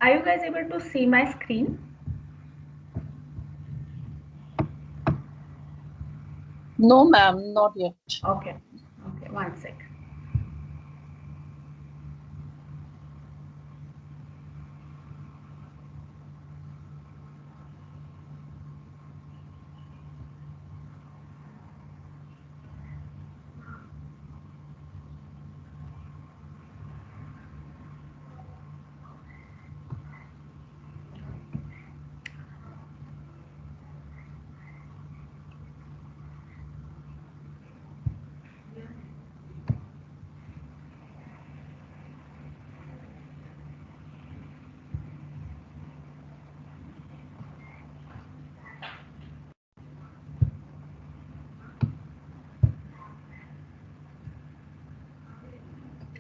Are you guys able to see my screen? No, ma'am, not yet. Okay. Okay, one sec.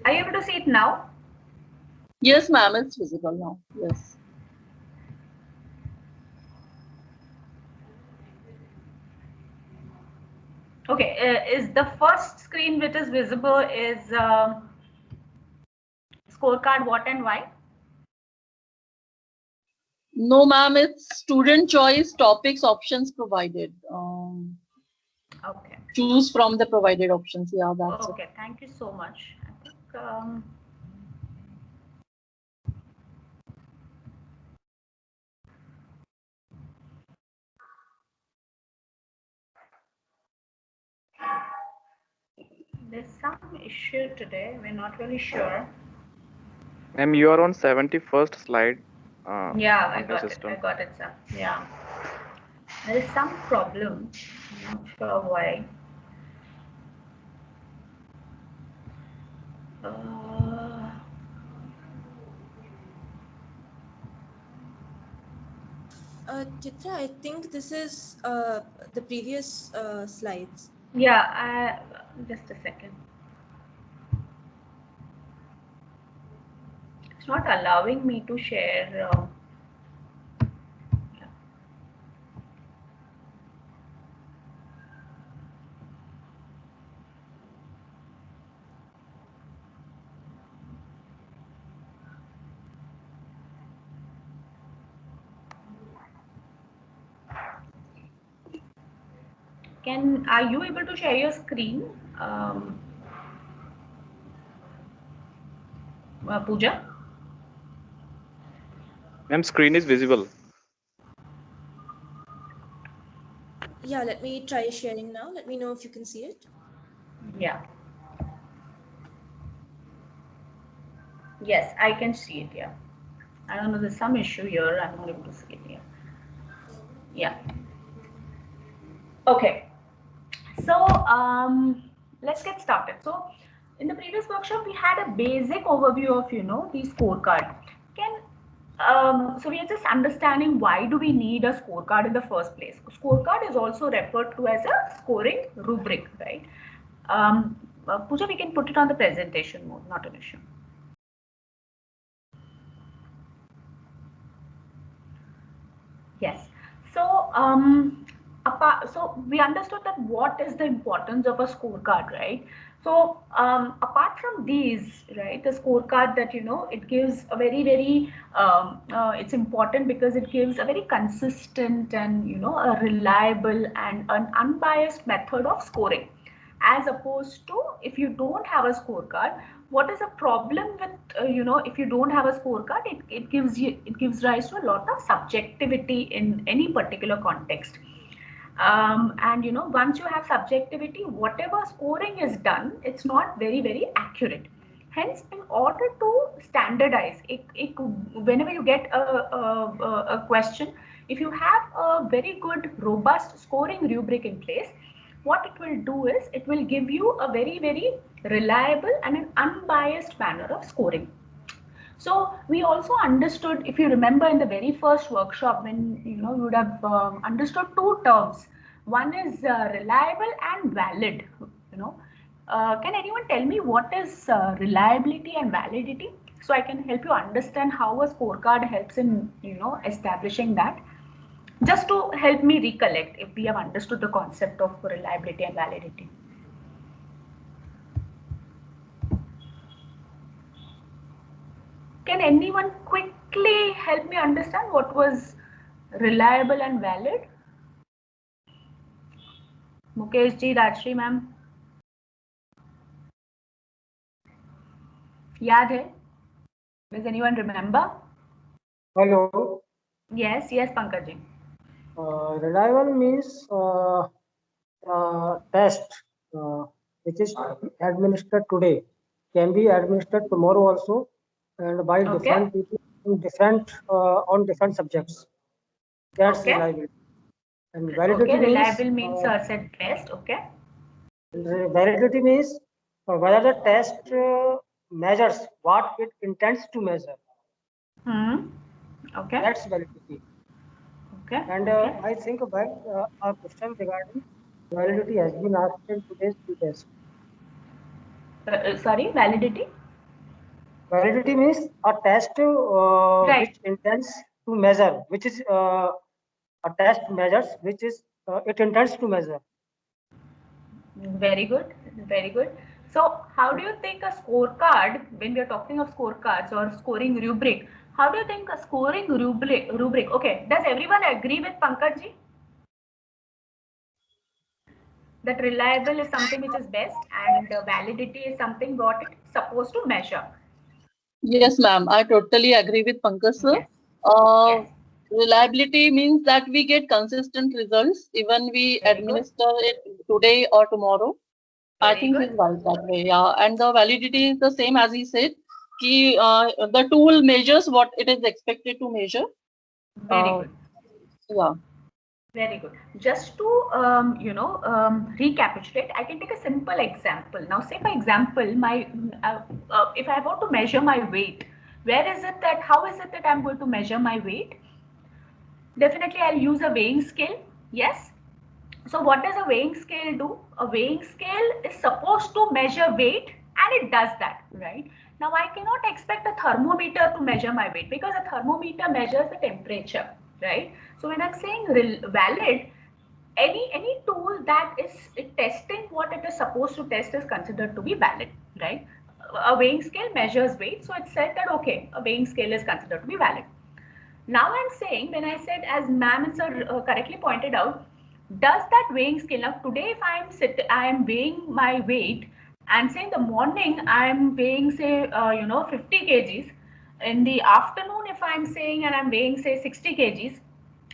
Are you able to see it now? Yes, ma'am, it's visible now. Yes. Okay, is the first screen which is visible is scorecard what and why? No, ma'am, it's student choice topics options provided. Okay. Choose from the provided options. Yeah, that's Okay, thank you so much. I think there's some issue today. We're not really sure. Ma'am, you are on 71st slide. Yeah, I On your got it. system. I got it, sir. Yeah. There is some problem. I'm not sure why. Chitra, I think this is the previous slides. Yeah, just a second. It's not allowing me to share. Are you able to share your screen, Pooja? Ma'am, screen is visible. Yeah, let me try sharing now. Let me know if you can see it. Yeah. Yes, I can see it. Yeah. I don't know. There's some issue here. I'm not able to see it here. Yeah. Okay. So let's get started. So in the previous workshop, we had a basic overview of the scorecard. So we are just understanding why do we need a scorecard in the first place. Scorecard is also referred to as a scoring rubric, right? Pooja, we can put it on the presentation mode, not an issue. Yes. So so we understood that what is the importance of a scorecard, right? So apart from these, right, the scorecard that it gives a very it's important because it gives a very consistent and a reliable and an unbiased method of scoring, as opposed to if you don't have a scorecard. What is a problem with if you don't have a scorecard? It gives rise to a lot of subjectivity in any particular context. And once you have subjectivity, whatever scoring is done, it's not very accurate. Hence, in order to standardize, whenever you get a question, if you have a very good robust scoring rubric in place, what it will do is it will give you a very reliable and an unbiased manner of scoring. So we also understood, if you remember in the very first workshop, when you would have understood two terms. One is reliable and valid. Can anyone tell me what is reliability and validity, so I can help you understand how a scorecard helps in establishing that? Just to help me recollect if we have understood the concept of reliability and validity. Can anyone quickly help me understand what was reliable and valid? Mukesh ji, Rajshri ma'am. Yaad hai? Does anyone remember? Hello. Yes, Pankaj ji. Reliable means test which is administered today can be administered tomorrow also, and by different people in different on different subjects. That's reliable. And validity Reliable means set test. Okay. Validity means whether the test measures what it intends to measure. Okay. That's validity. Okay. And I think about a question regarding validity has been asked in today's test. Sorry, validity? Validity means a test which intends to measure, which is a test measures, which is it intends to measure. Very good, very good. So how do you think a scorecard, when we are talking of scorecards or scoring rubric, how do you think a scoring rubric, okay, does everyone agree with Pankaj ji? That reliable is something which is best and validity is something what it's supposed to measure. Yes, ma'am. I totally agree with Pankaj sir. Yes. Reliability means that we get consistent results even we Very administer it today or tomorrow. I think good. he's right that way. Yeah, and the validity is the same as he said. The tool measures what it is expected to measure. Very good. Yeah. Very good. Just to recapitulate, I can take a simple example. Now, say for example, my if I want to measure my weight, how is it that I'm going to measure my weight? Definitely, I'll use a weighing scale. Yes. So, what does a weighing scale do? A weighing scale is supposed to measure weight, and it does that, right? Now, I cannot expect a thermometer to measure my weight because a thermometer measures the temperature, right? So, when I'm saying valid, any tool that is testing what it is supposed to test is considered to be valid, right? A weighing scale measures weight, so it's said that okay, a weighing scale is considered to be valid. Now I'm saying, when I said, as ma'am and sir correctly pointed out, does that weighing scale, now today if I am weighing my weight and say in the morning I am weighing say 50 kgs, in the afternoon if I'm saying and I'm weighing say 60 kgs,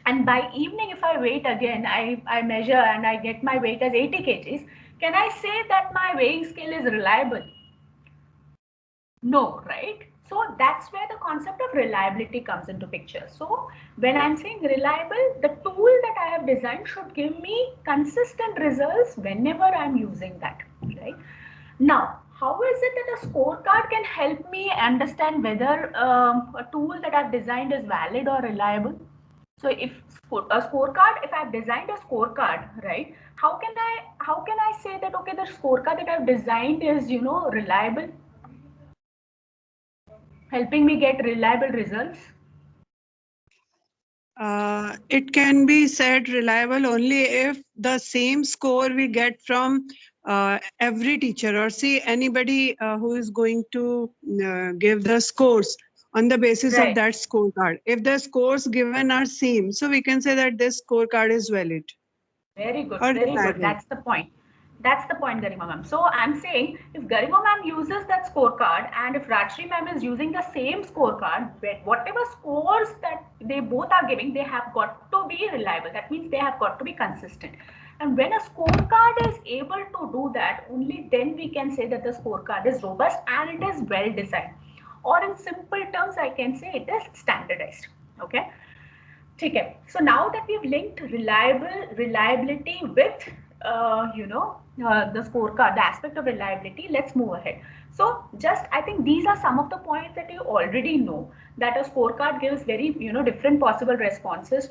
and by evening if I weight again, I measure and I get my weight as 80 kgs, can I say that my weighing scale is reliable? No, right? So that's where the concept of reliability comes into picture. So when I'm saying reliable, the tool that I have designed should give me consistent results whenever I'm using that, right? Now, how is it that a scorecard can help me understand whether a tool that I've designed is valid or reliable? So if a scorecard, if I've designed a scorecard, right, how can I say that okay, the scorecard that I've designed is reliable, helping me get reliable results? It can be said reliable only if the same score we get from every teacher, or see anybody who is going to give the scores on the basis of that scorecard. If the scores given are same, so we can say that this scorecard is valid. Very good, very good. That's the point. That's the point, Garima ma'am. So I'm saying if Garima ma'am uses that scorecard and if Rajshri ma'am is using the same scorecard, whatever scores that they both are giving, they have got to be reliable. That means they have got to be consistent. And when a scorecard is able to do that, only then we can say that the scorecard is robust and it is well designed. Or in simple terms, I can say it is standardized. Okay. Okay. So now that we've linked reliability with the scorecard, the aspect of reliability, let's move ahead. So just I think these are some of the points that you already know, that a scorecard gives very different possible responses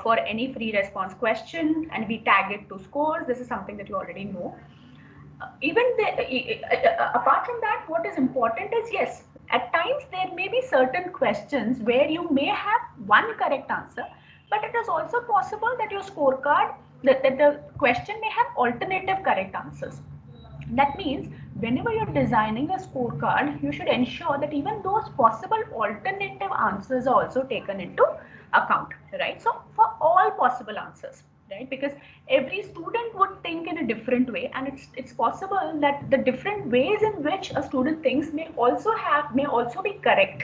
for any free response question, and we tag it to scores. This is something that you already know. Apart from that, what is important is, yes, at times there may be certain questions where you may have one correct answer, But it is also possible that your scorecard, that the question may have alternative correct answers. That means whenever you're designing a scorecard, you should ensure that even those possible alternative answers are also taken into account, right? So for all possible answers, right? Because every student would think in a different way, and it's possible that the different ways in which a student thinks may also be correct,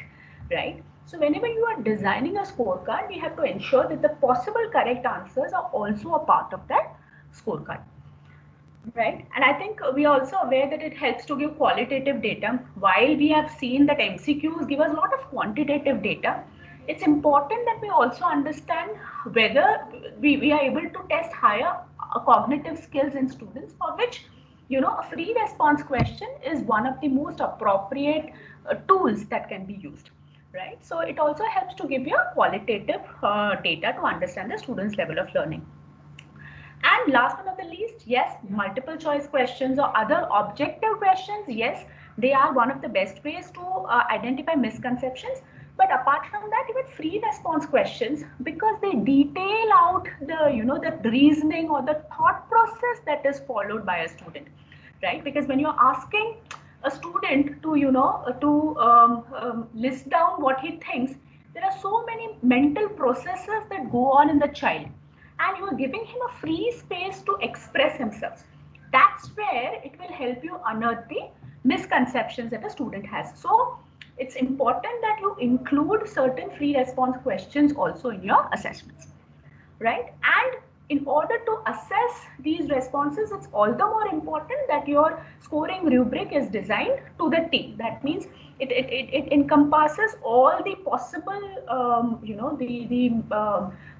right? So whenever you are designing a scorecard, we have to ensure that the possible correct answers are also a part of that scorecard. Right. And I think we are also aware that it helps to give qualitative data. While we have seen that MCQs give us a lot of quantitative data, it's important that we also understand whether we are able to test higher cognitive skills in students, for which, a free response question is one of the most appropriate tools that can be used. Right. So it also helps to give you a qualitative data to understand the student's level of learning. And last but not the least, yes, multiple choice questions or other objective questions, yes, they are one of the best ways to identify misconceptions. But apart from that, even free response questions, because they detail out the reasoning or the thought process that is followed by a student, right? Because when you're asking a student to, list down what he thinks, there are so many mental processes that go on in the child, and you are giving him a free space to express himself. That's where it will help you unearth the misconceptions that a student has. So it's important that you include certain free response questions also in your assessments, right? And in order to assess these responses, it's all the more important that your scoring rubric is designed to the T. That means it encompasses all the possible,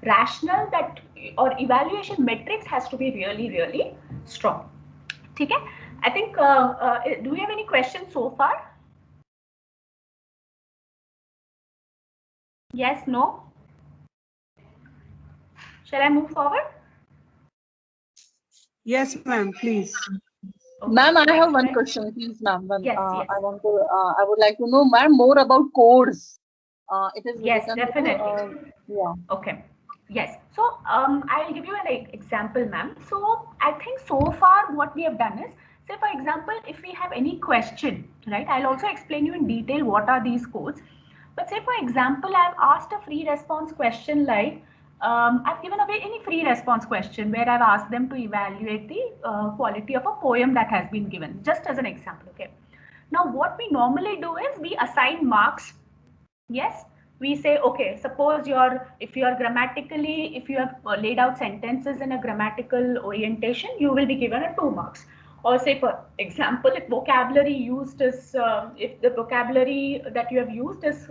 rational that or evaluation metrics has to be really, really strong. Okay? I think, do we have any questions so far? Yes, no? Shall I move forward? Yes, ma'am, please. Okay. Ma'am, I have one question, please, ma'am. Yes, yes. I would like to know, ma'am, more about codes. It is Yes, written, definitely. yeah. Okay. Yes. So I'll give you an example, ma'am. So I think so far what we have done is, say for example, if we have any question, right? I'll also explain you in detail what are these codes. But say for example, I've asked a free response question like, I've given away any free response question where I've asked them to evaluate the quality of a poem that has been given, just as an example. Okay. Now what we normally do is we assign marks. Yes, we say, okay, suppose if you have laid out sentences in a grammatical orientation, you will be given a 2 marks. Or say, for example, if the vocabulary that you have used is,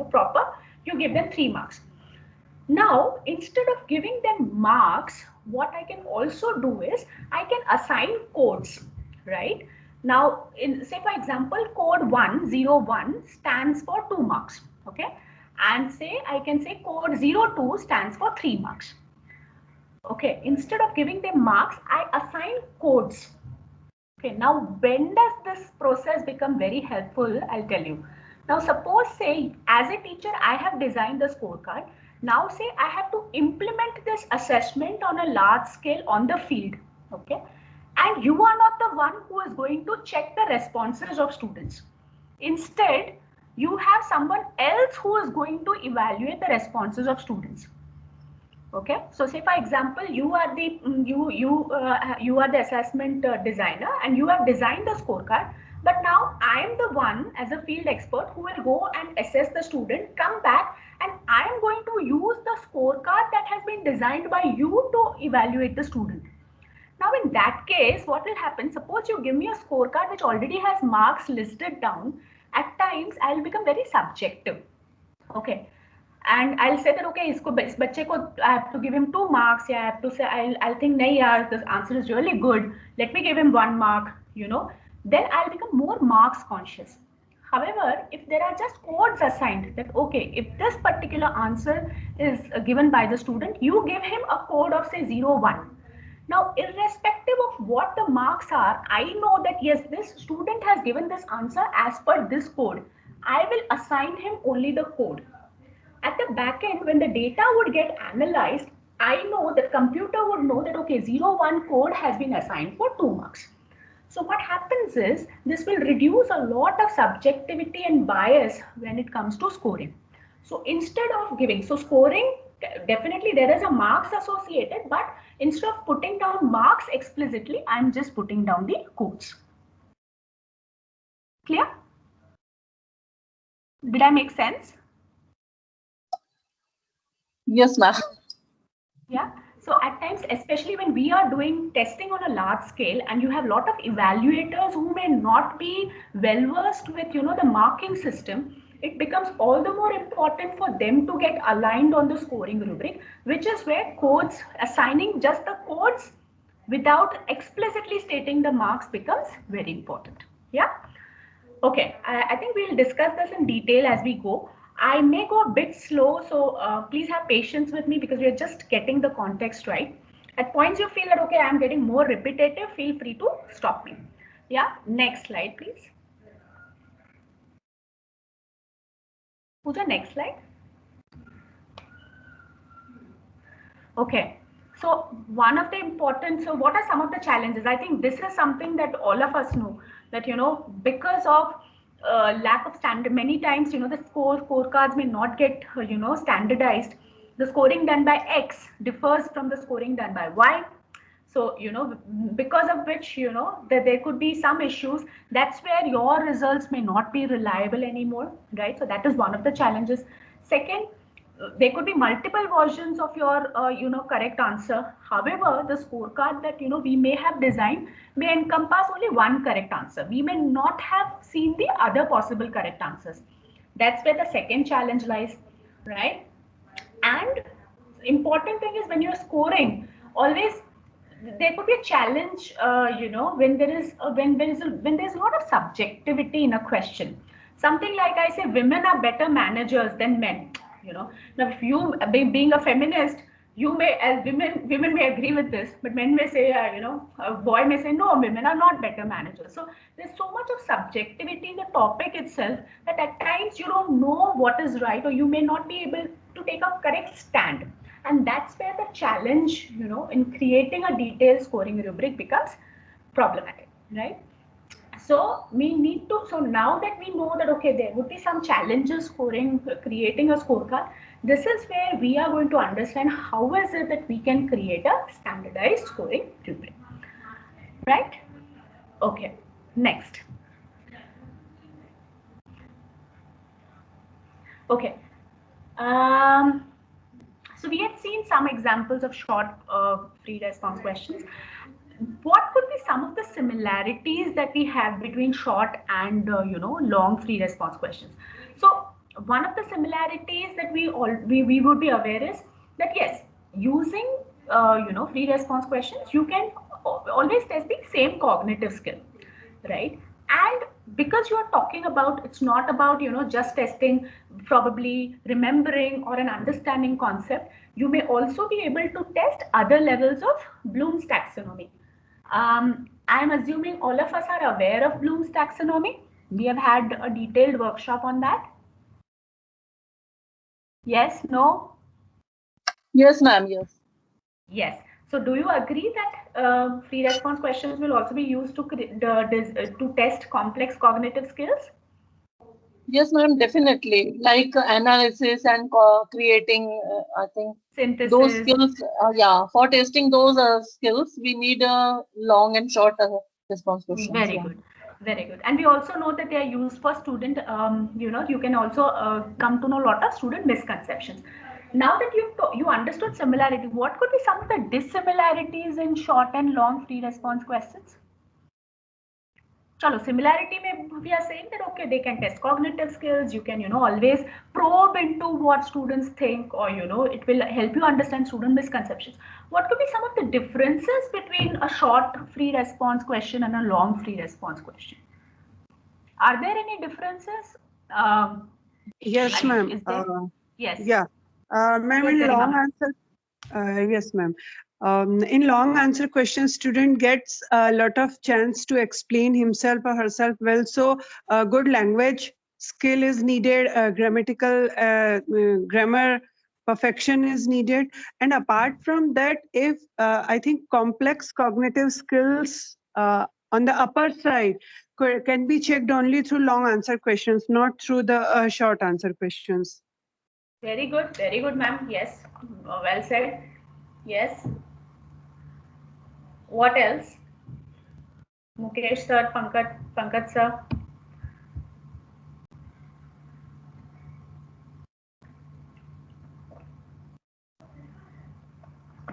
proper, you give them 3 marks. Now, instead of giving them marks, what I can also do is I can assign codes, right? Now, say for example, code 101 stands for 2 marks, okay? And I can say code 02 stands for 3 marks. Okay, instead of giving them marks, I assign codes. Okay, now when does this process become very helpful? I'll tell you. Now, suppose say as a teacher, I have designed the scorecard. Now say I have to implement this assessment on a large scale on the field. Okay, and you are not the one who is going to check the responses of students. Instead, you have someone else who is going to evaluate the responses of students. Okay, so say for example, you are the assessment designer, and you have designed the scorecard. But now I am the one as a field expert who will go and assess the student, come back, and I am going to use the scorecard that has been designed by you to evaluate the student. Now in that case, what will happen? Suppose you give me a scorecard which already has marks listed down. At times, I will become very subjective. Okay. And I'll say that, okay, इस बच्चे को I have to give him 2 marks. Yeah, I have to say, I'll think, nahi yaar, this answer is really good. Let me give him 1 mark, Then I'll become more marks conscious. However, if there are just codes assigned that, okay, if this particular answer is given by the student, you give him a code of say 01. Now, irrespective of what the marks are, I know that yes, this student has given this answer as per this code. I will assign him only the code. At the back end, when the data would get analyzed, I know that computer would know that, okay, 0-1 code has been assigned for 2 marks. So what happens is this will reduce a lot of subjectivity and bias when it comes to scoring. So instead of giving, so scoring, definitely there is a marks associated, but instead of putting down marks explicitly, I'm just putting down the codes. Clear? Did I make sense? Yes, ma'am. Yeah. So at times, especially when we are doing testing on a large scale and you have a lot of evaluators who may not be well versed with, the marking system, it becomes all the more important for them to get aligned on the scoring rubric, which is where codes, assigning just the codes without explicitly stating the marks becomes very important. Yeah. Okay, I think we'll discuss this in detail as we go. I may go a bit slow, so please have patience with me because we're just getting the context right. At points you feel that, okay, I'm getting more repetitive, feel free to stop me. Yeah, next slide, please. Who's the next slide? Okay, so one of the important, so what are some of the challenges? I think this is something that all of us know that, because of lack of standard, many times, the scorecards may not get, standardized. The scoring done by X differs from the scoring done by Y. So, because of which, that there could be some issues. That's where your results may not be reliable anymore, right? So that is one of the challenges. Second, there could be multiple versions of your, correct answer. However, the scorecard that, we may have designed may encompass only one correct answer. We may not have seen the other possible correct answers. That's where the second challenge lies, right? And important thing is when you're scoring, always there could be a challenge, when there's a lot of subjectivity in a question. Something like I say, women are better managers than men. Now if you being a feminist, you may, as women may agree with this, but men may say, a boy may say, no, women are not better managers. So there's so much of subjectivity in the topic itself that at times you don't know what is right, or you may not be able to take a correct stand. And that's where the challenge, in creating a detailed scoring rubric becomes problematic, right? So we need to, so now that we know that, okay, there would be some challenges creating a scorecard, this is where we are going to understand how is it that we can create a standardized scoring rubric, right? Okay, next. Okay. So we had seen some examples of short free response questions. What could be some of the similarities that we have between short and long free response questions? So one of the similarities that we would be aware is that yes, using free response questions, you can always test the same cognitive skill, right? And because you are talking about, it's not about just testing probably remembering or an understanding concept, you may also be able to test other levels of Bloom's taxonomy. I'm assuming all of us are aware of Bloom's taxonomy. We have had a detailed workshop on that. Yes, no? Yes, ma'am, yes. Yes. So do you agree that free response questions will also be used to test complex cognitive skills? Yes, ma'am, definitely. Like analysis and creating, I think Synthesis. those skills, yeah, for testing those skills, we need long and short response questions. Very good. Very good. And we also know that they are used for student, you can also come to know a lot of student misconceptions. Now that you understood similarity, what could be some of the dissimilarities in short and long free response questions? Chalo, similarity we are saying that, okay, they can test cognitive skills, you can, always probe into what students think, or, it will help you understand student misconceptions. What could be some of the differences between a short free response question and a long free response question? Are there any differences? Yes, ma'am. Yes. Yeah. Ma'am, in long answer. Yes, ma'am. In long answer questions, student gets a lot of chance to explain himself or herself well. So good language skill is needed, grammatical grammar perfection is needed. And apart from that, if I think complex cognitive skills on the upper side can be checked only through long answer questions, not through the short answer questions. Very good, ma'am. Yes, well said. Yes. What else? Mukesh sir, Pankaj sir.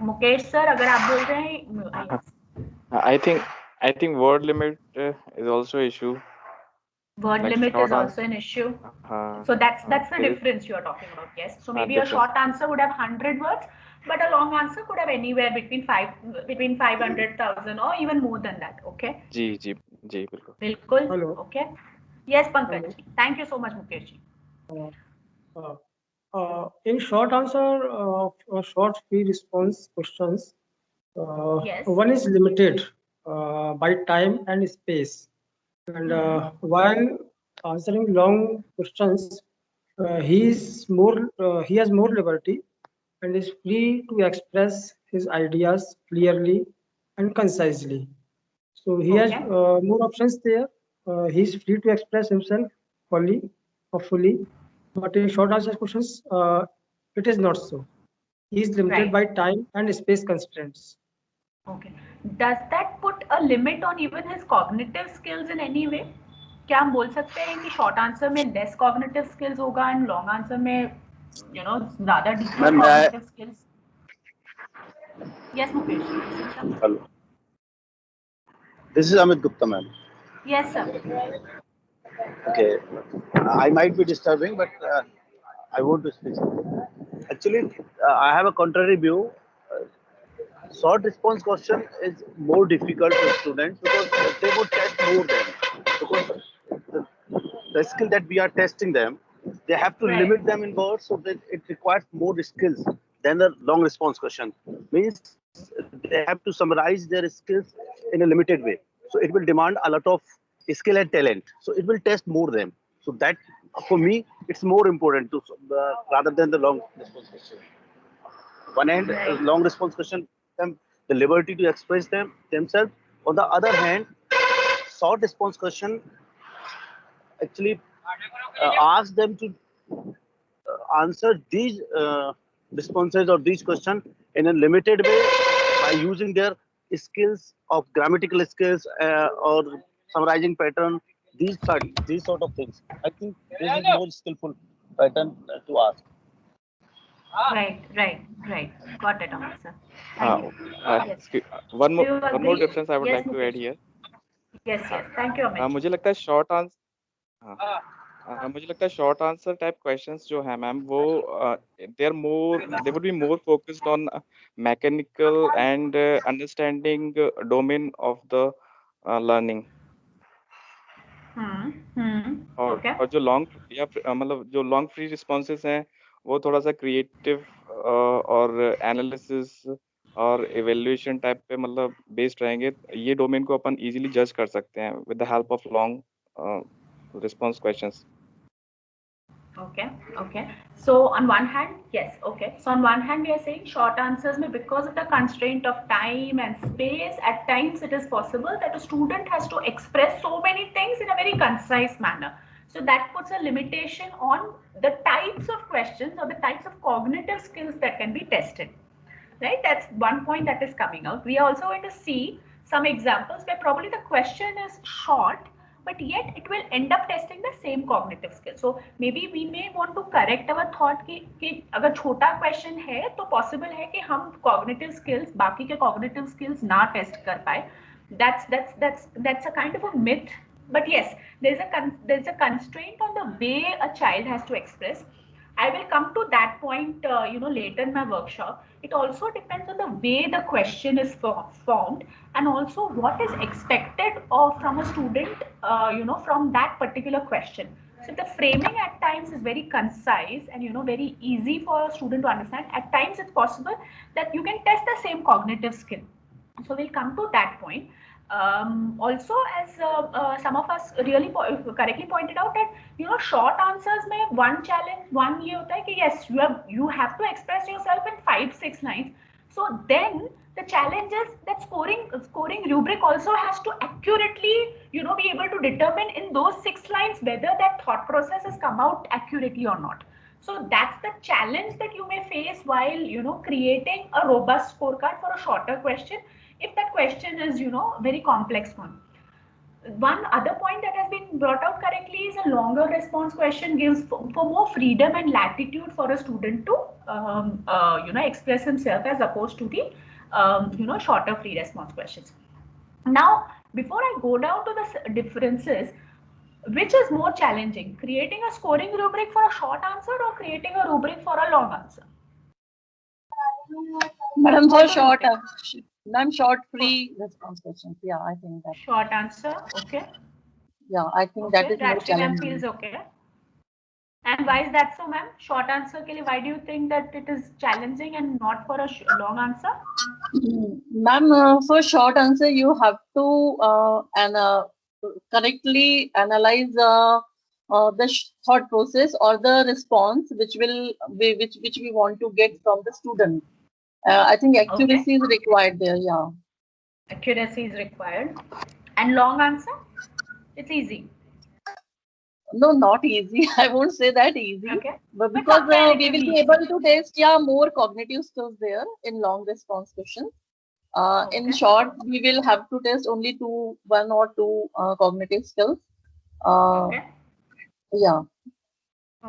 Mukesh sir अगर आप बोल रहे हैं I think word limit is also issue. Word Like limit short is also an issue. Uh, So that's the there is difference you are talking about. Yes. So maybe a difference. short answer would have 100 words, but a long answer could have anywhere between 500,000 or even more than that. Okay. जी बिल्कुल. Bilkul. Hello. Okay. Yes, Pankaj. Hello. Thank you so much, Mukesh ji. In short answer, short free response questions, Yes. one is limited by time and space. And while answering long questions, he has more liberty and is free to express his ideas clearly and concisely. So he has Okay. more options there. He is free to express himself fully or fully. But in short answer questions, it is not so. He is limited Right. by time and space constraints. Okay. Does that put a limit on even his cognitive skills in any way? क्या हम बोल सकते हैं कि short answer में less cognitive skills होगा and long answer में ज़्यादा deeper Ma'am, cognitive skills? Yes, Mukesh. hello. This is Amit Gupta, ma'am. Yes, sir. Okay, I might be disturbing, but I want to speak something. Actually, I have a contrary view. Short response question is more difficult for students because they would test more them. Because the skill that we are testing them, they have to Right. limit them in words, so that it requires more skills than the long response question. Means they have to summarize their skills in a limited way. So it will demand a lot of skill and talent. So it will test more them. So that for me, it's more important to rather than the long response question. One hand, Right. long response question, them the liberty to express themselves. On the other hand, short response question actually ask them to answer these responses or these questions in a limited way by using their skills of grammatical skills or summarizing pattern, these sort of things. I think this is more skillful pattern to ask. Right. Got it, Amit sir. Thank you. Yes. One Do you more agree? difference I would Yes, like to add Mukesh. here. Yes. Thank you, Amit. मुझे लगता है short answer मुझे लगता है short answer type questions जो है ma'am वो they would be more focused on mechanical and understanding domain of the learning Okay. और जो लॉन्ग या मतलब जो लॉन्ग फ्री रिस्पॉन्सेस हैं वो थोड़ा सा क्रिएटिव और एनालिसिस और इवेल्युएशन टाइप पे मतलब बेस्ड रहेंगे. ये डोमेन को अपन इजीली जज कर सकते हैं with the help of long response questions. Okay. So on one hand, yes. Okay. So on one hand, we are saying short answers may because of the constraint of time and space. At times, it is possible that a student has to express so many things in a very concise manner. So that puts a limitation on the types of questions or the types of cognitive skills that can be tested. Right? That's one point that is coming out. We are also going to see some examples where probably the question is short, but yet it will end up testing the same cognitive skill. So maybe we may want to correct our thought कि अगर छोटा question है तो possible है कि हम cognitive skills बाकी के cognitive skills ना test कर पाए. That's a kind of a myth. But yes, there's a constraint on the way a child has to express. I will come to that point, later in my workshop. It also depends on the way the question is formed, and also what is expected from a student, from that particular question. So the framing at times is very concise and very easy for a student to understand. At times, it's possible that you can test the same cognitive skill. So we'll come to that point. Also, as some of us really correctly pointed out, that short answers may one challenge, one ye hota hai ki yes, you have to express yourself in 5-6 lines. So then the challenge is that scoring rubric also has to accurately be able to determine in those 6 lines whether that thought process has come out accurately or not. So that's the challenge that you may face while creating a robust scorecard for a shorter question, if that question is very complex one. One other point that has been brought out correctly is a longer response question gives for more freedom and latitude for a student to express himself, as opposed to the shorter free response questions. Now, before I go down to the differences, which is more challenging, creating a scoring rubric for a short answer or creating a rubric for a long answer? Madam, What for do you short, think? ma'am, short free response questions. Yeah, I think that. Short answer, okay. Yeah, I think that Okay, is more Rajshri ma'am challenging. feels okay. And why is that so, ma'am? Short answer ke liye, why do you think that it is challenging and not for a long answer? Ma'am, for short answer, you have to correctly analyze the thought process or the response which we want to get from the student. I think accuracy is required there. Yeah. Accuracy is required. And long answer? It's easy. No, not easy. I won't say that easy. Okay. But But because we will comparatively be easy. able to test more cognitive skills there in long response questions. In Okay. short, we will have to test only one or two cognitive skills. Okay. Yeah.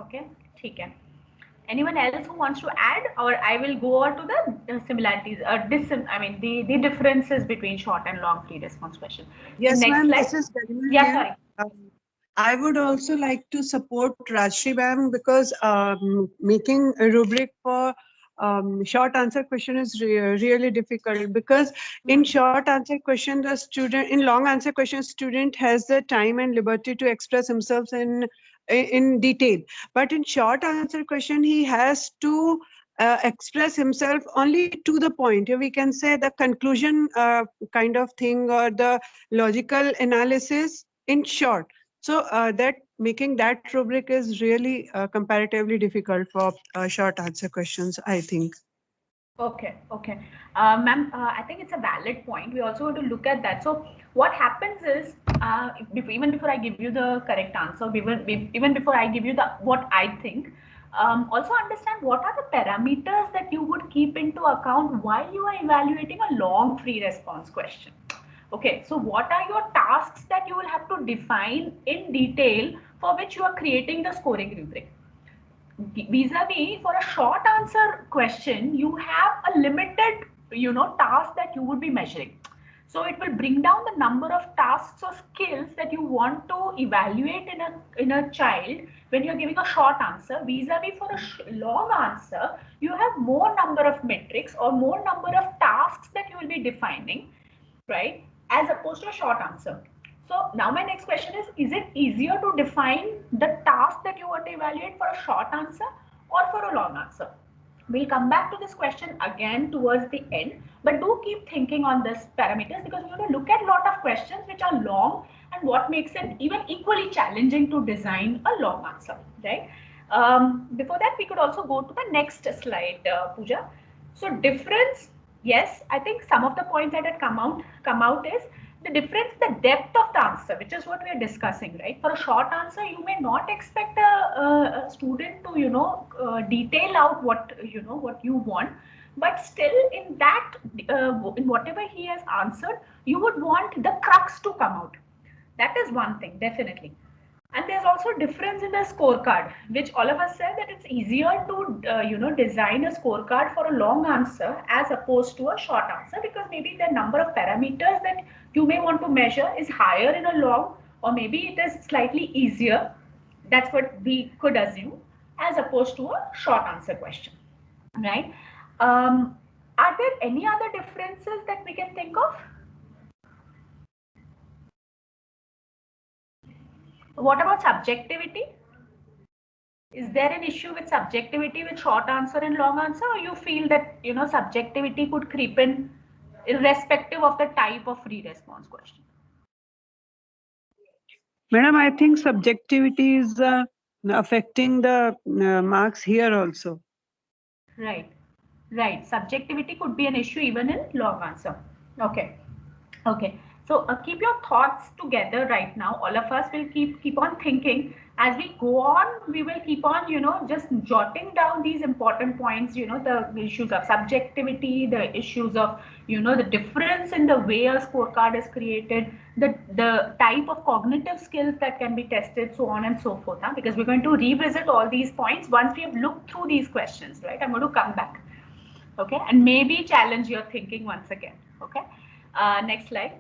Okay. ठीक है. Anyone else who wants to add, or I will go on to the similarities, the differences between short and long free response question. Yes, Next ma'am. slide. This is Garima Yeah, here. sorry. I would also like to support Rajshri ma'am, because making a rubric for short answer question is really difficult, because in short answer question, the student, in long answer question, student has the time and liberty to express himself in detail. But in short answer question, he has to express himself only to the point. We can say the conclusion kind of thing, or the logical analysis in short. So that making that rubric is really comparatively difficult for short answer questions, I think. Okay, okay. Ma'am, I think it's a valid point. We also want to look at that. So what happens is, even before I give you the correct answer, even before I give you what I think, also understand what are the parameters that you would keep into account while you are evaluating a long free response question. Okay, so what are your tasks that you will have to define in detail for which you are creating the scoring rubric? Vis-a-vis, for a short answer question, you have a limited task that you would be measuring. So it will bring down the number of tasks or skills that you want to evaluate in a child when you're giving a short answer. Vis-a-vis, for a long answer, you have more number of metrics or more number of tasks that you will be defining, right, as opposed to a short answer. So now my next question is it easier to define the task that you want to evaluate for a short answer or for a long answer? We'll come back to this question again towards the end, but do keep thinking on this parameters, because we're going to look at a lot of questions which are long and what makes it even equally challenging to design a long answer, right? Before that, we could also go to the next slide, Pooja. So difference, yes, I think some of the points that had come out is the difference, the depth of the answer, which is what we are discussing, right? For a short answer, you may not expect a student to detail out what you want, but still in that in whatever he has answered, you would want the crux to come out. That is one thing, definitely. And there's also difference in the scorecard, which all of us said that it's easier to design a scorecard for a long answer as opposed to a short answer, because maybe the number of parameters that you may want to measure is higher in a long, or maybe it is slightly easier. That's what we could assume, as opposed to a short answer question, right? Are there any other differences that we can think of? What about subjectivity? Is there an issue with subjectivity with short answer and long answer, or you feel that subjectivity could creep in irrespective of the type of free response question. Madam, I think subjectivity is affecting the marks here also. Right, right. Subjectivity could be an issue even in long answer. Okay, okay. So keep your thoughts together right now. All of us will keep on thinking as we go on. We will keep on, just jotting down these important points. The issues of subjectivity, the issues of, the difference in the way a scorecard is created, the type of cognitive skills that can be tested, so on and so forth. Because we're going to revisit all these points once we have looked through these questions, right? I'm going to come back, okay, and maybe challenge your thinking once again. Okay, next slide.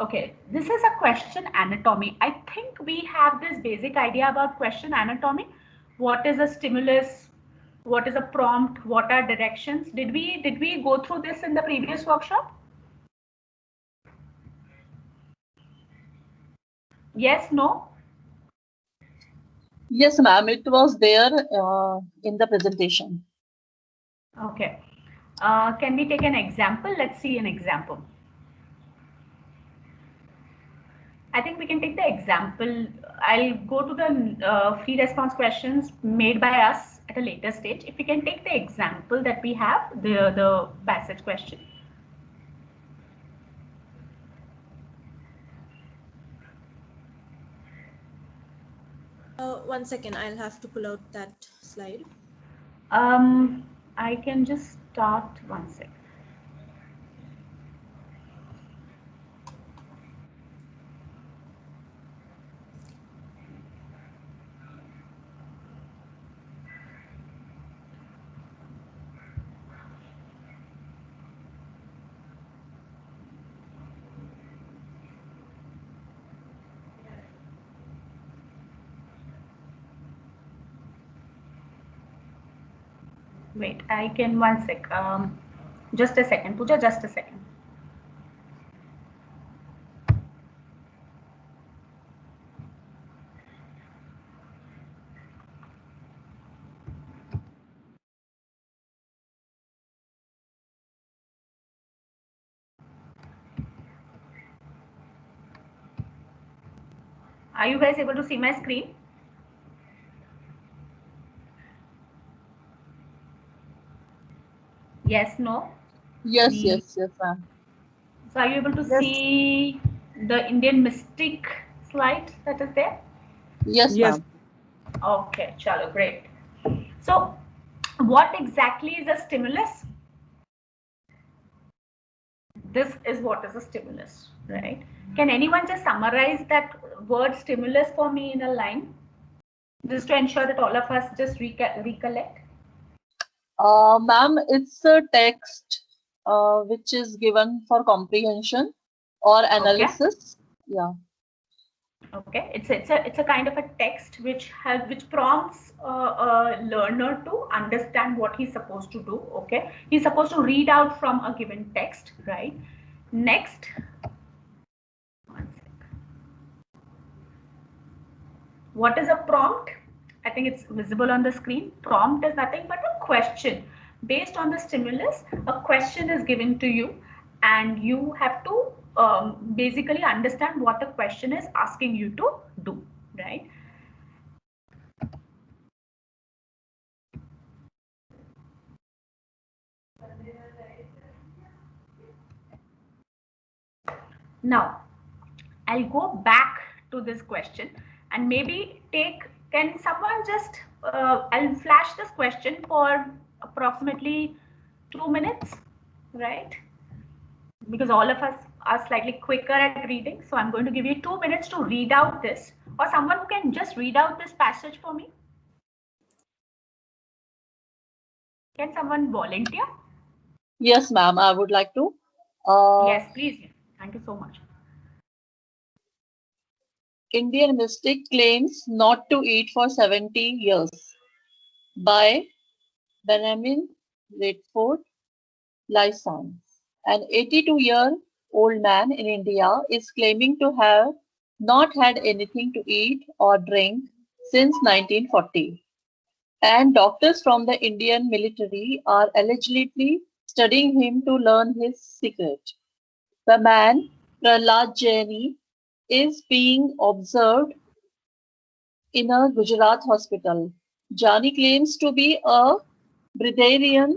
Okay, this is a question anatomy. I think we have this basic idea about question anatomy. What is a stimulus? What is a prompt? What are directions? Did we go through this in the previous workshop? Yes, no? Yes, ma'am, it was there in the presentation. Okay. Can we take an example? Let's see an example. I think we can take the example. I'll go to the free response questions made by us at a later stage. If we can take the example that we have, the passage question. One second, I'll have to pull out that slide. I can just start 1 second. Wait, I can 1 sec. Just a second, Pooja, just a second. Are you guys able to see my screen? Yes, no? Yes, yes, ma'am. So are you able to see the Indian mystic slide that is there? Yes, ma'am. Okay, chalo, great. So what exactly is a stimulus? This is what is a stimulus, right? Can anyone just summarize that word stimulus for me in a line? Just to ensure that all of us just recollect. Ma'am, it's a text which is given for comprehension or analysis. Okay. Yeah. Okay, it's a kind of a text which prompts a learner to understand what he's supposed to do. Okay, he's supposed to read out from a given text, right? Next, 1 sec. What is a prompt? I think it's visible on the screen. Prompt is nothing but a question. Based on the stimulus, a question is given to you and you have to basically understand what the question is asking you to do, right? Now, I'll go back to this question and maybe can someone just, I'll flash this question for approximately 2 minutes, right? Because all of us are slightly quicker at reading. So I'm going to give you 2 minutes to read out this, or someone who can just read out this passage for me. Can someone volunteer? Yes, ma'am, I would like to. Yes, please. Thank you so much. Indian mystic claims not to eat for 70 years by Benjamin Redford Lyons. An 82-year-old man in India is claiming to have not had anything to eat or drink since 1940. And doctors from the Indian military are allegedly studying him to learn his secret. The man, Prahlad Jaini, is being observed in a Gujarat hospital. Jani claims to be a breatharian,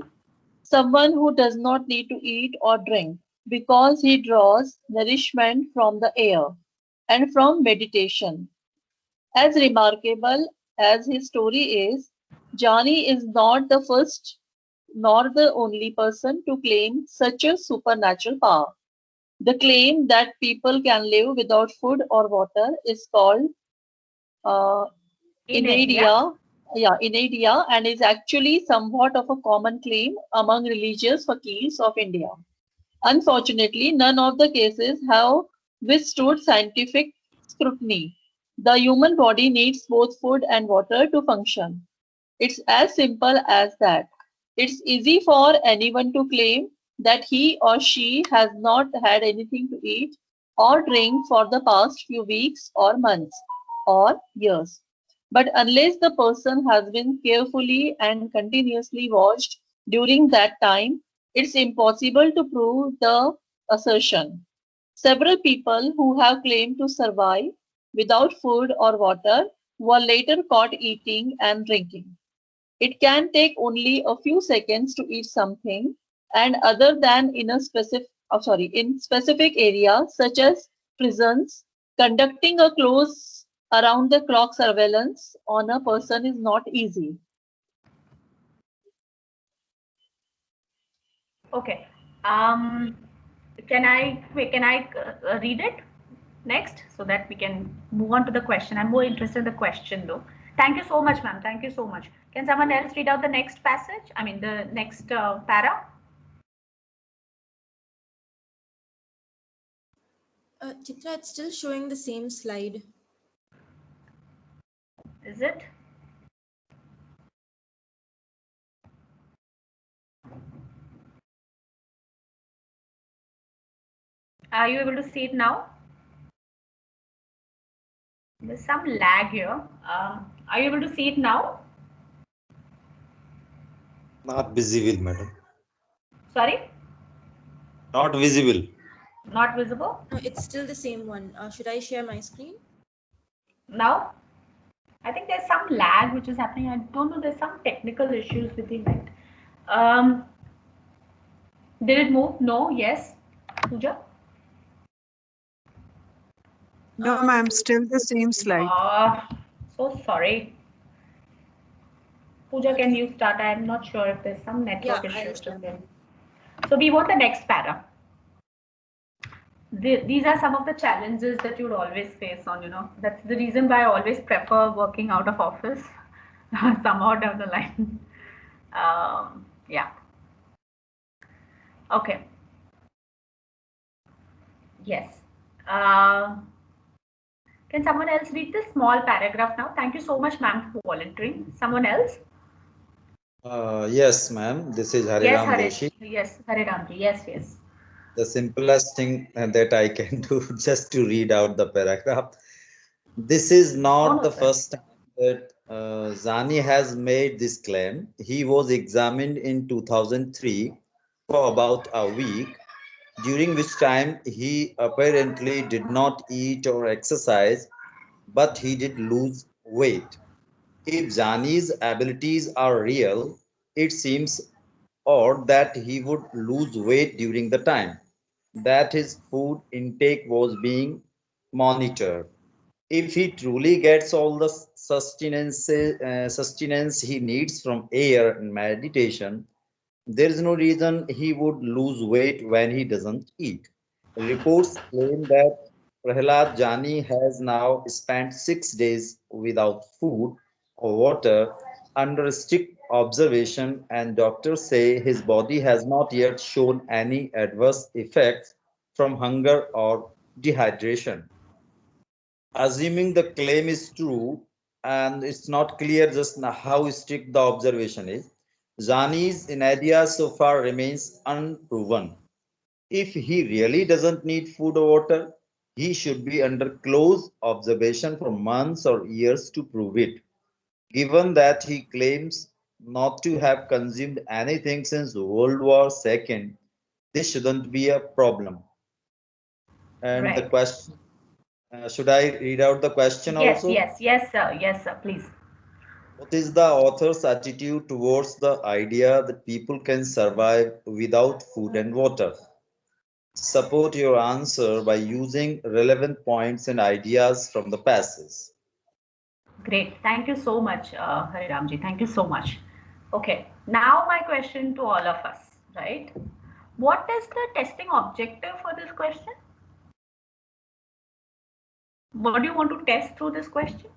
someone who does not need to eat or drink because he draws nourishment from the air and from meditation. As remarkable as his story is, Jani is not the first nor the only person to claim such a supernatural power. The claim that people can live without food or water is called uh, Inadia, Inadia, and is actually somewhat of a common claim among religious fakirs of India. Unfortunately, none of the cases have withstood scientific scrutiny. The human body needs both food and water to function. It's as simple as that. It's easy for anyone to claim that he or she has not had anything to eat or drink for the past few weeks or months or years. But unless the person has been carefully and continuously watched during that time, it's impossible to prove the assertion. Several people who have claimed to survive without food or water were later caught eating and drinking. It can take only a few seconds to eat something, and other than in a in specific areas such as prisons, conducting a close around the clock surveillance on a person is not easy. Okay. Can I read it next so that we can move on to the question? I'm more interested in the question though. Thank you so much, ma'am. Thank you so much. Can someone else read out the next passage? I mean, the next para? Chitra, it's still showing the same slide. Is it? Are you able to see it now? There's some lag here. Are you able to see it now? Not visible, madam. Sorry? Not visible. Not visible? No, it's still the same one. Should I share my screen? Now? I think there's some lag which is happening. I don't know, there's some technical issues with the net. Did it move? No? Yes? Pooja? No, ma'am, still the same slide. So sorry. Pooja, can you start? I'm not sure if there's some network issue. So we want the next para. These are some of the challenges that you'd always face on, that's the reason why I always prefer working out of office somehow down the line. Yeah. Okay. Yes. Can someone else read this small paragraph now? Thank you so much, ma'am, for volunteering. Someone else? Yes, ma'am. This is Hariram Doshi. Yes, Hariramji. Yes. The simplest thing that I can do just to read out the paragraph. This is not the first time that Zani has made this claim. He was examined in 2003 for about a week, during which time he apparently did not eat or exercise, but he did lose weight. If Zani's abilities are real, it seems odd that he would lose weight during the time that his food intake was being monitored. If he truly gets all the sustenance he needs from air and meditation, there is no reason he would lose weight when he doesn't eat. Reports claim that Prahlad Jani has now spent 6 days without food or water under strict observation, and doctors say his body has not yet shown any adverse effects from hunger or dehydration. Assuming the claim is true, and it's not clear just how strict the observation is, Zani's inadia so far remains unproven. If he really doesn't need food or water, he should be under close observation for months or years to prove it. Given that he claims not to have consumed anything since World War II, this shouldn't be a problem. And the Right. question, should I read out the question Yes, also? yes, yes, sir. Yes, sir. Please. What is the author's attitude towards the idea that people can survive without food and water? Support your answer by using relevant points and ideas from the passage. Great. Thank you so much, Hariramji. Thank you so much. Okay. Now my question to all of us, right? What is the testing objective for this question? What do you want to test through this question?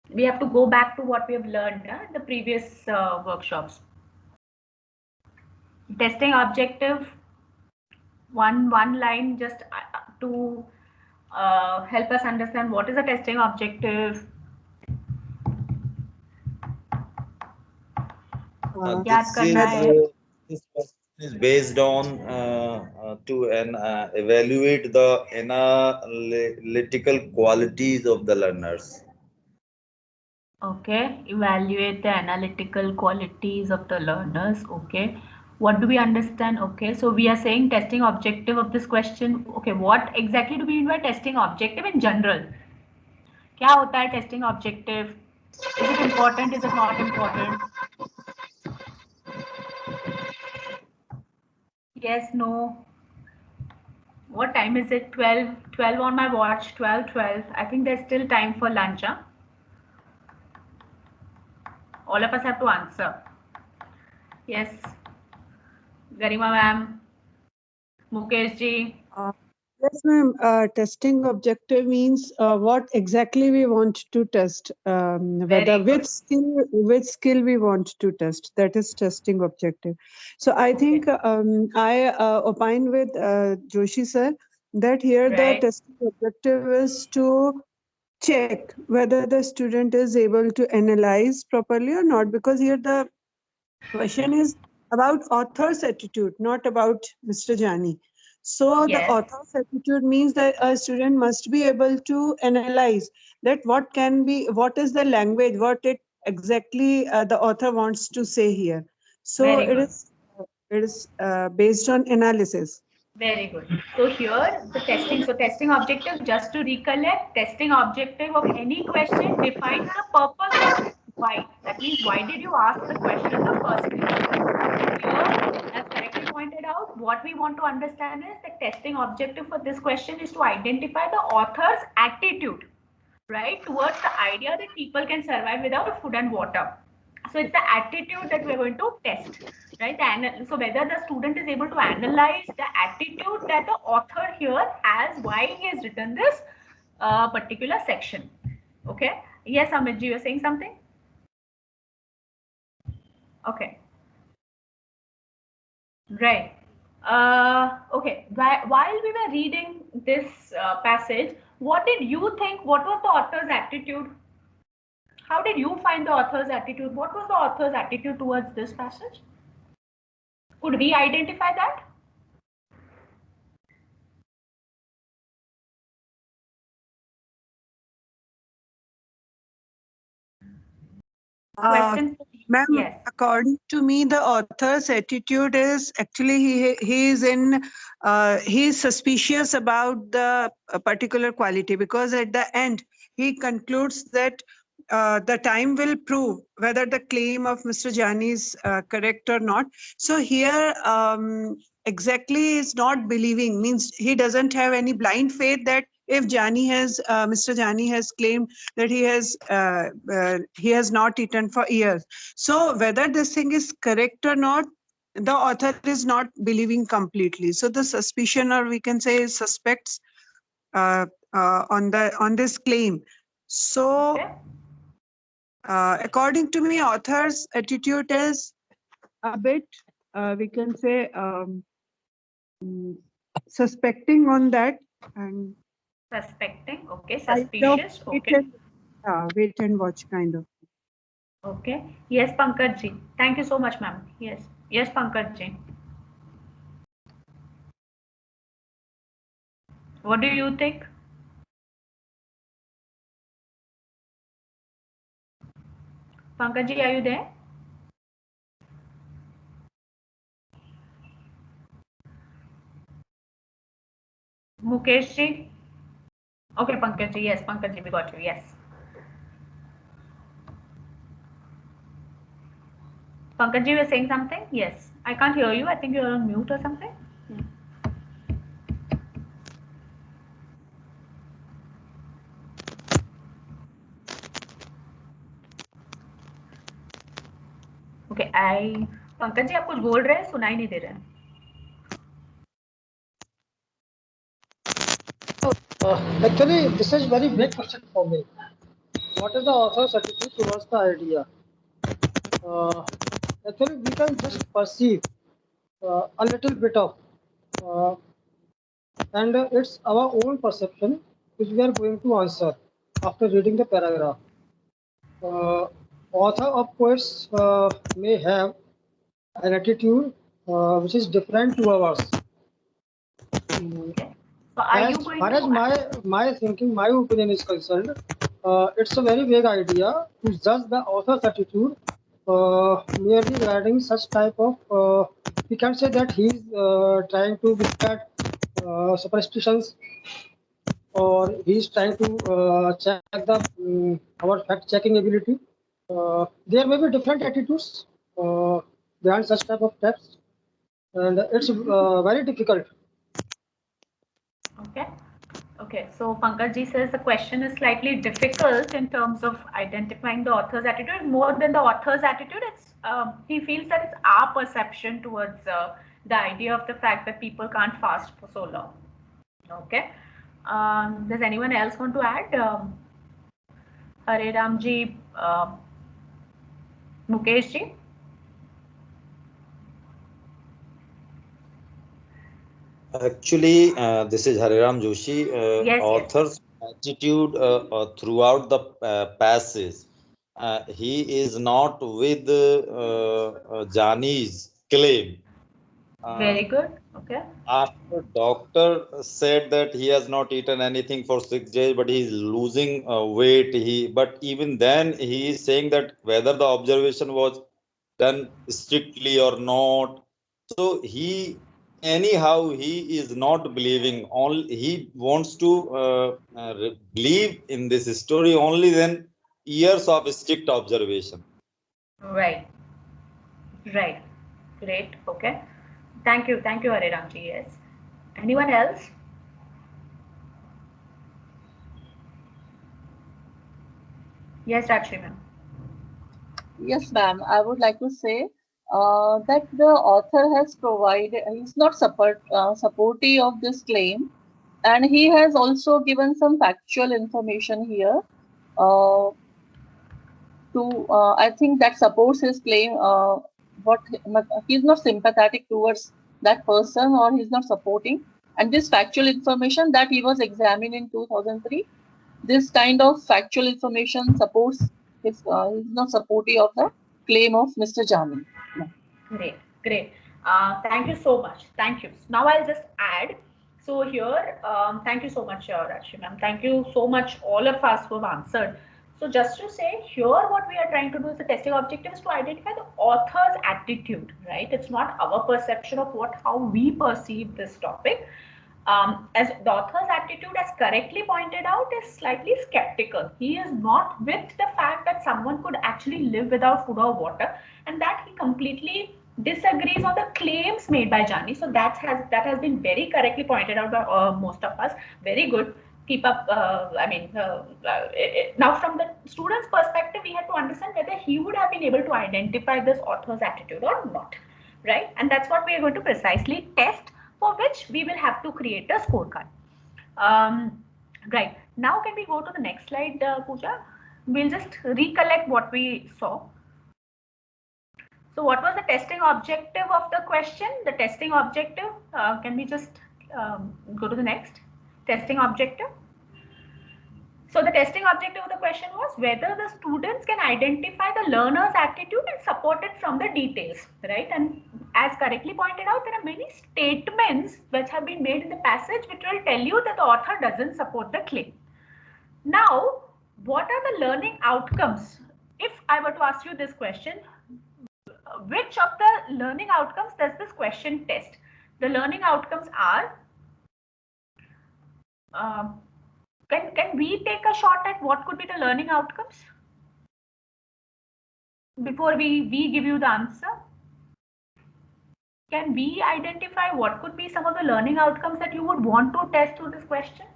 We have to go back to what we have learned in the previous workshops. Testing objective, one line just to help us understand what is the testing objective. याद करना है. This question is based on to evaluate the analytical qualities of the learners. Okay, evaluate the analytical qualities of the learners. Okay, what do we understand? Okay, so we are saying testing objective of this question. Okay, what exactly do we mean by testing objective in general? क्या होता है testing objective? Is it important? Is it not important? Yes, no. What time is it? 12 on my watch. 12. I think there's still time for lunch. Huh? All of us have to answer. Yes. Garima ma'am. Mukesh ji. Yes, ma'am. Testing objective means what exactly we want to test, whether which skill we want to test. That is testing objective. So I think I opine with Joshi sir that here the testing objective is to check whether the student is able to analyze properly or not, because here the question is about author's attitude, not about Mr. Jani. So the author's attitude means that a student must be able to analyze that what is the language, what it exactly the author wants to say here. So it is based on analysis. Very good. So here the testing objective, just to recollect, testing objective of any question defines the purpose of why. That means why did you ask the question in the first place? Here, as correctly pointed out, what we want to understand is the testing objective for this question is to identify the author's attitude, right, towards the idea that people can survive without food and water. So it's the attitude that we're going to test, right? And so whether the student is able to analyze the attitude that the author here has, why he has written this particular section. Okay. Yes, Amit ji, you're saying something? Okay. Right. Okay. While we were reading this passage, what did you think? What was the author's attitude? How did you find the author's attitude? What was the author's attitude towards this passage? Could we identify that? Ma'am, yes. According to me, the author's attitude is actually he is suspicious about the particular quality, because at the end he concludes that the time will prove whether the claim of Mr. Jani is correct or not. So here exactly is not believing, means he doesn't have any blind faith that if Mr. Jani has claimed that he has not eaten for years. So whether this thing is correct or not, the author is not believing completely. So the suspicion, or we can say suspects on this claim. So according to me, author's attitude is a bit, we can say, suspecting on that, and suspecting, okay, suspicious, okay. Wait and watch kind of. Okay. Yes, Pankaj ji. Thank you so much, ma'am. Yes. Yes, Pankaj ji. What do you think? Pankaj ji, are you there? Mukesh ji? Okay, Pankaj ji, yes, Pankaj ji, we got you, yes. Pankaj ji, you were saying something? Yes. I can't hear you. I think you're on mute or something. Okay, Pankaj ji आप कुछ बोल रहे हैं, सुनाई नहीं दे रहा है. Actually, this is very big question for me. What is the author's attitude towards the idea? Actually, we can just perceive a little bit of, and it's our own perception which we are going to answer after reading the paragraph. Author of poets may have an attitude which is different to ours. Okay. So are you going far as my thinking, my opinion is concerned, it's a very vague idea to judge the author's attitude merely regarding such type of. We can say that he's trying to discard superstitions, or he's trying to check the our fact-checking ability. There may be different attitudes behind such type of text, and it's very difficult. Okay. Okay, so Pankaj ji says the question is slightly difficult in terms of identifying the author's attitude. More than the author's attitude, it's he feels that it's our perception towards the idea of the fact that people can't fast for so long. Okay. Does anyone else want to add? Hare Ram ji, Mukesh ji? Actually, this is Hariram Joshi. Yes, author's attitude throughout the passage. He is not with Jani's claim. Very good. Okay. After doctor said that he has not eaten anything for 6 days, but he is losing weight. But even then he is saying that whether the observation was done strictly or not. So anyhow he is not believing. Only he wants to believe in this story only then years of strict observation. Right. Right. Great. Okay. Thank you, Hare Ram ji. Yes. Anyone else? Yes, Rajshri ma'am. Yes, ma'am. I would like to say that the author has provided, he's not supportive of this claim, and he has also given some factual information here I think that supports his claim. He's not sympathetic towards that person, or he's not supporting. And this factual information that he was examined in 2003, this kind of factual information supports he's not supportive of the claim of Mr. Jani. No. Great. Thank you so much. Thank you. Now I'll just add. So here, thank you so much, Rajshri ma'am. Thank you so much, all of us who have answered. So just to say, here what we are trying to do is the testing objective is to identify the author's attitude, right? It's not our perception of how we perceive this topic. As the author's attitude, as correctly pointed out, is slightly skeptical. He is not with the fact that someone could actually live without food or water, and that he completely disagrees on the claims made by Jani. So that has been very correctly pointed out by most of us. Very good. Keep up. Now from the student's perspective, we had to understand whether he would have been able to identify this author's attitude or not, right? And that's what we are going to precisely test, for which we will have to create a scorecard. Right. Now can we go to the next slide, Pooja? We'll just recollect what we saw. So what was the testing objective of the question? The testing objective, can we just go to the next? Testing objective. So the testing objective of the question was whether the students can identify the learner's attitude and support it from the details, right? And as correctly pointed out, there are many statements which have been made in the passage which will tell you that the author doesn't support the claim. Now, what are the learning outcomes if I were to ask you this question, which of the learning outcomes does this question test? The learning outcomes are, can we take a shot at what could be the learning outcomes before we give you the answer? Can we identify what could be some of the learning outcomes that you would want to test through this question?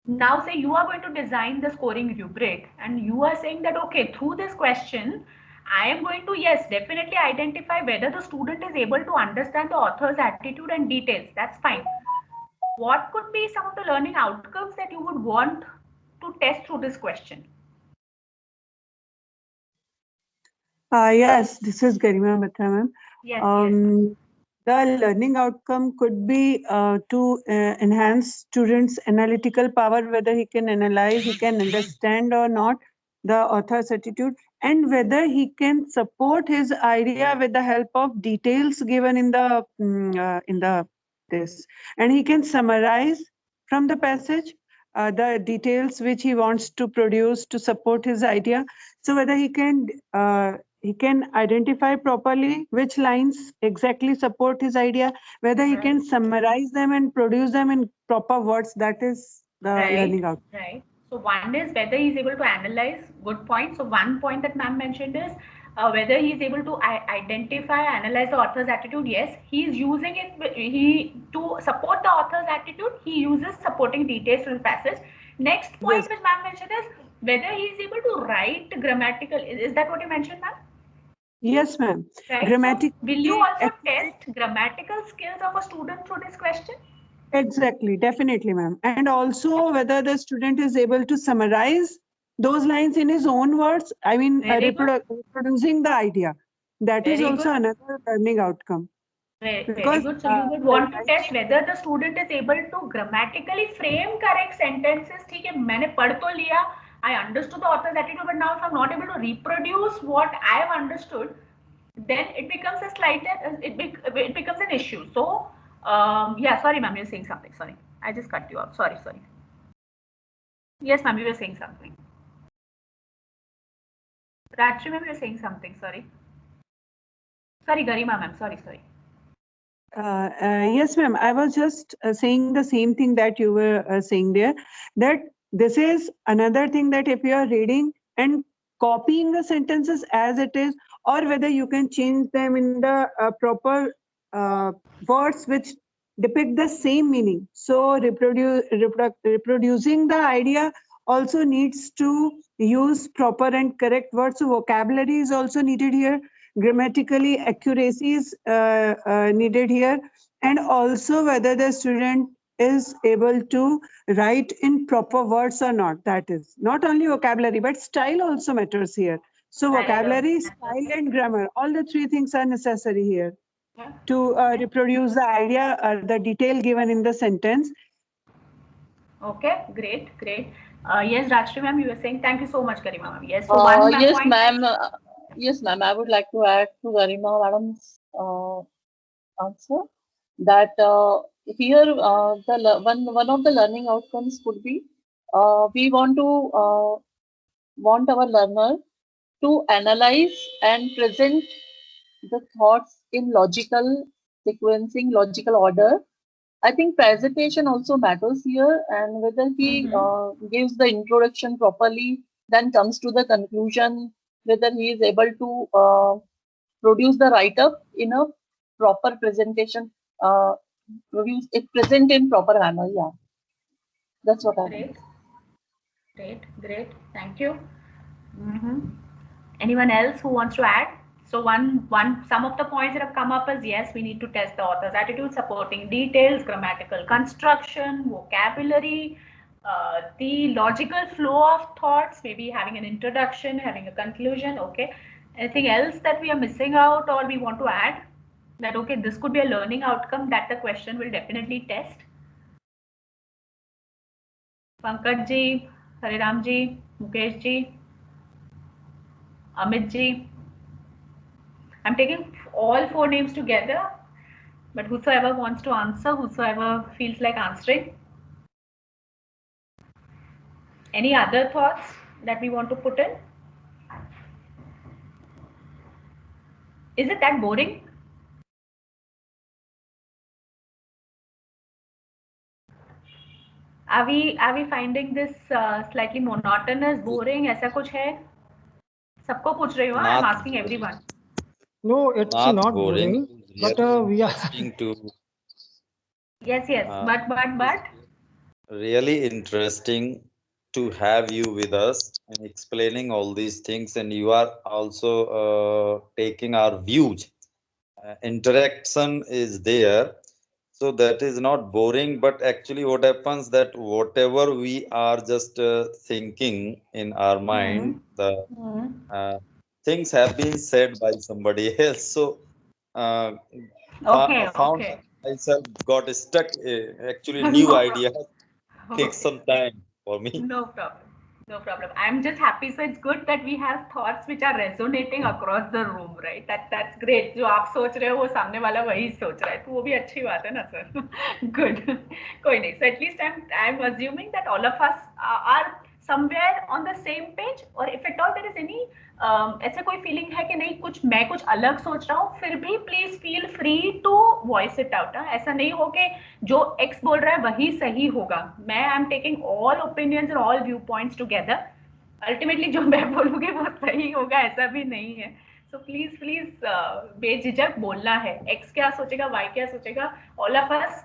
Now say you are going to design the scoring rubric and you are saying that, okay, through this question, I am going to, yes, definitely identify whether the student is able to understand the author's attitude and details. That's fine. What could be some of the learning outcomes that you would want to test through this question? Yes, this is Garima Batra, ma'am. Yes, The learning outcome could be to enhance students' analytical power, whether he can analyze, he can understand or not the author's attitude, and whether he can support his idea with the help of details given in the this, and he can summarize from the passage the details which he wants to produce to support his idea. So whether he can identify properly which lines exactly support his idea, whether he can summarize them and produce them in proper words. That is the learning outcome. Right. So one is whether he's able to analyze, good point. So one point that ma'am mentioned is whether he's able to identify, analyze the author's attitude. Yes, he's using it to support the author's attitude. He uses supporting details to the passage. Next point which ma'am mentioned is whether he is able to write grammatical. Is that what you mentioned, ma'am? Yes, ma'am. Right. So will you also test grammatical skills of a student through this question? Exactly, definitely, ma'am. And also whether the student is able to summarize those lines in his own words. I mean, reproducing the idea. That is also another learning outcome. Very good. So you would want to test whether the student is able to grammatically frame correct sentences. ठीक है, मैंने पढ़ तो लिया, I understood the author's attitude, but now if I'm not able to reproduce what I have understood, then it becomes a slight, it becomes an issue. So yeah, sorry ma'am, you're saying something. Sorry, I just cut you off. Sorry. Yes ma'am, you were saying something. Rajshri ma'am, you're saying something. Sorry, Garima ma'am. Sorry. Yes, ma'am. I was just saying the same thing that you were saying there, that this is another thing, that if you are reading and copying the sentences as it is, or whether you can change them in the proper words which depict the same meaning. So reproducing the idea also needs to use proper and correct words. So vocabulary is also needed here. Grammatically, accuracy is needed here, and also whether the student is able to write in proper words or not. That is not only vocabulary, but style also matters here. So vocabulary, style, and grammar, all the three things are necessary here to reproduce the idea or the detail given in the sentence. Okay, great. Yes, Rajshri ma'am, you were saying. Thank you so much, Garima ma'am. Yes, so yes, ma'am. Yes, ma'am. I would like to add to Garima madam's answer that here one of the learning outcomes could be we want our learner to analyze and present the thoughts in logical sequencing, logical order. I think presentation also matters here, and whether he gives the introduction properly, then comes to the conclusion, whether he is able to produce the write-up in a proper presentation, produce it present in proper manner. Yeah, that's what I mean. Great. Thank you. Anyone else who wants to add? So some of the points that have come up is, yes, we need to test the author's attitude, supporting details, grammatical construction, vocabulary, the logical flow of thoughts, maybe having an introduction, having a conclusion. Okay. Anything else that we are missing out or we want to add? That, okay, this could be a learning outcome that the question will definitely test. Pankaj ji, Hariram ji, Mukesh ji, Amit ji. I'm taking all 4 names together, but whosoever wants to answer, whosoever feels like answering. Any other thoughts that we want to put in? Is it that boring? Are we finding this slightly monotonous, boring? ऐसा कुछ है? सबको पूछ रही हूँ. I'm Not asking boring. everyone. No, it's Not not boring. boring, It's but really we are interesting to Yes, but. really interesting to have you with us and explaining all these things, and you are also taking our views. Interaction is there, so that is not boring, but actually what happens that whatever we are just thinking in our mind, the things have been said by somebody else. So uh, Okay. found myself got stuck. Actually, new No idea takes Okay. some time for me. No problem. No problem. I'm just happy. So it's good that we have thoughts which are resonating across the room, right? That's great. जो आप सोच रहे हो वो सामने वाला वही सोच रहा है, तो वो भी अच्छी बात है ना सर? Good. कोई नहीं. So at least I'm assuming that all of us are somewhere on the same page. और if at all there is any ऐसे कोई फीलिंग है कि नहीं मैं कुछ अलग सोच रहा हूँ, फिर भी please feel free to voice it out. ऐसा नहीं हो कि जो एक्स बोल रहा है वही सही होगा. मैं I am taking all opinions and all view points together. Ultimately जो मैं बोलूंगी वो सही होगा ऐसा भी नहीं है. सो प्लीज बेझिझक बोलना है. एक्स क्या सोचेगा, वाई क्या सोचेगा, all of us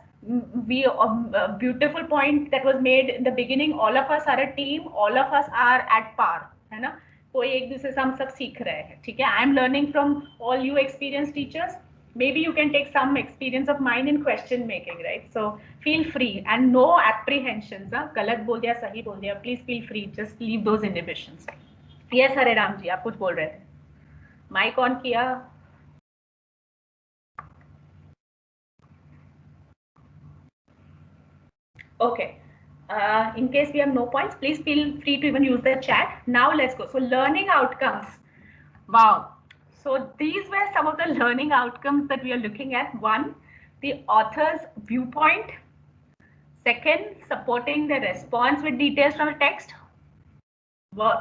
we beautiful point that was made in the beginning. All of us are a team, all of us are at par, है ना? कोई एक दूसरे से हम सब सीख रहे हैं. ठीक है. I am learning from all you experience teachers. Maybe you can take some experience of mine in question making, right? So feel free and no apprehensions. गलत बोल दिया, सही बोल दिया, please feel free. Just leave those inhibitions. Yes, हरे राम जी, आप कुछ बोल रहे थे. माइक ऑन किया. Okay. In case we have no points, please feel free to even use the chat. Now let's go. So learning outcomes. Wow. So these were some of the learning outcomes that we are looking at. One, the author's viewpoint. Second, supporting the response with details from the text.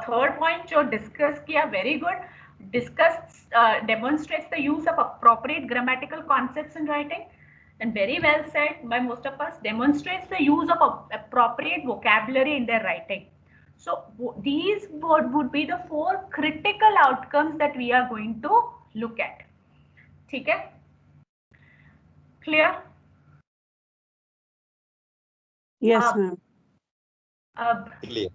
Third point, जो discuss किया, very good. Demonstrates the use of appropriate grammatical concepts in writing. And very well said by most of us, demonstrates the use of appropriate vocabulary in their writing. So these would be the 4 critical outcomes that we are going to look at. ठीक है? Clear? Yes, ma'am. Clear.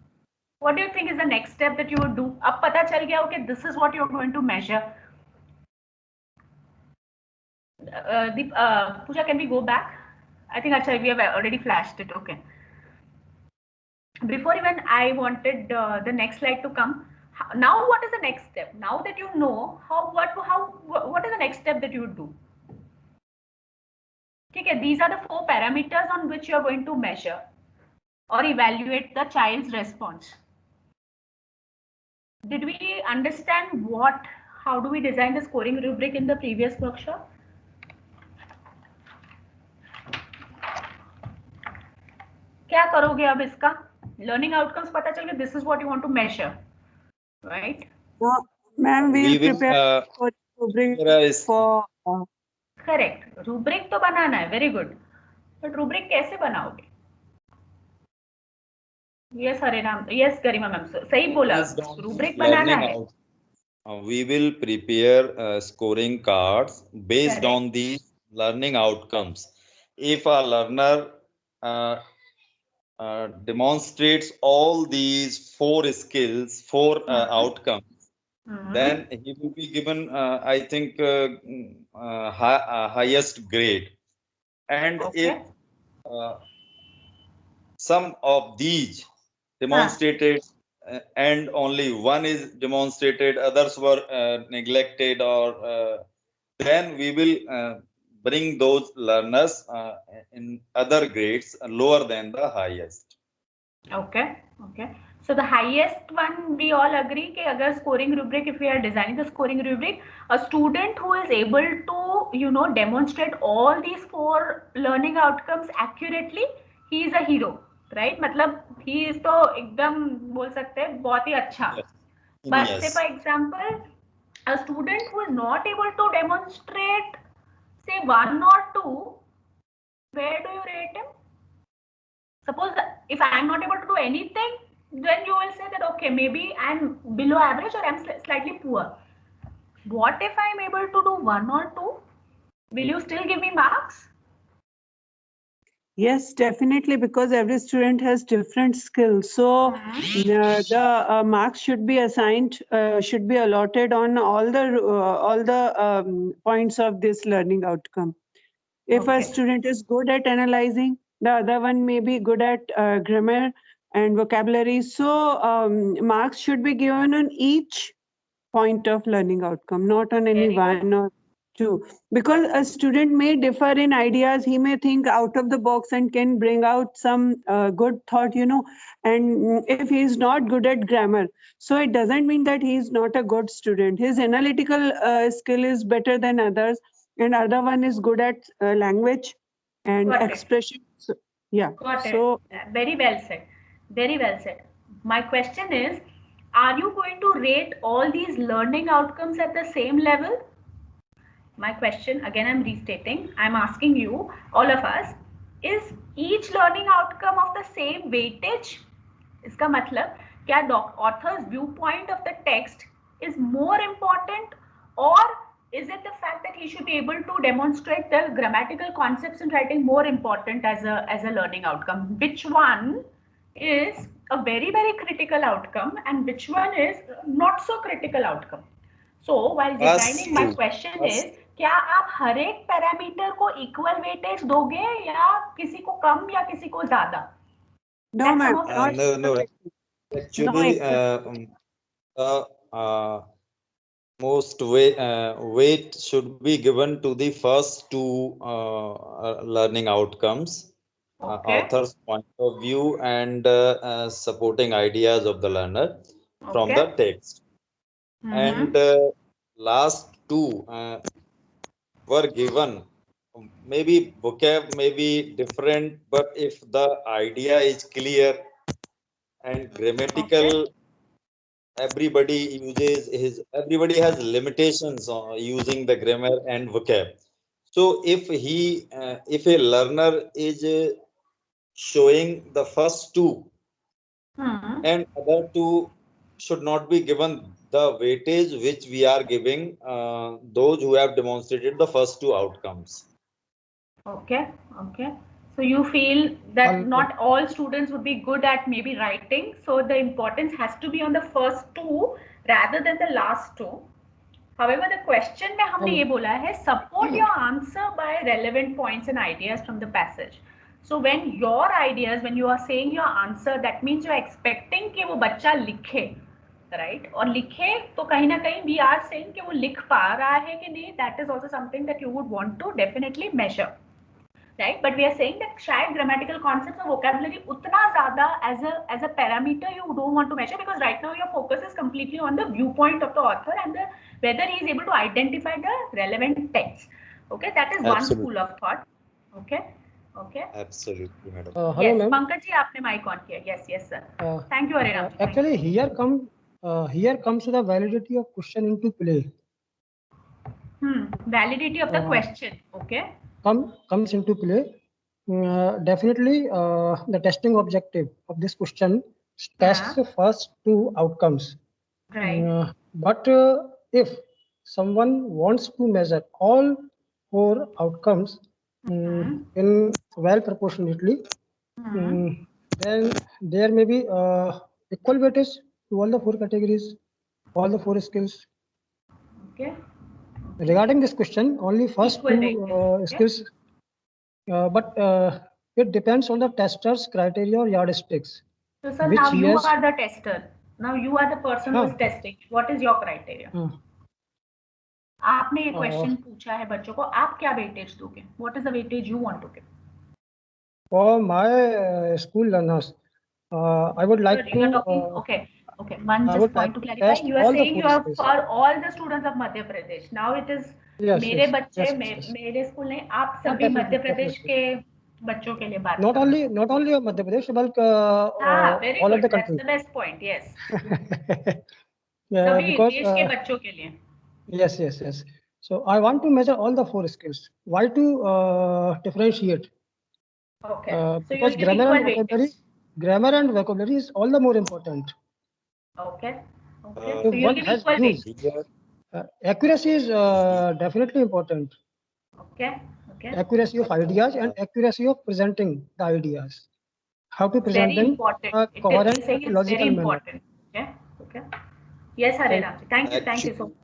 What do you think is the next step that you would do? अब पता चल गया, okay, this is what you're going to measure. Pooja, can we go back? I think actually we have already flashed it. Okay. Before even I wanted the next slide to come. Now, what is the next step? Now that you know what is the next step that you would do? Okay, these are the 4 parameters on which you are going to measure or evaluate the child's response. Did we understand how do we design the scoring rubric in the previous workshop? क्या करोगे अब इसका? Learning outcomes पता चल गया. This is what you want to measure, right? Ma'am, We will prepare for rubric for. Correct. Rubric तो बनाना है. Very good. But rubric कैसे बनाओगे? Yes, हरे राम. Yes, गरिमा मैम. सही बोला. Rubric बनाना है. We will prepare scoring cards based on these learning outcomes. If a learner demonstrates all these 4 skills, 4 outcomes, then he will be given, I think, highest grade. And if some of these demonstrated and only one is demonstrated, others were neglected, or then we will bring those learners in other grades lower than the highest. Okay. So the highest one, we all agree कि अगर scoring rubric, if we are designing the scoring rubric, a student who is able to, demonstrate all these 4 learning outcomes accurately, he is a hero, right? मतलब he is तो एकदम बोल सकते हैं बहुत ही अच्छा. But say for example, a student who is not able to demonstrate, say 1 or 2, where do you rate him? Suppose that if I am not able to do anything, then you will say that okay, maybe I'm below average or I'm slightly poor. What if I'm able to do 1 or 2? Will you still give me marks? Yes, definitely, because every student has different skills. So the marks should be assigned, should be allotted on all the points of this learning outcome. If a Okay. student is good at analyzing, the other one may be good at grammar and vocabulary. So marks should be given on each point of learning outcome, not on any Very good. one or two. Because a student may differ in ideas, he may think out of the box and can bring out some good thought, you know. And if he is not good at grammar, so it doesn't mean that he is not a good student. His analytical skill is better than others, and other one is good at language and Got it. expression. So, yeah. Got it. So Very well said. Very well said. My question is, are you going to rate all these learning outcomes at the same level? My question, again, I'm restating. I'm asking you, all of us, is each learning outcome of the same weightage? इसका मतलब क्या author's viewpoint of the text is more important, or is it the fact that he should be able to demonstrate the grammatical concepts in writing more important as a learning outcome? Which one is a very, very critical outcome and which one is not so critical outcome? So while designing, my question is, क्या आप हर एक parameter को equal weightage दोगे या किसी को कम या किसी को ज्यादा? no, ma'am. No. Actually, most weight should be given to the first two learning outcomes, Okay. author's point of view and supporting ideas of the learner from the text. And last two were given. Maybe vocab may be different, but if the idea is clear and grammatical, everybody has limitations on using the grammar and vocab. So if a learner is showing the first two and other two should not be given the weightage which we are giving those who have demonstrated the first two outcomes. Okay. So you feel that not all students would be good at maybe writing, so the importance has to be on the first two rather than the last two. However, the question में हमने ये बोला है, support your answer by relevant points and ideas from the passage. So when your ideas, when you are saying your answer, that means you are expecting कि वो बच्चा लिखे, right? और लिखे तो कहीं ना कहीं we are saying कि वो लिख पा रहा है कि नहीं. That is also something that you would want to definitely measure. Right, but we are saying that शायद grammatical concepts or vocabulary उतना ज़्यादा as a parameter you don't want to measure, because right now your focus is completely on the viewpoint of the author and whether he is able to identify the relevant text. Okay, that is one school of thought. Okay. Absolutely, madam. Hello, Yes, ma'am. Pankaj ji, आपने mic on किया. Yes, sir. Thank you, Arinam. Actually, here comes the validity of question into play. Validity of the question. Okay. Comes into play. Definitely, the testing objective of this question tests the first two outcomes. Right. But if someone wants to measure all four outcomes in well proportionately, then there may be equal weightage to all the four categories, all the four skills. Okay. Regarding this question, only first two skills, but it depends on the tester's criteria or yardsticks. So, sir, now you are the tester. Now you are the person who is testing. What is your criteria? आपने ये question पूछा है बच्चों को, आप क्या weightage दोगे? What is the weightage you want to give? For my school learners, I would like to. You are talking, okay. One just point to clarify. You are saying you are for all the students of Madhya Pradesh. Now it is मेरे बच्चे मेरे school ने आप सभी मध्य प्रदेश के बच्चों के लिए बात. Not only of Madhya Pradesh, but all of the country. That's the best point. Yes. Yeah, सभी देश के बच्चों के लिए. Yes, yes, yes. So I want to measure all the 4 skills. Why to differentiate? Okay. So you'll Because give equal weightage. grammar and vocabulary is all the more important. Okay. Okay. Uh, So If you'll one give has equal views, weightage. accuracy is definitely important. Okay. Okay. Accuracy of ideas and accuracy of presenting the ideas. How to It's present very them important. in a You're coherent saying and it's very logical manner. important. Okay. Okay. Yes, Hare Thank Ramji. Thank you. Thank you so much.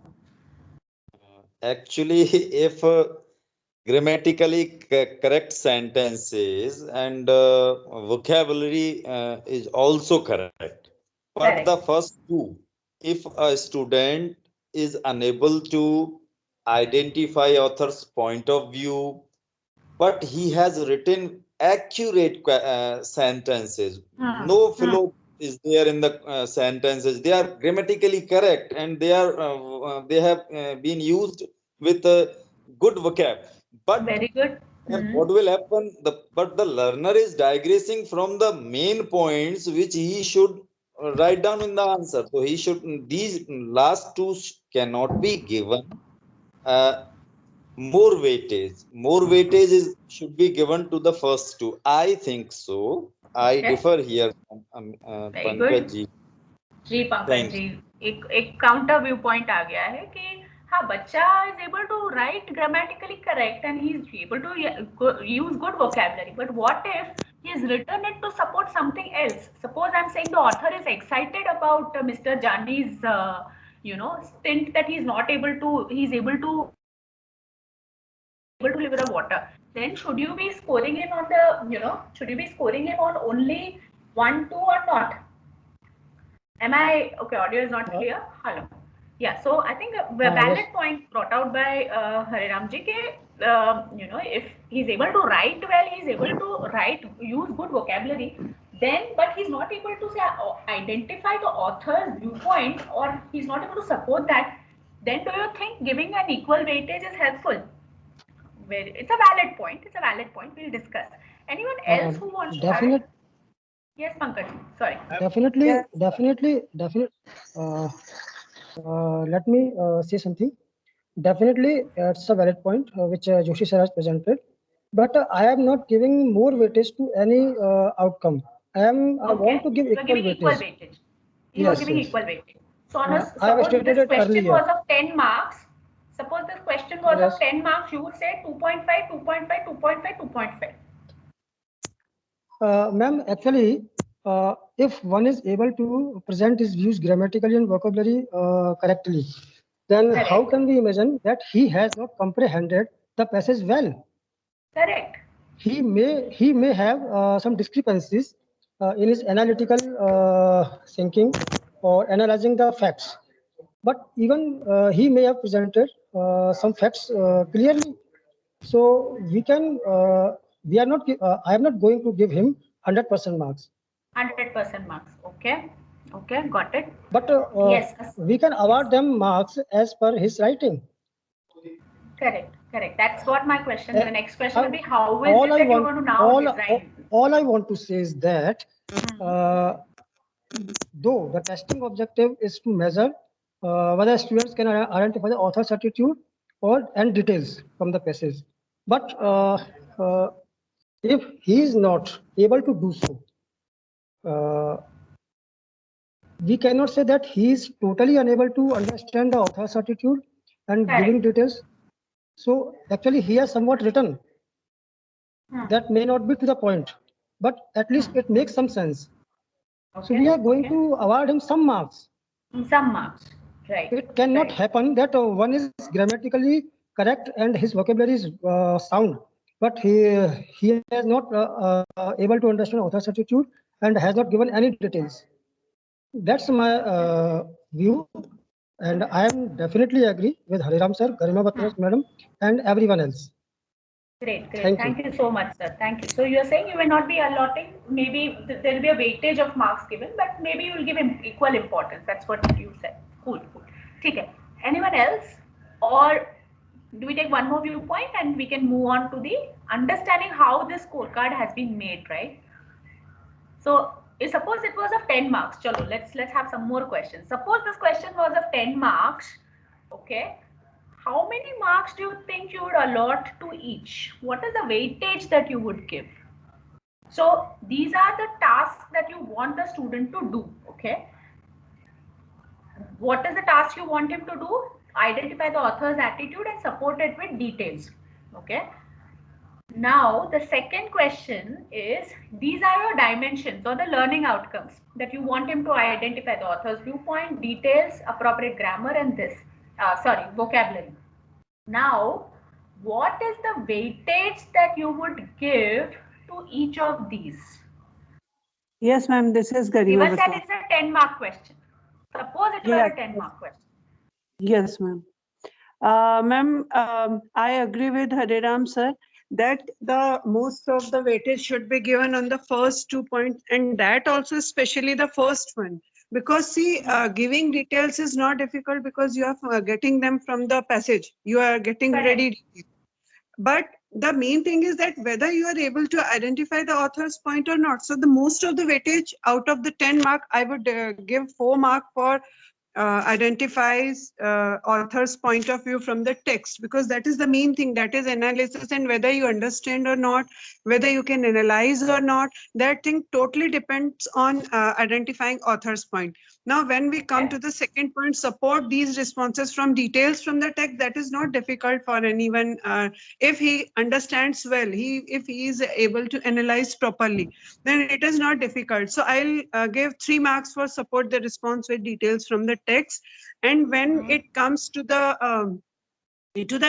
Actually, if grammatically correct sentences and vocabulary is also correct, but the Correct. first two, if a student is unable to identify author's point of view, but he has written accurate sentences, no flaw is there in the sentences. They are grammatically correct and they have been used with good vocab. But Very good. what will happen? But the learner is digressing from the main points which he should write down in the answer. So he should, these last two cannot be given more weightage. More weightage is should be given to the first two. I think so. I Okay. differ here from Very Pankaj good. ji. Ji Pankaj Thank जी, you. एक counter view point आ गया है कि हाँ, बच्चा is able to write grammatically correct and he is able to use good vocabulary, but what if he has written it to support something else? Suppose I'm saying the author is excited about Mr. Jani's stint that he's not able to, he's able to deliver the water. Then should you be scoring him on the, should you be scoring him on only 1, 2 or not? Am I okay? Audio is not clear. Hello. Yeah. So I think a valid yes. point brought out by Hare Ramji ke, if he's able to write well, he's able to use good vocabulary. Then, but he's not able to say identify the author's viewpoint, or he's not able to support that. Then, do you think giving an equal weightage is helpful? It's a valid point. It's a valid point. We'll discuss. Anyone else who wants to add? Definite, Yes, Pankaj. Sorry. definitely. Let me say something. Definitely, it's a valid point which Joshi sir has presented. But I am not giving more weightage to any outcome. I want to give You are equal giving equal weightage. weightage. You are Yes, giving yes. equal weightage. So on a, I have suppose stated this it question earlier. was of 10 marks. Suppose this question was Yes. of 10 marks, you would say 2.5, 2.5, 2.5, 2.5. Ma'am, actually, if one is able to present his views grammatically and vocabulary correctly, then how Correct. can we imagine that he has not comprehended the passage well? Correct. He may have some discrepancies in his analytical thinking or analyzing the facts, but even he may have presented some facts clearly. So we are not I am not going to give him 100% marks, 100% marks. Okay. Okay. Got it. but Yes. we can award them marks as per his writing. Correct. Correct. That's what my question. The next question will be, how is all it I that you're want going to now design? all I want to say is that though the testing objective is to measure whether students can identify the author's attitude and details from the passage, but uh, if he is not able to do so, we cannot say that he is totally unable to understand the author's attitude and giving details. So actually he has somewhat written that may not be to the point, but at least it makes some sense. So we are going to award him some marks. Some marks, right? It cannot happen that one is grammatically correct and his vocabulary is sound, but he has not able to understand author's attitude and has not given any details. That's my view, and I am definitely agree with Hariram sir, Garima Batra madam, and everyone else. Great, great. Thank you so much, sir. Thank you. So you are saying you will not be allotting, maybe there will be a weightage of marks given, but maybe you will give him equal importance. That's what you said. Cool, cool. Okay. Anyone else? Or do we take one more viewpoint and we can move on to the understanding how this scorecard has been made, right? So suppose it was of 10 marks. Chalo, let's have some more questions. Suppose this question was of 10 marks. Okay. how many marks do you think you would allot to each? What is the weightage that you would give? So these are the tasks that you want the student to do, okay? What is the task you want him to do? Identify the author's attitude and support it with details, okay? Now, the second question is, these are your dimensions or the learning outcomes that you want him to identify: the author's viewpoint, details, appropriate grammar, and vocabulary. Now, what is the weightage that you would give to each of these? Yes, ma'am, this is Garima. Given that it's a 10-mark question. Suppose it were a 10-mark question. Yes, ma'am. Ma'am, I agree with Hariram sir that the most of the weightage should be given on the first 2 points, and that also especially the first one. Because see, giving details is not difficult because you are getting them from the passage. You are getting ready. But the main thing is that whether you are able to identify the author's point or not. So the most of the weightage out of the 10 mark, I would give 4 mark for identifies author's point of view from the text, because that is the main thing, that is analysis, and whether you understand or not, whether you can analyze or not, that thing totally depends on identifying author's point. Now when we come to the second point, support these responses from details from the text, that is not difficult for anyone if he understands well, if he is able to analyze properly, then it is not difficult. So I'll give 3 marks for support the response with details from the text. And when it comes to the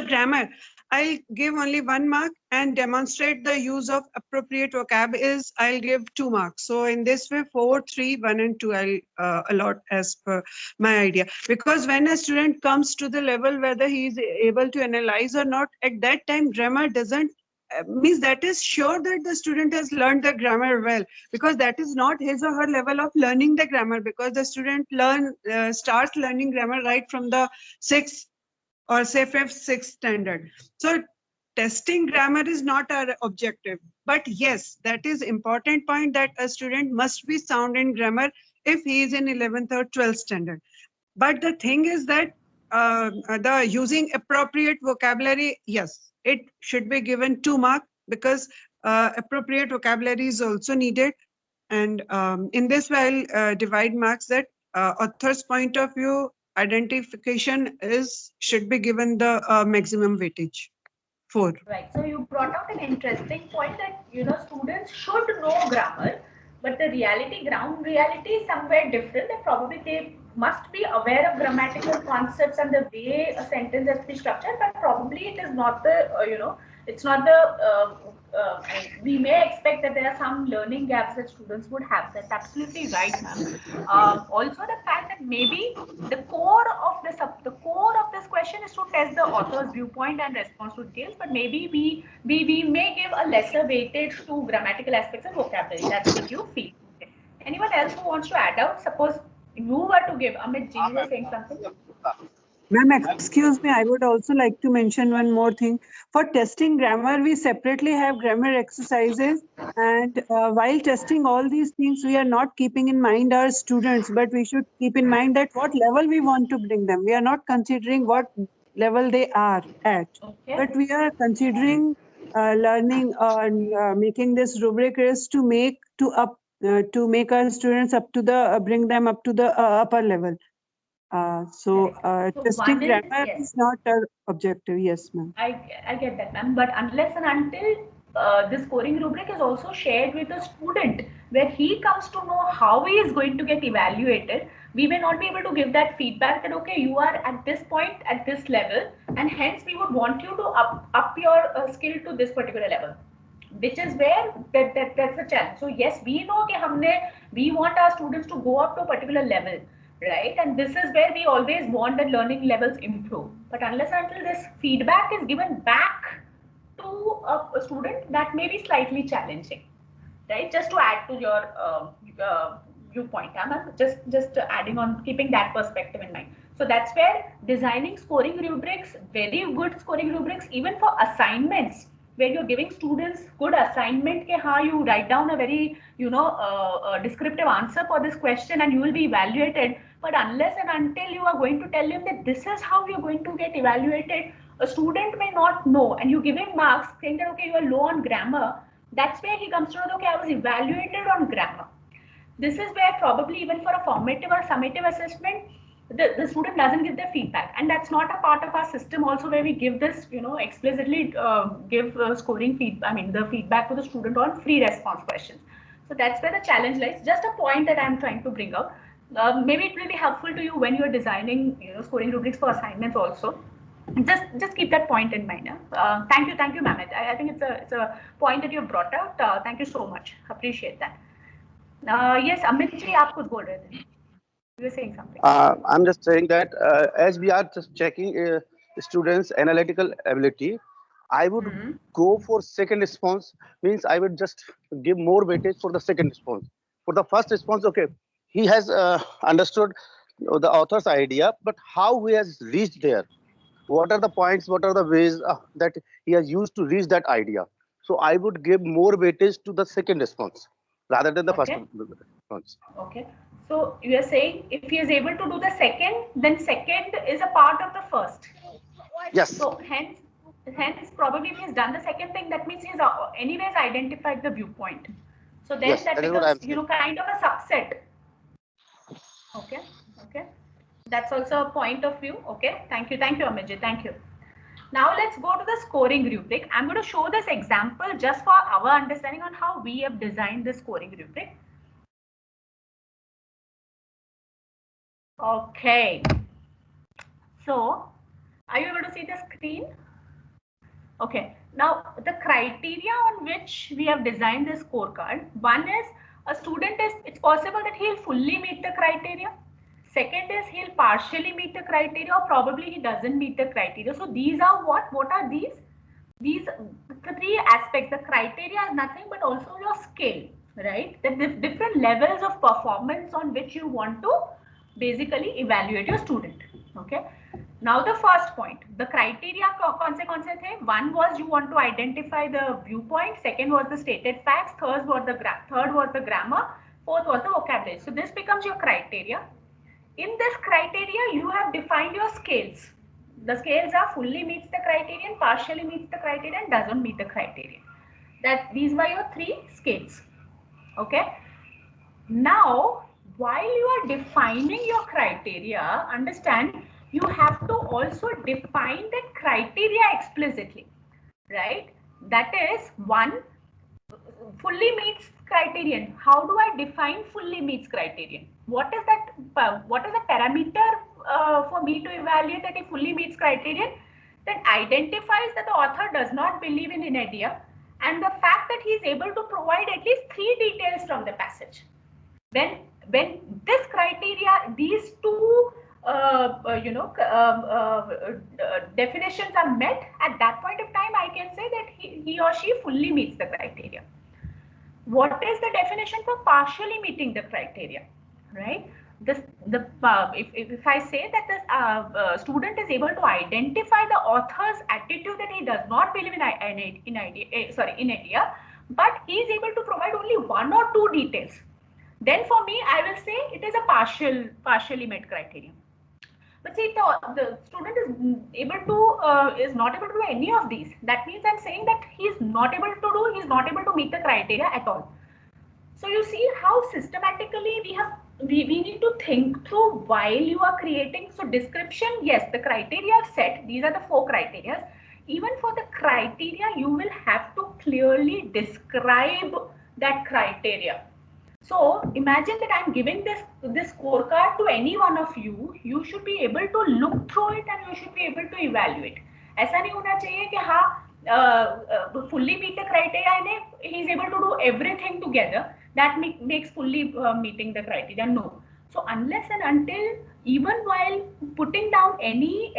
grammar, I'll give only 1 mark, and demonstrate the use of appropriate vocab is I'll give 2 marks. So in this way, 4, 3, 1 and 2 I'll allot as per my idea. Because when a student comes to the level whether he is able to analyze or not, at that time grammar doesn't means that is sure that the student has learned the grammar well, because that is not his or her level of learning the grammar, because the student starts learning grammar right from the 6th or say 5th, 6th standard. So testing grammar is not our objective, but yes, that is important point, that a student must be sound in grammar if he is in 11th or 12th standard. But the thing is that the using appropriate vocabulary, yes, it should be given 2 mark, because appropriate vocabulary is also needed. And in this way, I'll divide marks that author's point of view identification should be given the maximum weightage. 4. Right. So you brought out an interesting point that students should know grammar, but the ground reality is somewhere different. That probably they must be aware of grammatical concepts and the way a sentence has to be structured, but probably it is not the it's not the we may expect that there are some learning gaps that students would have. That's absolutely right, ma'am. Also, the fact that maybe the core of this question is to test the author's viewpoint and response to details, but maybe we may give a lesser weightage to grammatical aspects and vocabulary. That's what you feel. Okay. Anyone else who wants to add out? Suppose you were to give, Amit ji, you were saying something. Ma'am, excuse me, I would also like to mention one more thing. For testing grammar, we separately have grammar exercises, and while testing all these things, we are not keeping in mind our students, but we should keep in mind that what level we want to bring them. We are not considering what level they are at, but we are considering learning and making this rubric is to make our students up to the bring them up to the upper level. Testing grammar is not our objective. Yes, ma'am. I get that, ma'am. But unless and until the scoring rubric is also shared with the student, where he comes to know how he is going to get evaluated, we may not be able to give that feedback that, okay, you are at this point, at this level, and hence we would want you to up your skill to this particular level. Which is where that's a challenge. So yes, we know that we want our students to go up to a particular level, right? And this is where we always want that learning levels improve. But unless until this feedback is given back to a student, that may be slightly challenging, right? Just to add to your viewpoint, just adding on, keeping that perspective in mind. So that's where designing scoring rubrics, very good scoring rubrics, even for assignments, where you're giving students good assignment ke हाँ, you write down a very descriptive answer for this question and you will be evaluated, but unless and until you are going to tell him that this is how you're going to get evaluated, a student may not know, and you give him marks saying that okay, you are low on grammar, that's where he comes to know, okay, I was evaluated on grammar. This is where probably even for a formative or summative assessment, the student doesn't give their feedback, and that's not a part of our system also where we give this, explicitly give scoring the feedback to the student on free response questions. So that's where the challenge lies. Just a point that I'm trying to bring out. Maybe it will be helpful to you when you're designing, scoring rubrics for assignments also. Just keep that point in mind. Thank you, Mehmet. I think it's a point that you brought out. Thank you so much. Appreciate that. Yes, Amit ji, आप कुछ बोल रहे थे. You were saying something. I'm just saying that as we are just checking students' analytical ability, I would go for second response. Means I would just give more weightage for the second response. For the first response, okay, he has understood the author's idea, but how he has reached there? What are the points? What are the ways that he has used to reach that idea? So I would give more weightage to the second response rather than the first response. Okay. So you are saying if he is able to do the second, then second is a part of the first. Yes. So hence probably he has done the second thing. That means he has anyways identified the viewpoint. So then yes, that becomes kind of a subset. Okay. Okay. That's also a point of view. Okay. Thank you, Amit. Thank you. Now let's go to the scoring rubric. I'm going to show this example just for our understanding on how we have designed the scoring rubric. Okay. So, are you able to see the screen? Okay. Now, the criteria on which we have designed the scorecard. One is a student it's possible that he'll fully meet the criteria. Second is he'll partially meet the criteria, or probably he doesn't meet the criteria. So these are what are these? These the three aspects. The criteria is nothing but also your scale, right? The different levels of performance on which you want to basically evaluate your student. Okay. Now the first point, the criteria kaun se the? One was you want to identify the viewpoint. Second was the stated facts. Third was the grammar. Fourth was the vocabulary. So this becomes your criteria. In this criteria, you have defined your scales. The scales are fully meets the criterion, partially meets the criterion, doesn't meet the criterion. These were your three scales. Okay. Now, while you are defining your criteria, understand you have to also define the criteria explicitly, right? That is, one, fully meets criterion. How do I define fully meets criterion? What is that? What is the parameter for me to evaluate that it fully meets criterion? That identifies that the author does not believe in idea, and the fact that he is able to provide at least 3 details from the passage. When this criteria, these two definitions are met, at that point of time I can say that he or she fully meets the criteria. What is the definition for partially meeting the criteria, right? If I say that this student is able to identify the author's attitude that he does not believe in idea, but he is able to provide only 1 or 2 details, then for me I will say it is a partially met criteria. But see, the student is not able to do any of these. That means I'm saying that he is not able to meet the criteria at all. So you see how systematically we need to think through while you are creating. So description, yes, the criteria are set. These are the 4 criteria. Even for the criteria, you will have to clearly describe that criteria. So imagine that I'm giving this scorecard to any one of you. You should be able to look through it and you should be able to evaluate. ऐसा नहीं होना चाहिए कि हाँ fully meet the criteria and he is able to do everything together. That makes fully meeting the criteria. No. So unless and until, even while putting down any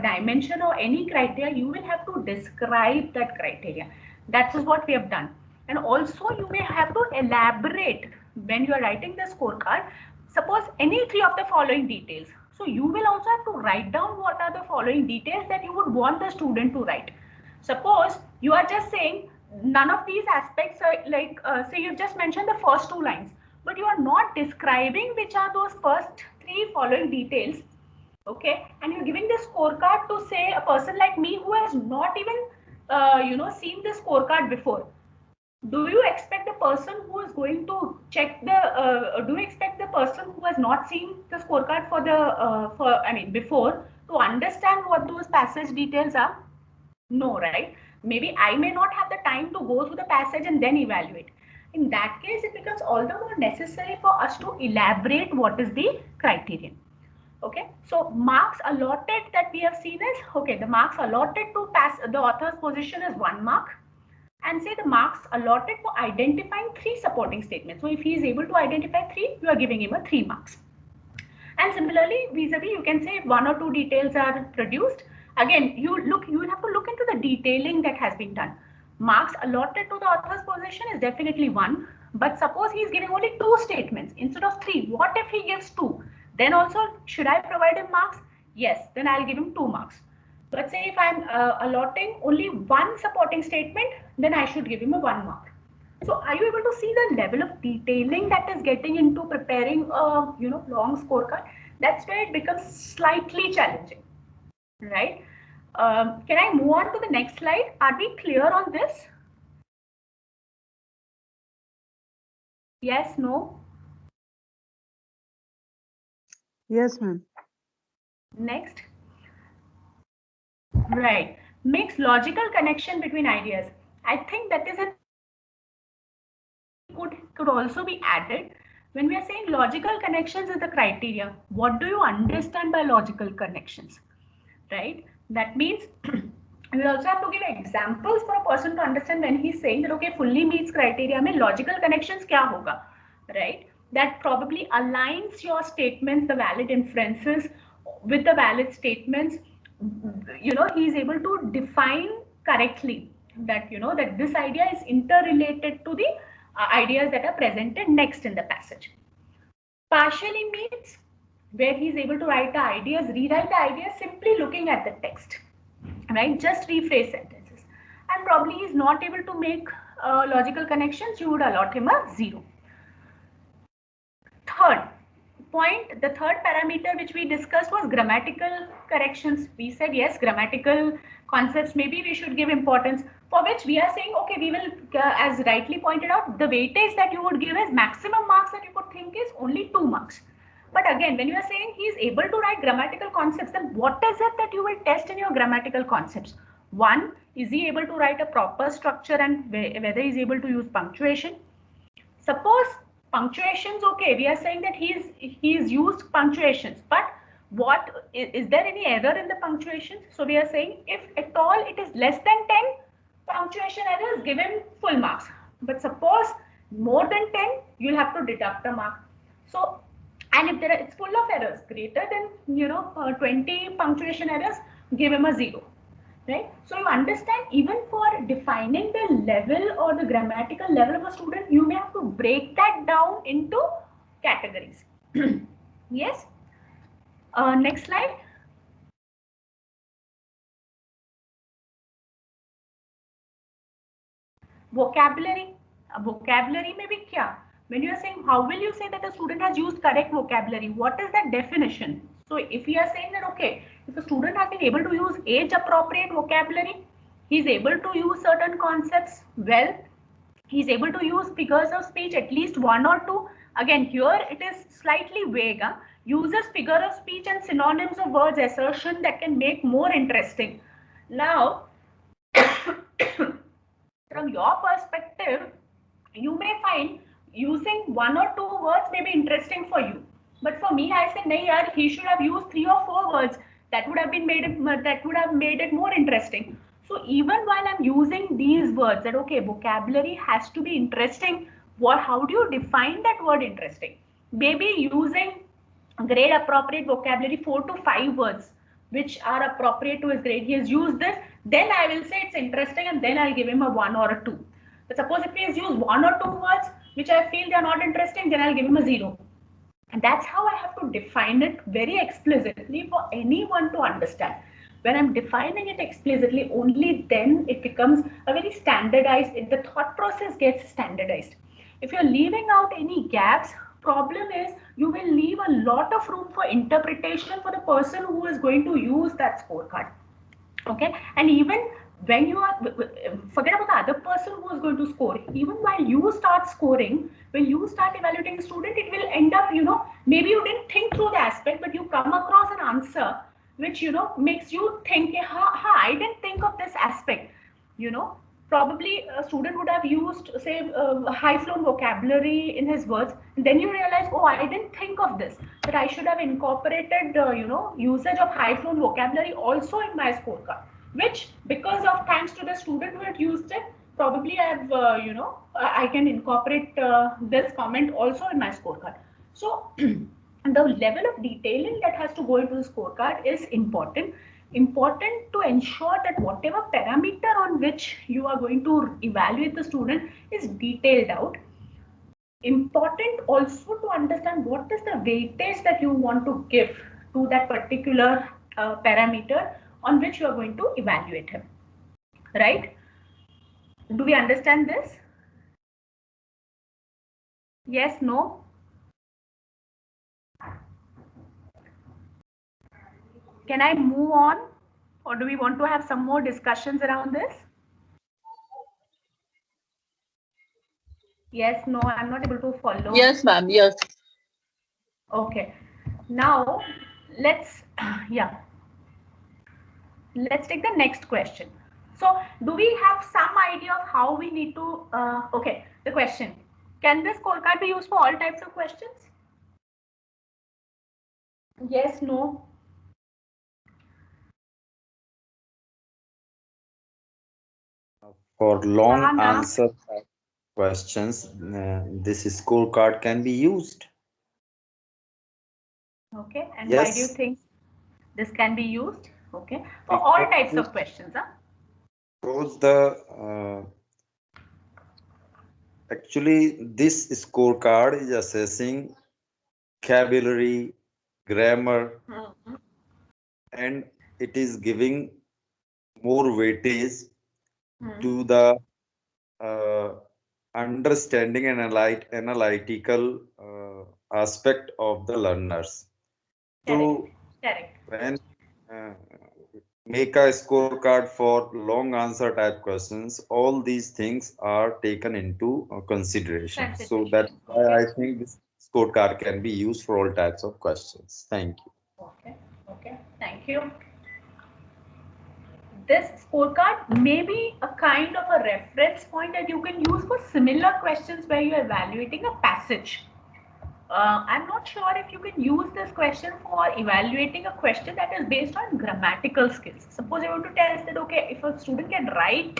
dimension or any criteria, you will have to describe that criteria. That is what we have done. And also you may have to elaborate when you are writing the scorecard. Suppose any 3 of the following details. So you will also have to write down what are the following details that you would want the student to write. Suppose you are just saying none of these aspects are like, say you've just mentioned the first 2 lines, but you are not describing which are those first 3 following details. Okay, and you're giving this scorecard to, say, a person like me who has not even seen the scorecard before. Do you expect the person who is going to check the do you expect the person who has not seen the scorecard for the before, to understand what those passage details are? No, right? Maybe I may not have the time to go through the passage and then evaluate. In that case, it becomes all the more necessary for us to elaborate what is the criterion. Okay, so marks allotted that we have seen is, okay, the marks allotted to pass the author's position is 1 mark, and say the marks allotted for identifying 3 supporting statements. So if he is able to identify 3, you are giving him a 3 marks. And similarly, vis-a-vis, you can say if 1 or 2 details are produced, again, you will have to look into the detailing that has been done. Marks allotted to the author's position is definitely 1, but suppose he is giving only 2 statements instead of 3. What if he gives 2? Then also, should I provide him marks? Yes, then I'll give him 2 marks. Let's say if I'm allotting only 1 supporting statement, then I should give him a 1 mark. So are you able to see the level of detailing that is getting into preparing a long scorecard? That's where it becomes slightly challenging, right? Can I move on to the next slide? Are we clear on this? Yes, no? Yes, ma'am. Next. Right. Makes logical connection between ideas. I think that is a could also be added. When we are saying logical connections is the criteria, what do you understand by logical connections, right? That means we also have to give examples for a person to understand when he's saying that, okay, fully meets criteria, mein logical connections kya hoga, right? That probably aligns your statements, the valid inferences with the valid statements. He's able to define correctly that, that this idea is interrelated to the ideas that are presented next in the passage. Partially means where he's able to write the ideas, rewrite the ideas simply looking at the text, right? Just rephrase sentences. And probably he's not able to make logical connections, you would allot him a 0. Third point, the third parameter which we discussed was grammatical corrections. We said yes, grammatical concepts maybe we should give importance, for which we are saying, okay, we will, as rightly pointed out, the weightage that you would give as maximum marks that you could think is only 2 marks. But again, when you are saying he is able to write grammatical concepts, then what is it that you will test in your grammatical concepts? 1, is he able to write a proper structure and whether he is able to use punctuation? Suppose punctuations, okay, we are saying that he's used punctuations, but what is there any error in the punctuation? So we are saying if at all it is less than 10 punctuation errors, give him full marks. But suppose more than 10, you'll have to deduct a mark. So, and if it's full of errors greater than 20 punctuation errors, give him a 0. Right? So you understand, even for defining the level or the grammatical level of a student, you may have to break that down into categories. Yes. Next slide. Vocabulary. Vocabulary may be kya? When you are saying, how will you say that a student has used correct vocabulary? What is that definition? So if we are saying that, okay, if a student has been able to use age appropriate vocabulary, he is able to use certain concepts well, he is able to use figures of speech, at least 1 or 2. Again, here it is slightly vague. Uses figure of speech and synonyms of words assertion that can make more interesting. Now, from your perspective, you may find using 1 or 2 words may be interesting for you. But for me, I say, nahi yaar, he should have used 3 or 4 words. That would have made it more interesting. So even while I'm using these words, that okay, vocabulary has to be interesting. How do you define that word interesting? Maybe using grade appropriate vocabulary, 4 to 5 words which are appropriate to his grade. He has used this, then I will say it's interesting, and then I'll give him a 1 or a 2. But suppose if he has used 1 or 2 words which I feel they are not interesting, then I'll give him a 0. And that's how I have to define it very explicitly for anyone to understand. When I'm defining it explicitly, only then it becomes a very standardized, the thought process gets standardized. If you're leaving out any gaps, problem is you will leave a lot of room for interpretation for the person who is going to use that scorecard. Okay, and even when you are, forget about the other person who is going to score, even while you start scoring, when you start evaluating a student, it will end up, maybe you didn't think through the aspect, but you come across an answer which makes you think, I didn't think of this aspect. Probably a student would have used, say, high flown vocabulary in his words, and then you realize, oh, I didn't think of this, that I should have incorporated usage of high flown vocabulary also in my scorecard, which, because of thanks to the student who had used it, probably I've I can incorporate this comment also in my scorecard. So the level of detailing that has to go into the scorecard is important to ensure that whatever parameter on which you are going to evaluate the student is detailed out. Important also to understand what is the weightage that you want to give to that particular parameter on which you are going to evaluate him, right? Do we understand this? Yes, no? Can I move on, or do we want to have some more discussions around this? Yes, no, I'm not able to follow. Yes, ma'am. Yes. Okay. Now, let's let's take the next question. So, do we have some idea of how we need to, okay, the question, can this scorecard be used for all types of questions? Yes, no? For long Nah. answer questions, this scorecard can be used. Okay, and Yes. why do you think this can be used? Okay, for all types of questions, huh? Because actually this scorecard is assessing vocabulary, grammar, and it is giving more weightage to the understanding and analytical aspect of the learners. So when make a scorecard for long answer type questions, all these things are taken into consideration. So that's why I think this scorecard can be used for all types of questions. Thank you. Okay, thank you. This scorecard may be a kind of a reference point that you can use for similar questions where you are evaluating a passage. I'm not sure if you can use this question for evaluating a question that is based on grammatical skills. Suppose you want to test that, okay, if a student can write,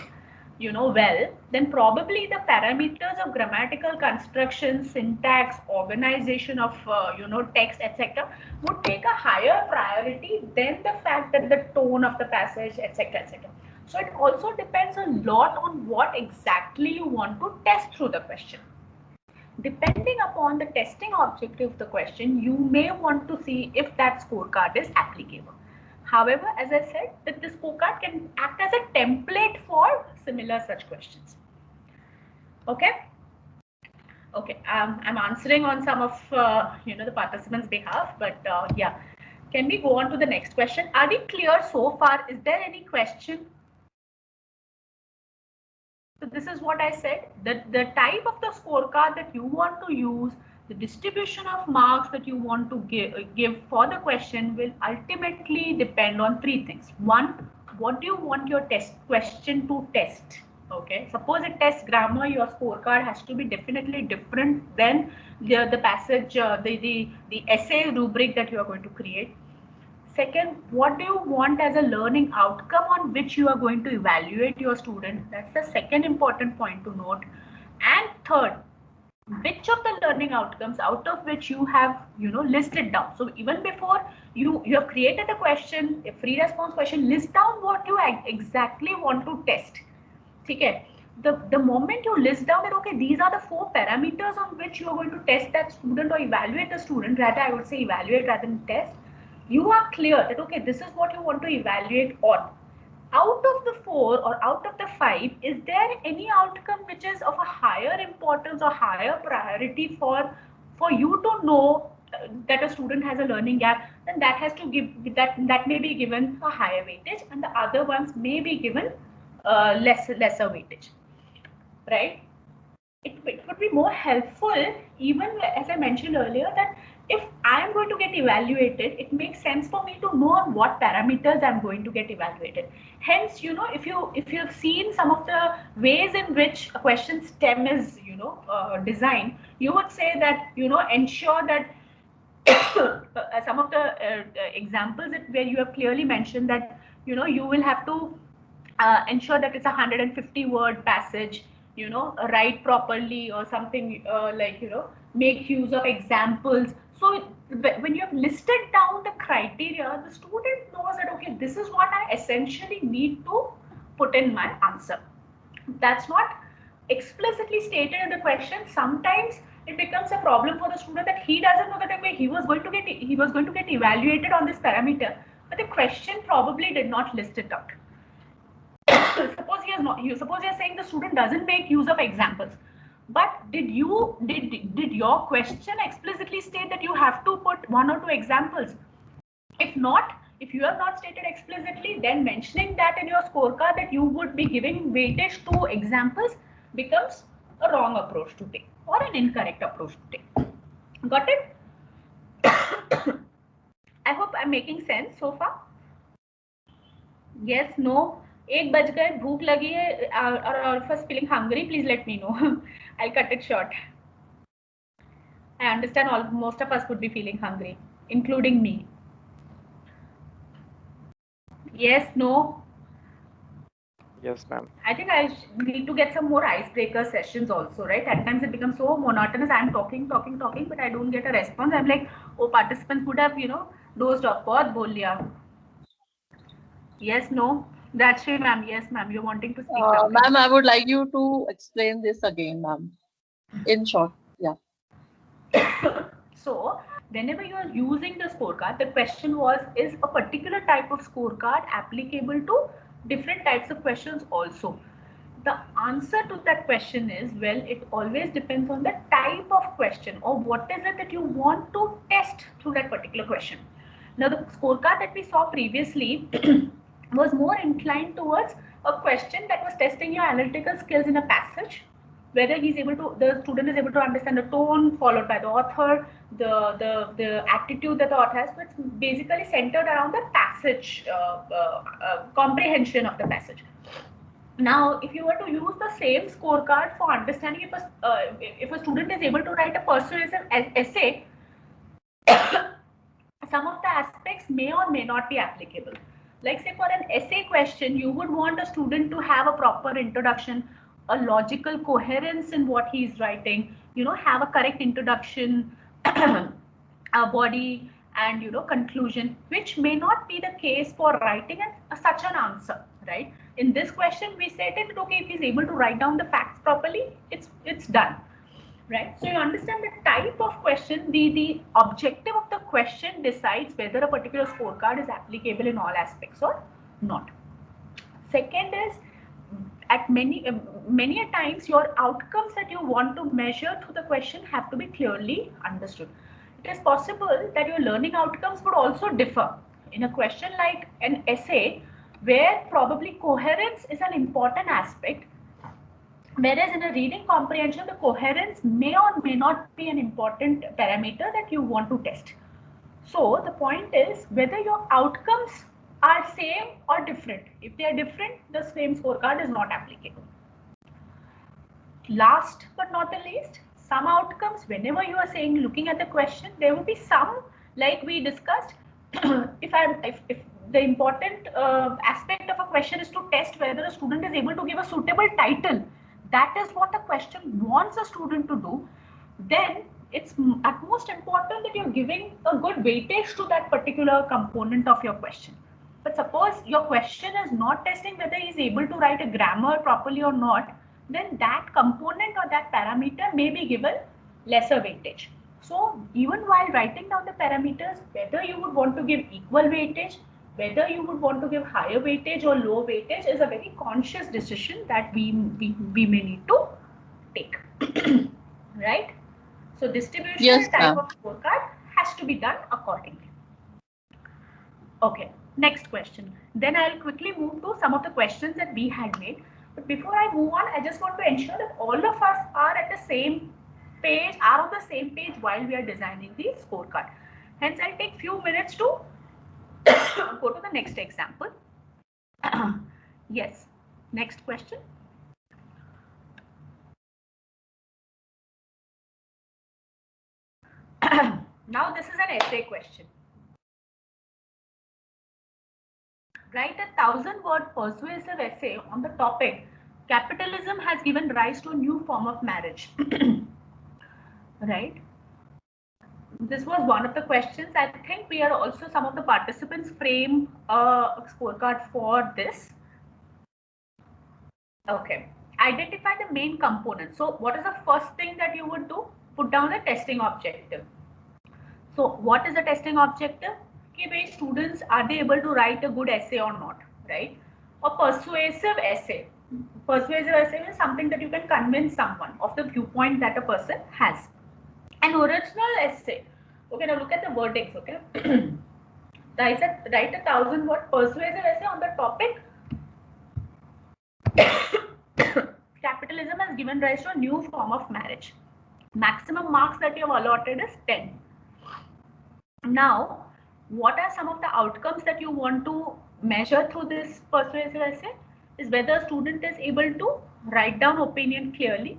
well, then probably the parameters of grammatical construction, syntax, organization of, text, etc., would take a higher priority than the fact that the tone of the passage, etc., etc. So it also depends a lot on what exactly you want to test through the question. Depending upon the testing objective of the question, you may want to see if that scorecard is applicable. However, as I said, that the scorecard can act as a template for similar such questions. Okay. Okay. I'm answering on some of the participants' behalf, but yeah. Can we go on to the next question? Are we clear so far? Is there any question? So this is what I said, that the type of the scorecard that you want to use, the distribution of marks that you want to give for the question will ultimately depend on three things. One, what do you want your question to test? Okay, suppose it tests grammar, your scorecard has to be definitely different than the passage, the essay rubric that you are going to create. Second, what do you want as a learning outcome on which you are going to evaluate your student? That's the second important point to note. And third, which of the learning outcomes out of which you have listed down. So even before you have created a question, a free response question, list down what you exactly want to test. Okay. The moment you list down that, okay, these are the 4 parameters on which you are going to test that student or evaluate the student, rather I would say evaluate rather than test. you are clear that, okay, this is what you want to evaluate on. Out of the 4 or out of the 5, is there any outcome which is of a higher importance or higher priority for you to know that a student has a learning gap? Then that has to give that may be given a higher weightage, and the other ones may be given lesser weightage, right? It would be more helpful, even as I mentioned earlier, that if I am going to get evaluated, it makes sense for me to know on what parameters I'm going to get evaluated. Hence, if you've seen some of the ways in which a question stem is, designed, you would say that, ensure that some of the examples where you have clearly mentioned that, you will have to ensure that it's a 150 word passage, write properly or something, make use of examples. So when you have listed down the criteria, the student knows that, okay, this is what I essentially need to put in my answer. That's not explicitly stated in the question. Sometimes it becomes a problem for the student that he doesn't know that, okay, he was going to get evaluated on this parameter, but the question probably did not list it out. Suppose he has not. Suppose you are saying the student doesn't make use of examples, but did your question explicitly state that you have to put 1 or 2 examples? If not, if you have not stated explicitly, then mentioning that in your scorecard that you would be giving weightage to examples becomes a wrong approach to take or an incorrect approach to take. Got it? I hope I'm making sense so far. Yes, no. 1 बज गए, भूख लगी है, or first feeling hungry, please let me know. I'll cut it short. I understand most of us would be feeling hungry, including me. Yes, no. Yes, ma'am. I think I need to get some more icebreaker sessions also, right? At times it becomes so monotonous. I'm talking, but I don't get a response. I'm like, oh, participants would have, dozed off. बहुत बोल लिया. Yes, no. That's right, ma'am. Yes, ma'am. You're wanting to speak something. Ma'am, I would like you to explain this again, ma'am. In short, yeah. So, whenever you are using the scorecard, the question was, is a particular type of scorecard applicable to different types of questions also? The answer to that question is, well, it always depends on the type of question or what is it that you want to test through that particular question. Now, the scorecard that we saw previously was more inclined towards a question that was testing your analytical skills in a passage, whether the student is able to understand the tone followed by the author, the attitude that the author has. So it's basically centered around the passage, comprehension of the passage. Now, if you were to use the same scorecard for understanding if a student is able to write a persuasive essay, some of the aspects may or may not be applicable. Like, say, for an essay question, you would want a student to have a proper introduction, a logical coherence in what he is writing, have a correct introduction, a body, and conclusion, which may not be the case for writing such an answer, right? In this question, we said it, okay, if he's able to write down the facts properly, it's done. Right, so you understand the type of question, the objective of the question decides whether a particular scorecard is applicable in all aspects or not. Second is, at many a times, your outcomes that you want to measure through the question have to be clearly understood. It is possible that your learning outcomes would also differ in a question like an essay, where probably coherence is an important aspect. Whereas in a reading comprehension, the coherence may or may not be an important parameter that you want to test. So the point is whether your outcomes are same or different. If they are different, the same scorecard is not applicable. Last but not the least, some outcomes, whenever you are saying, looking at the question, there will be some, like we discussed, if the important aspect of a question is to test whether a student is able to give a suitable title, that is what the question wants a student to do, then it's at most important that you're giving a good weightage to that particular component of your question. But suppose your question is not testing whether he's able to write a grammar properly or not, then that component or that parameter may be given lesser weightage. So even while writing down the parameters, whether you would want to give equal weightage, whether you would want to give higher weightage or low weightage is a very conscious decision that we may need to take. Right? So distribution Yes, type ma'am. of scorecard has to be done accordingly. Okay, next question. Then I'll quickly move to some of the questions that we had made. But before I move on, I just want to ensure that all of us are at the same page, are on the same page while we are designing the scorecard. Hence, I'll take few minutes to go to the next example. Yes, next question. Now this is an essay question. Write a 1,000-word persuasive essay on the topic, capitalism has given rise to a new form of marriage. Right? This was one of the questions. I think we are also, some of the participants frame a scorecard for this. Okay. Identify the main components. So what is the first thing that you would do? Put down a testing objective. So what is the testing objective? Okay, students, are they able to write a good essay or not, right? A persuasive essay. Persuasive essay is something that you can convince someone of the viewpoint that a person has. An original essay. Okay, now look at the wordings, okay? Write a 1,000-word persuasive essay on the topic. Capitalism has given rise to a new form of marriage. Maximum marks that you have allotted is 10. Now, what are some of the outcomes that you want to measure through this persuasive essay? Is whether a student is able to write down opinion clearly,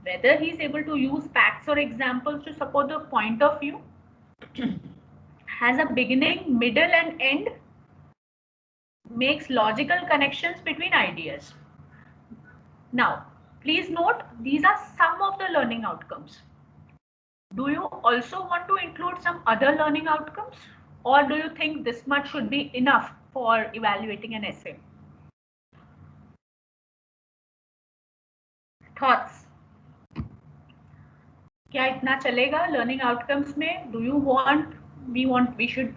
whether he is able to use facts or examples to support the point of view, has a beginning, middle and end, makes logical connections between ideas. Now, please note, these are some of the learning outcomes. Do you also want to include some other learning outcomes, or do you think this much should be enough for evaluating an essay? Thoughts? क्या इतना चलेगा learning outcomes में? Do you want, we should,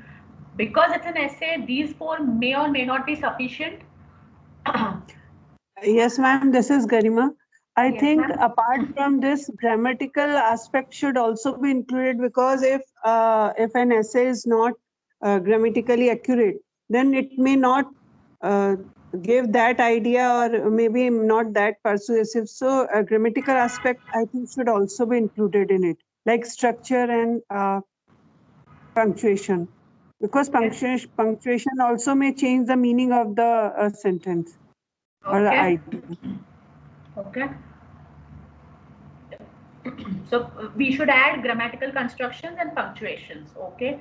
because it's an essay, these 4 may or may not be sufficient? Yes, ma'am, this is Garima. I Yes, think ma'am. apart from this, grammatical aspect should also be included, because if an essay is not grammatically accurate, then it may not give that idea, or maybe not that persuasive. So a grammatical aspect, I think, should also be included in it, like structure and punctuation, because punctuation also may change the meaning of the sentence or the Okay. idea. Okay. So we should add grammatical constructions and punctuations. Okay.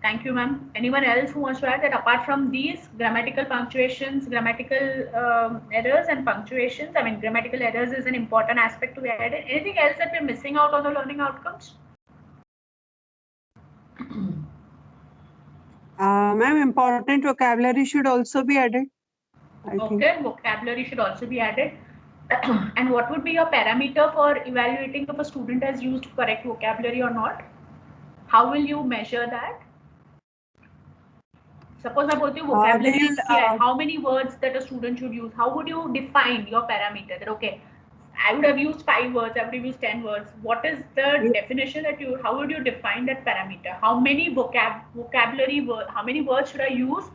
Thank you, ma'am. Anyone else who wants to add that apart from these grammatical punctuations, grammatical errors and punctuations, I mean, grammatical errors is an important aspect to be added. Anything else that we're missing out on the learning outcomes? Ma'am, important vocabulary should also be added, I think. Okay, vocabulary should also be added. And what would be your parameter for evaluating if a student has used correct vocabulary or not? How will you measure that? Suppose मैं बोलती हूँ vocabulary क्या है? How many words that a student should use? How would you define your parameter? That okay, I would have used 5 words, I would have used 10 words. What is the definition that you, how would you define that parameter? How many vocabulary words, how many words should I use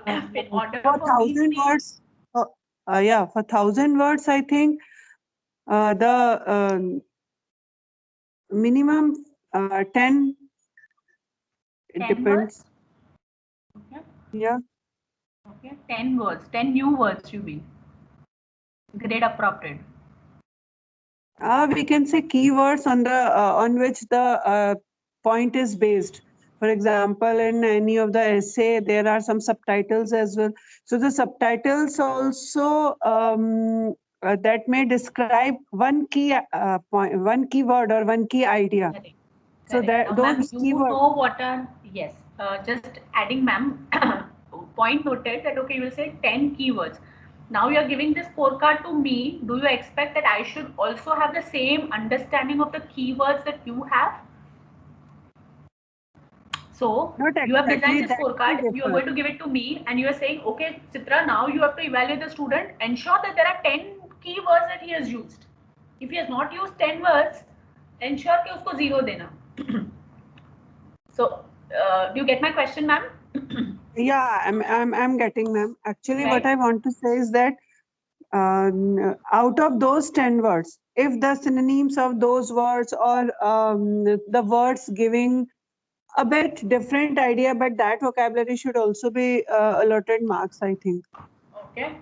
in order For for me 1,000 words, yeah, for 1,000 words, I think the minimum 10, it 10 depends. words? Okay. Yeah. Okay, 10 words, 10 new words you mean? Grade appropriate. We can say keywords on the on which the point is based. For example, in any of the essay, there are some subtitles as well. So the subtitles also that may describe one key point, one keyword or one key idea. Correct. So that Now, those ma'am, you keywords. know what are, yes, just adding, ma'am, point noted that okay, you will say 10 keywords. Now you are giving this scorecard to me. Do you expect that I should also have the same understanding of the keywords that you have? So Not you have exactly, designed the that will scorecard, you are differ. going to give it to me, and you are saying, okay, Chitra, now you have to evaluate the student, ensure that there are 10 keywords that he has used. If he has not used 10 words, ensure कि उसको 0 देना. So, do you get my question, ma'am? Yeah, I'm getting, ma'am. Actually, Right. what I want to say is that out of those 10 words, if the synonyms of those words or the words giving a bit different idea, but that vocabulary should also be allotted marks, I think. Okay.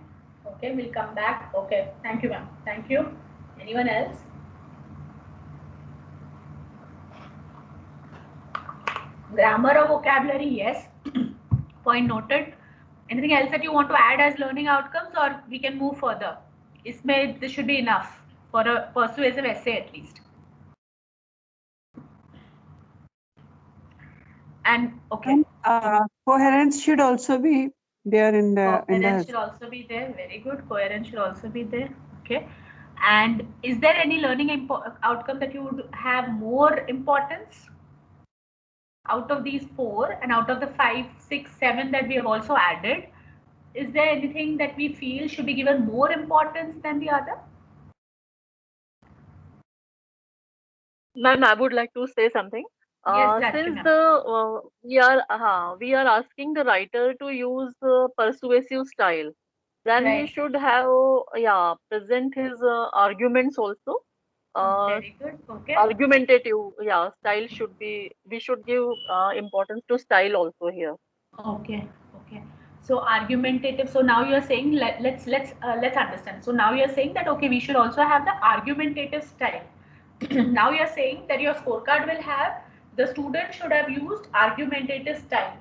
Okay, we'll come back. Okay, thank you, ma'am. Thank you. Anyone else? Grammar or vocabulary, yes. Point noted. Anything else that you want to add as learning outcomes, or we can move further? This should be enough for a persuasive essay at least. And okay. Coherence should also be there in the. Coherence should also be there. Very good. Coherence should also be there. Okay. And is there any learning outcome that you would have more importance out of these 4 and out of the 5, 6, 7 that we have also added? Is there anything that we feel should be given more importance than the other? Ma'am, I would like to say something. Yes, Since we are asking the writer to use persuasive style, then he Right. should have present his arguments also. Very good. Okay. Argumentative style should be, we should give importance to style also here. Okay. Okay. So argumentative. So now you're saying let's understand. So now you're saying that okay, we should also have the argumentative style. Now you're saying that your scorecard will have the student should have used argumentative style.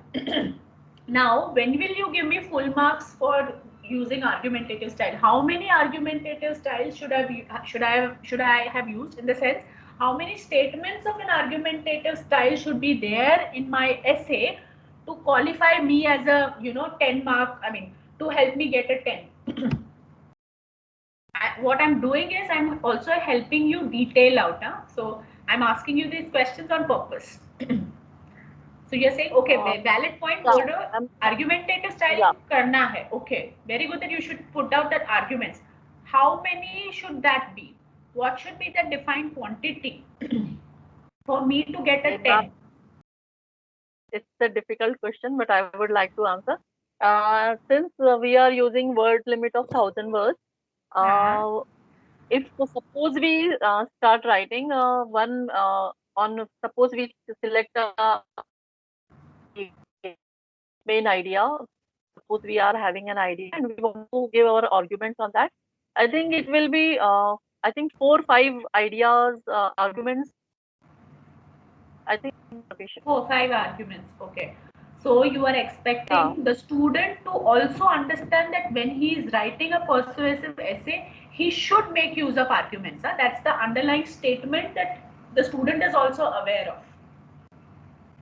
Now, when will you give me full marks for using argumentative style? How many argumentative styles should I have used? In the sense, how many statements of an argumentative style should be there in my essay to qualify me as a 10 mark? I mean, to help me get a 10. What I'm doing is I'm also helping you detail out. So I'm asking you these questions on purpose. So you're saying, okay, valid point, argumentative style karna hai. Okay, very good that you should put out that arguments. How many should that be? What should be the defined quantity for me to get a 10? It's a difficult question, but I would like to answer. Since we are using word limit of 1000 words, if suppose we start writing suppose we select a main idea, suppose we are having an idea and we want to give our arguments on that, I think it will be I think 4 or 5 ideas, arguments. I think 4 or 5 arguments. Okay. So you are expecting the student to also understand that when he is writing a persuasive essay, he should make use of arguments. That's the underlying statement that the student is also aware of.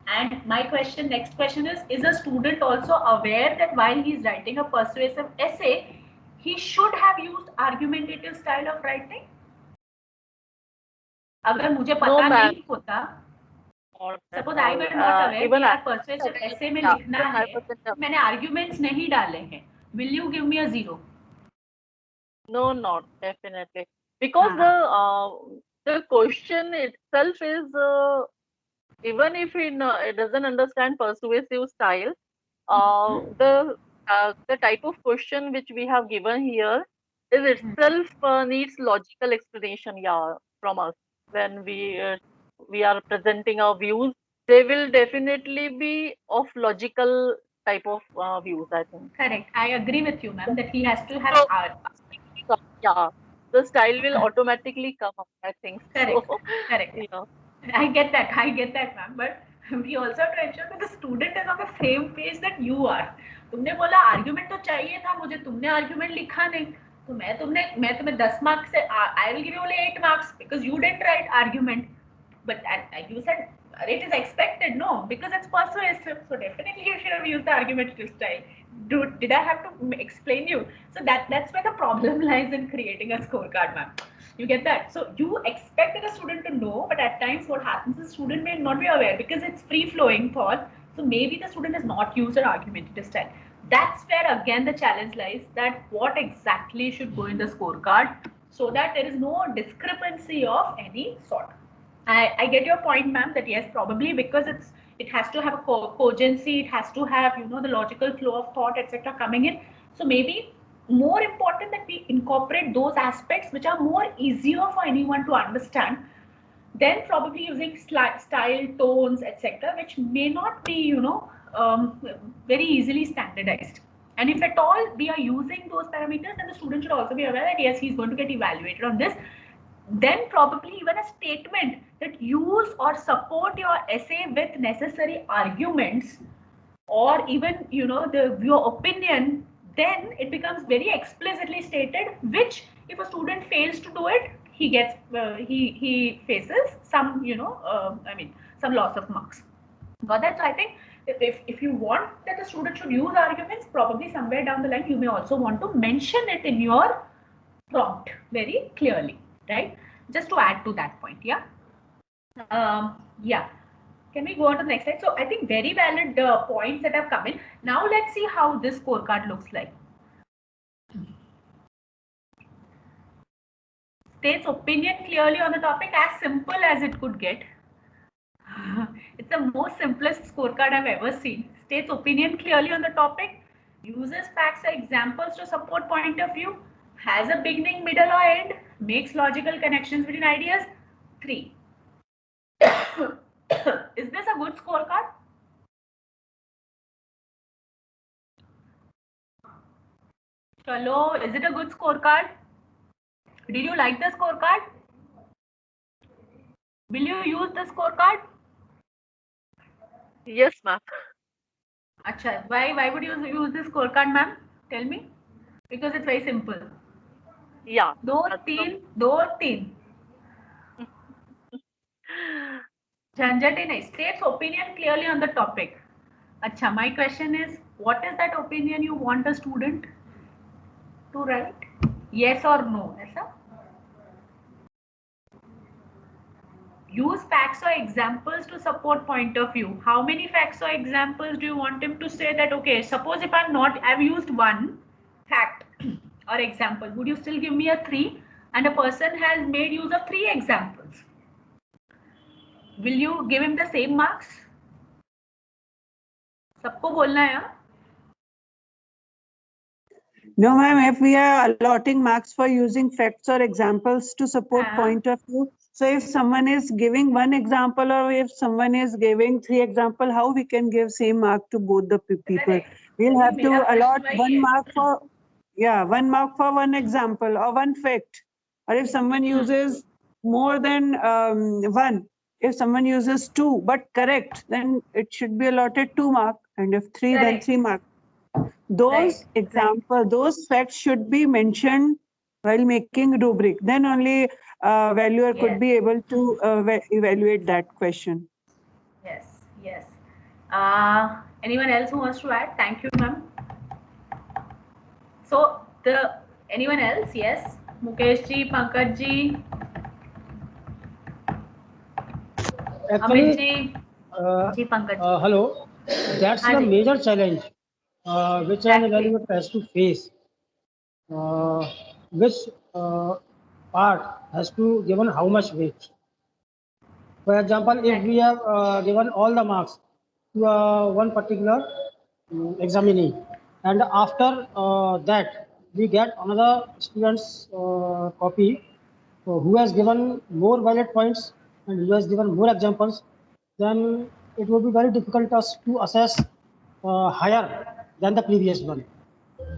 And my next question is a student also aware that while he is writing a persuasive essay, he should have used argumentative style of writing? अगर मुझे पता नहीं होता, suppose I were not aware कि यार persuasive essay में लिखना है, मैंने arguments नहीं डाले हैं, will you give me a 0? No, not definitely, because the question itself is even if it doesn't understand persuasive style, the type of question which we have given here is itself needs logical explanation from us. When we are presenting our views, they will definitely be of logical type of views, I think. Correct. I agree with you, ma'am, that he has to have the style will automatically come up, I think. Correct. So, correct. I get that, ma'am. But we also have to ensure that the student is on the same page that you are. तुमने बोला argument तो चाहिए था मुझे, तुमने argument लिखा नहीं, तो मैं तुम्हें 10 marks से I will give you only 8 marks because you didn't write argument. But you said it is expected, no, because it's persuasive. So definitely you should have used the argumentative style. Did I have to explain you? So that's where the problem lies in creating a scorecard, ma'am. You get that? So you expect the student to know, but at times what happens is student may not be aware because it's free flowing thought. So maybe the student has not used an argumentative style. That's where again the challenge lies, that what exactly should go in the scorecard so that there is no discrepancy of any sort. I get your point, ma'am, that yes, probably because it has to have a cogency, it has to have, you know, the logical flow of thought, etc. coming in. So maybe more important that we incorporate those aspects which are more easier for anyone to understand, then probably using style, tones, etc., which may not be, you know, very easily standardized. And if at all we are using those parameters, then the student should also be aware that yes, he's going to get evaluated on this. Then probably even a statement that use or support your essay with necessary arguments, or even, you know, your opinion, then it becomes very explicitly stated, which if a student fails to do it, he gets he faces some, you know, I mean some loss of marks. Got that? So I think if you want that the student should use arguments, probably somewhere down the line you may also want to mention it in your prompt very clearly, right? Just to add to that point. Yeah. Yeah. Can we go on to the next slide? So I think very valid points that have come in. Now let's see how this scorecard looks like. States opinion clearly on the topic, as simple as it could get. It's the most simplest scorecard I've ever seen. States opinion clearly on the topic, uses facts or examples to support point of view, has a beginning, middle or end, makes logical connections between ideas. 3. Is this a good scorecard? Hello, is it a good scorecard? Did you like the scorecard? Will you use the scorecard? Yes, ma'am. Acha, why would you use this scorecard, ma'am? Tell me. Because it's very simple. Yeah. दो तीन झंझट ही नहीं. States opinion clearly on the topic. Acha, my question is, what is that opinion you want a student to write? Yes or no? ऐसा? Use facts or examples to support point of view. How many facts or examples do you want him to say that, okay, suppose if I've used one fact or example, would you still give me a 3? And a person has made use of 3 examples. Will you give him the same marks? सबको बोलना है, हाँ? No, ma'am, if we are allotting marks for using facts or examples to support point of view, so if someone is giving 1 example or if someone is giving 3 example, how we can give same mark to both the people? We'll have to allot 1 mark for, yeah, 1 mark for 1 example or 1 fact. Or if someone uses more than 1, if someone uses 2 but correct, then it should be allotted 2 mark, and if 3, then 3 mark. Those examples, those facts should be mentioned while making rubric. Then only valuer could be able to evaluate that question. Yes, yes. Anyone else who wants to add? Thank you, ma'am. So anyone else? Yes, Mukesh ji, Pankaj ji, Amit ji, Pankaj ji. Hello. That's the major challenge which an evaluator has to face. Which part has to given how much weight? For example, if we have given all the marks to one particular examinee, and after that we get another student's copy who has given more valid points and who has given more examples, then it would be very difficult to assess higher than the previous one.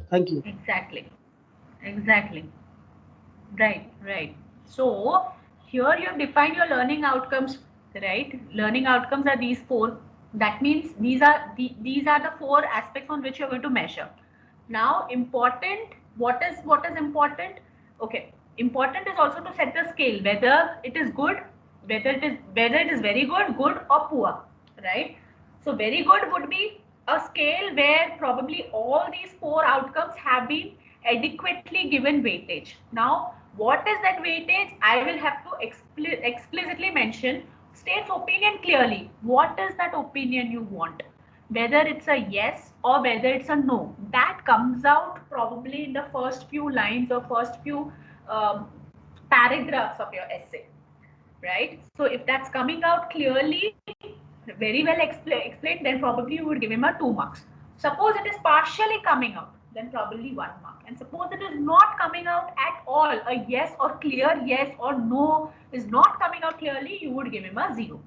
Thank you. Exactly. Right. So here you have defined your learning outcomes, right? Learning outcomes are these 4. That means these are the 4 aspects on which you're going to measure. Now, important. What is important? Okay. Important is also to set the scale, whether it is good, whether it is very good, good or poor, right? So very good would be a scale where probably all these four outcomes have been adequately given weightage. Now, what is that weightage? I will have to explicitly mention, states opinion clearly. What is that opinion you want? Whether it's a yes or whether it's a no. That comes out probably in the first few lines or first few paragraphs of your essay, right? So if that's coming out clearly, very well explained, then probably you would give him a 2 marks. Suppose it is partially coming out, then probably 1 mark. And suppose it is not coming out at all, a yes or clear yes or no is not coming out clearly, you would give him a 0.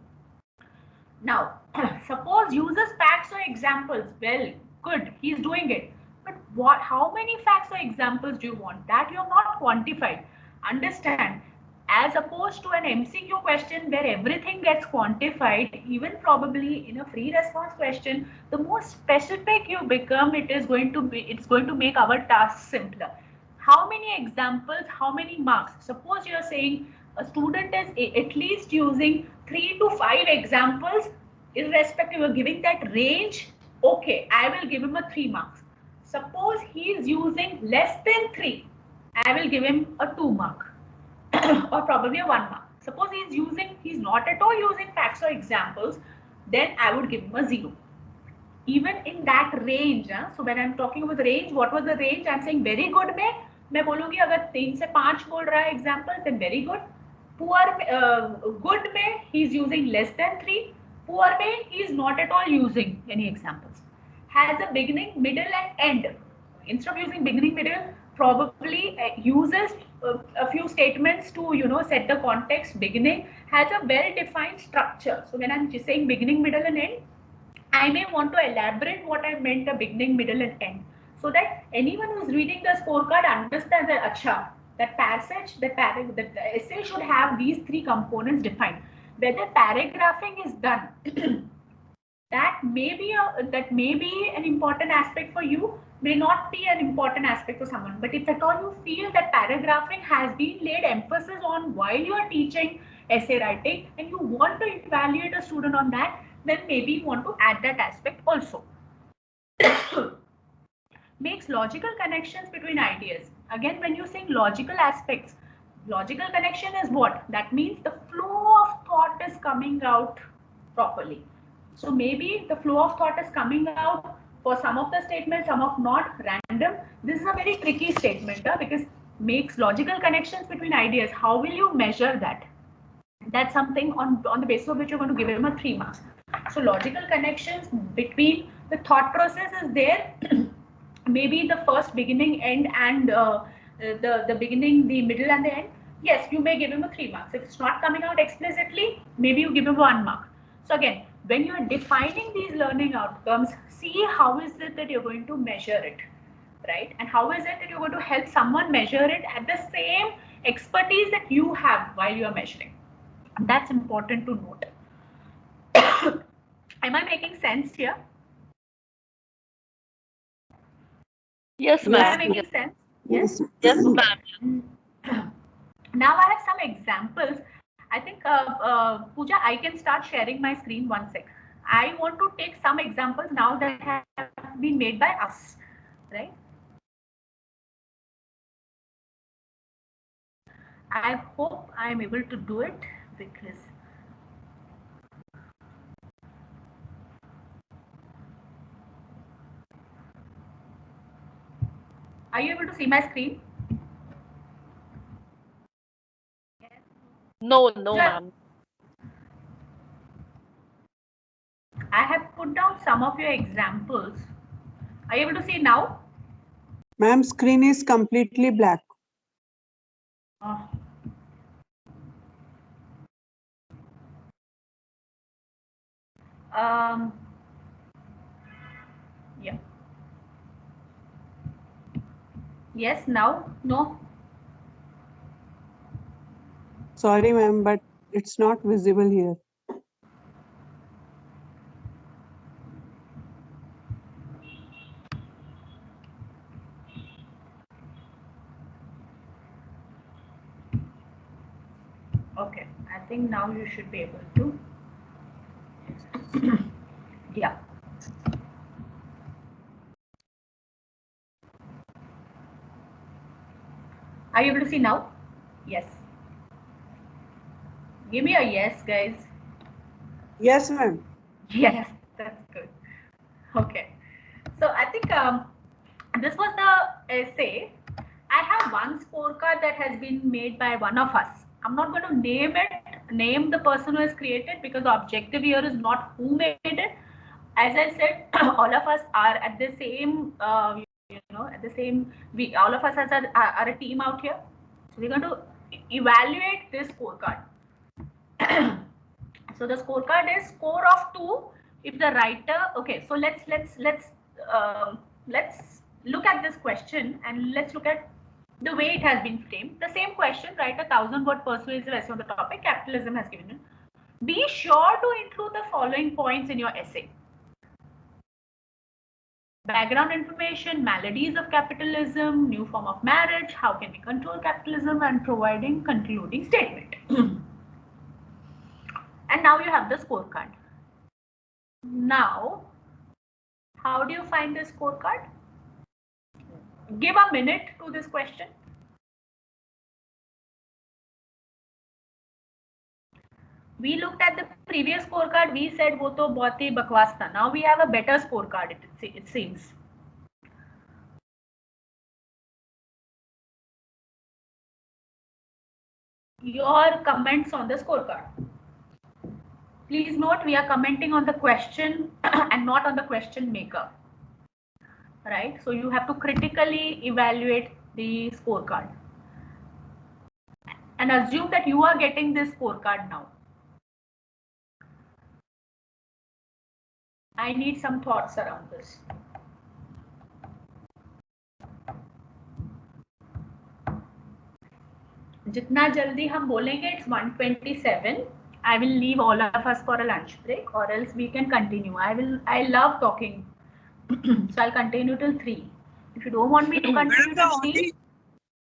Now, suppose uses facts or examples. Well, good, he's doing it. But what? How many facts or examples do you want? That you have not quantified. Understand, as opposed to an MCQ question where everything gets quantified, even probably in a free response question, the more specific you become, it's going to make our task simpler. How many examples, how many marks? Suppose you are saying a student is at least using 3 to 5 examples, irrespective of giving that range, okay, I will give him a 3 marks. Suppose he is using less than 3, I will give him a 2 mark or probably a 1 mark. Suppose he's not at all using facts or examples, then I would give him a 0. Even in that range, so when I'm talking about the range, what was the range? I'm saying very good में मैं बोलूँगी अगर 3 से 5 बोल रहा है examples, then very good. Poor good में he is using less than 3. Poor में he is not at all using any examples. Has a beginning, middle and end. Instead of using beginning, middle, probably uses a few statements to set the context. Beginning has a well-defined structure. So when I'm just saying beginning, middle and end, I may want to elaborate what I meant a beginning, middle and end, so that anyone who's reading the scorecard understands that acha, that passage, the essay should have these 3 components defined. Whether paragraphing is done, that may be an important aspect for you, may not be an important aspect for someone. But if at all you feel that paragraphing has been laid emphasis on while you are teaching essay writing and you want to evaluate a student on that, then maybe you want to add that aspect also. Makes logical connections between ideas. Again, when you're saying logical aspects, logical connection is what? That means the flow of thought is coming out properly. So maybe the flow of thought is coming out for some of the statements, some of not random. This is a very tricky statement because makes logical connections between ideas. How will you measure that? That's something on the basis of which you're going to give him a 3 marks. So logical connections between the thought process is there. Maybe the first, beginning, end, and the beginning, the middle, and the end. Yes, you may give him a 3 marks. If it's not coming out explicitly, maybe you give him 1 mark. So again, when you are defining these learning outcomes, see how is it that you're going to measure it, right? And how is it that you're going to help someone measure it at the same expertise that you have while you are measuring. That's important to note. Am I making sense here? Yes, Am I ma'am. making sense? Yes. Yes, ma'am. Now I have some examples. I think, Pooja, I can start sharing my screen 1 sec. I want to take some examples now that have been made by us, right? I hope I am able to do it because are you able to see my screen? No, ma'am. I have put down some of your examples. Are you able to see now? Ma'am, screen is completely black. Yeah. Yes, now? No? Sorry, ma'am, but it's not visible here. Okay, I think now you should be able to. Yeah. Are you able to see now? Yes. Give me a yes, guys. Yes, ma'am. Yes, that's good. Okay. So I think this was the essay. I have one scorecard that has been made by one of us. I'm not going to name the person who has created, because the objective here is not who made it. As I said, all of us are at the same, at the same, all of us are a team out here. So we're going to evaluate this scorecard. So the scorecard is score of 2 if the writer. Okay, so let's look at this question and let's look at the way it has been framed. The same question, write a 1000-word persuasive essay on the topic capitalism has given it. Be sure to include the following points in your essay: background information, maladies of capitalism, new form of marriage, how can we control capitalism, and providing concluding statement. And now you have the scorecard. Now, how do you find this scorecard? Give a minute to this question. We looked at the previous scorecard. We said वो तो बहुत ही बकवास था. Now we have a better scorecard. It seems. Your comments on the scorecard. Please note we are commenting on the question and not on the question maker. Right? So you have to critically evaluate the scorecard and assume that you are getting this scorecard now. I need some thoughts around this. जितना जल्दी हम बोलेंगे, it's 1:27. I will leave all of us for a lunch break, or else we can continue. I love talking. So I'll continue till 3. If you don't want me to continue till 3.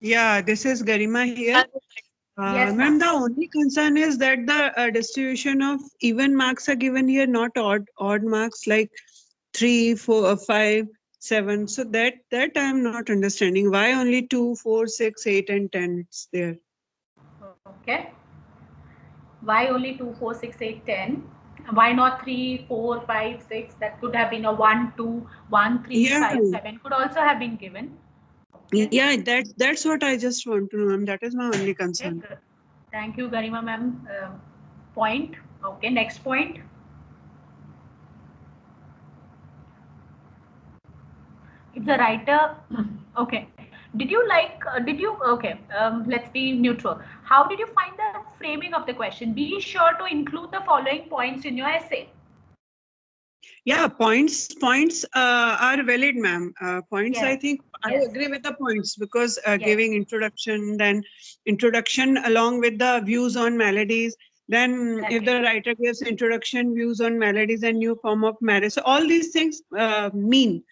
Yeah, this is Garima here. Yes, ma'am, the only concern is that the distribution of even marks are given here, not odd marks like 3, 4, 5, 7. So that I'm not understanding. Why only 2, 4, 6, 8, and 10? It's there. Okay. Why only 2, 4, 6, 8, 10? Why not 3, 4, 5, 6? That could have been a 1, 2, 1, 3, Yeah. 5, 7 could also have been given. Okay. Yeah, that's what I just want to know, ma'am. That is my only concern. Okay, thank you, Garima ma'am. Point. Okay, next point. If the writer, okay. Let's be neutral. How did you find the framing of the question? Be sure to include the following points in your essay. Yeah, points are valid, ma'am. Points, Yes. I think I Yes. agree with the points, because Yes. giving introduction, then introduction along with the views on maladies. Then Exactly. if the writer gives introduction, views on maladies and new form of marriage. So all these things mean.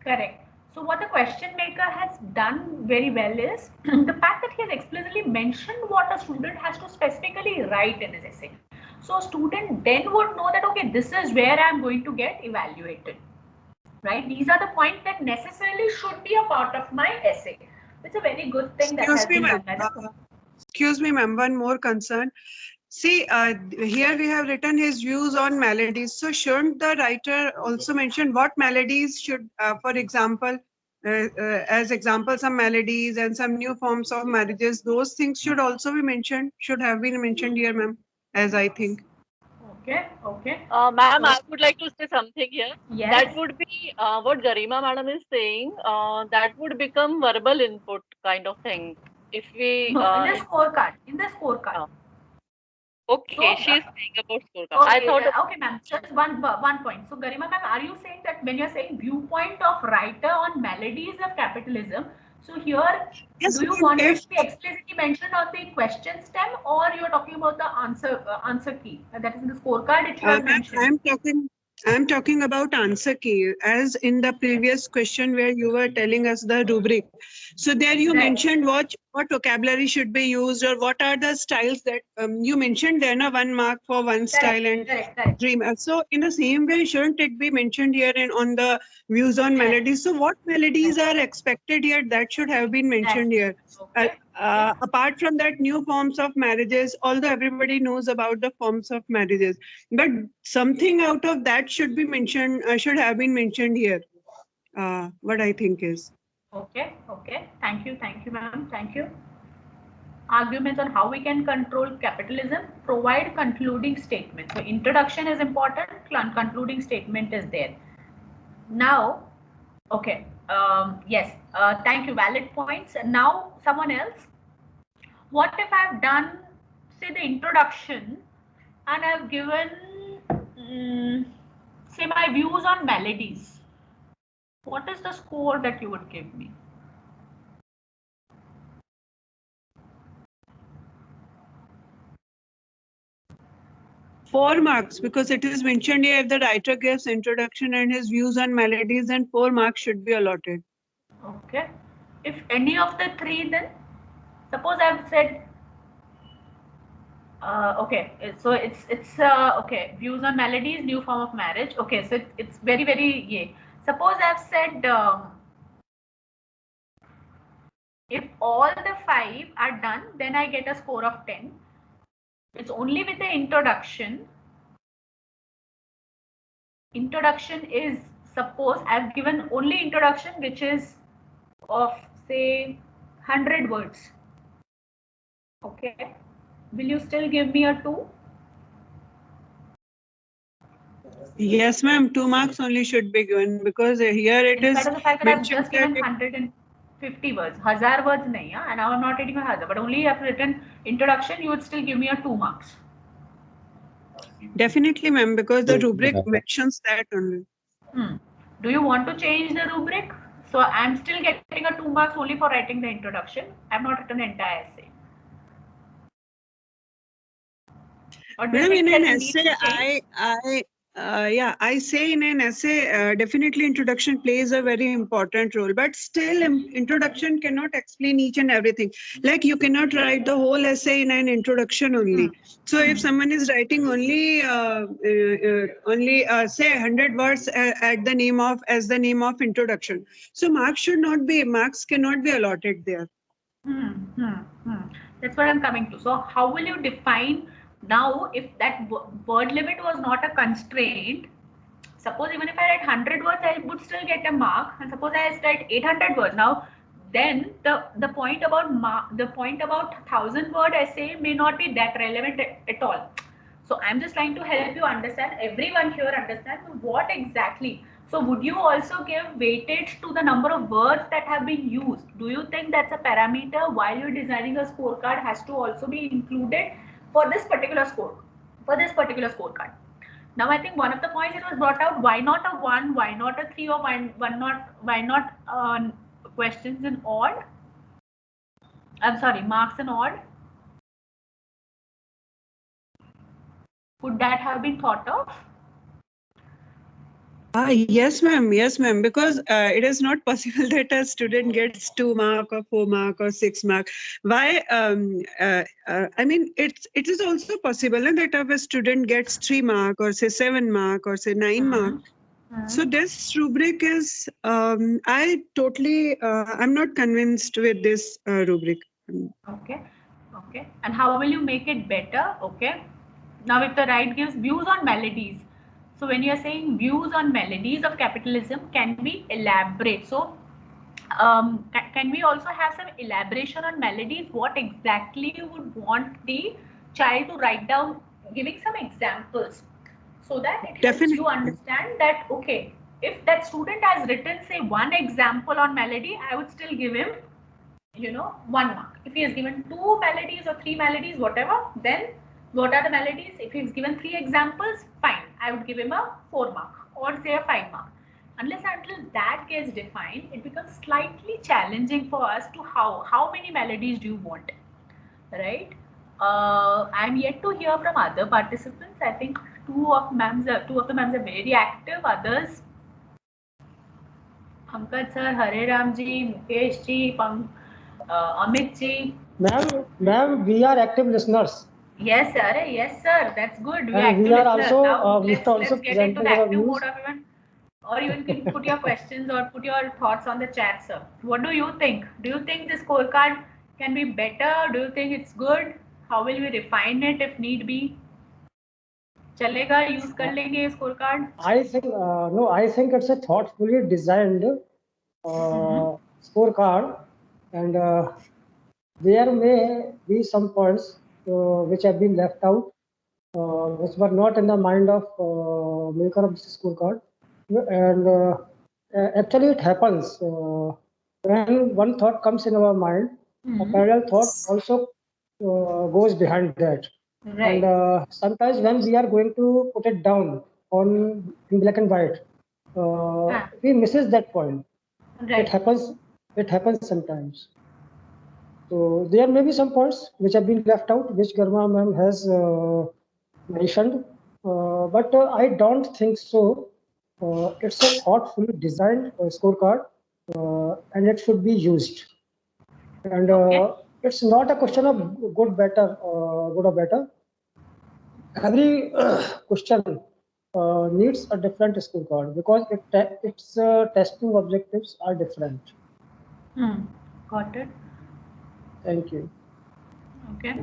Correct. So what the question maker has done very well is the fact that he has explicitly mentioned what a student has to specifically write in his essay. So a student then would know that, okay, this is where I'm going to get evaluated, right? These are the points that necessarily should be a part of my essay. It's a very good thing that has been done. Excuse me, ma'am, one more concern. See, here we have written his views on maladies. So shouldn't the writer also mention what maladies should, for example, as examples of maladies and some new forms of marriages, those things should also be mentioned, should have been mentioned here, ma'am, as I think. Okay, okay. Ma'am, I would like to say something here. Yes. That would be what Garima madam is saying. That would become verbal input kind of thing. If we No, in the scorecard. In the scorecard. Okay, So, she's saying about scorecard. Okay, I thought. okay, ma'am. Just one point. So, Garima ma'am, are you saying that when you're saying viewpoint of writer on maladies of capitalism, so here, yes, do you want it to be explicitly mentioned on the question stem, or you're talking about the answer key that is in the scorecard? It should have mentioned. I'm talking about answer key, as in the previous question where you were telling us the rubric. So there you mentioned what vocabulary should be used, or what are the styles that you mentioned there, 1 mark for one style and Correct. 3 marks. So in the same way, shouldn't it be mentioned here on the views on melodies? So what melodies are expected here that should have been mentioned here? Okay. Apart from that, new forms of marriages, although everybody knows about the forms of marriages, but something out of that should be mentioned, should have been mentioned here. What I think is. Okay. Thank you, ma'am. Thank you. Arguments on how we can control capitalism, provide concluding statement. So introduction is important, concluding statement is there. Now, okay, yes, thank you, valid points. Now, someone else. What if I've done, say, the introduction and I've given, say, my views on melodies? What is the score that you would give me? Four marks, because it is mentioned here the writer gives introduction and his views on melodies, and 4 marks should be allotted. Okay. If any of the three, then suppose I've said, okay, so it's okay, views on melodies, new form of marriage. Okay, so it's very yeah. Suppose I've said if all the 5 are done, then I get a score of 10. It's only with the introduction. Introduction is, suppose I've given only introduction, which is of say 100 words. Okay, will you still give me a 2? Yes, ma'am. 2 marks only should be given, because here it is the fact that I've just given 150 words, 1000 words nahi, and now I'm not reading a 1000, but only I've written introduction, you would still give me a 2 marks. Definitely, ma'am, because the rubric mentions that only. Do you want to change the rubric? So I'm still getting a 2 marks only for writing the introduction. I've not written the entire essay. Ma'am, in an essay, I say in an essay, definitely introduction plays a very important role, but still introduction cannot explain each and everything. Like you cannot write the whole essay in an introduction only. So if someone is writing only say 100 words as the name of introduction, so marks cannot be allotted there. That's what I'm coming to. So how will you define now if that word limit was not a constraint? Suppose even if I write 100 words, I would still get a mark. And suppose I write 800 words. Now, then the point about 1000 word essay may not be that relevant at all. So I'm just trying to help you understand, everyone here understand what exactly. So would you also give weightage to the number of words that have been used? Do you think that's a parameter while you're designing a scorecard has to also be included for this particular scorecard? Now I think one of the points it was brought out, why not a 1, why not a 3, or why not questions in odd? I'm sorry, marks in odd. Could that have been thought of? Yes, ma'am. Yes, ma'am. Because it is not possible that a student gets 2 mark or 4 mark or 6 mark. Why? I mean, it is also possible that if a student gets 3 mark or say 7 mark or say 9 mark. So this rubric is, I'm not convinced with this rubric. Okay. And how will you make it better? Okay. Now, if the right gives views on melodies. So when you are saying views on melodies of capitalism, can we elaborate? So can we also have some elaboration on melodies? What exactly you would want the child to write down, giving some examples, so that it helps you understand that, okay, if that student has written, say, 1 example on melody, I would still give him 1 mark. If he has given 2 melodies or 3 melodies, whatever, then what are the melodies? If he's given 3 examples, fine, I would give him a 4 mark or say a 5 mark. Unless until that gets defined, it becomes slightly challenging for us to how many melodies do you want, right? I'm yet to hear from other participants. I think two of the ma'ams are very active. Others, Pankaj sir, Hare Ram ji, Mukesh ji, Amit ji. Ma'am, we are active listeners. Yes, sir. Yes, sir. That's good. We are And active we are listeners. also Now we are also let's get into presenting the our active views. mode of even, or you can put your questions or put your thoughts on the chat, sir. What do you think? Do you think the scorecard can be better? Do you think it's good? How will we refine it if need be? चलेगा use कर लेंगे scorecard? I think no, I think it's a thoughtfully designed scorecard, and there may be some points which have been left out, which were not in the mind of maker of this scorecard, and actually it happens when one thought comes in our mind, a parallel thought also goes behind that. Right. And sometimes when we are going to put it down on in black and white, we misses that point. Right. It happens sometimes. So there may be some points which have been left out, which Garma ma'am has mentioned, but I don't think so. It's a thoughtfully designed scorecard, and it should be used. And it's not a question of good, better, good or better. Every question needs a different scorecard because its testing objectives are different. Got it. Thank you. Okay.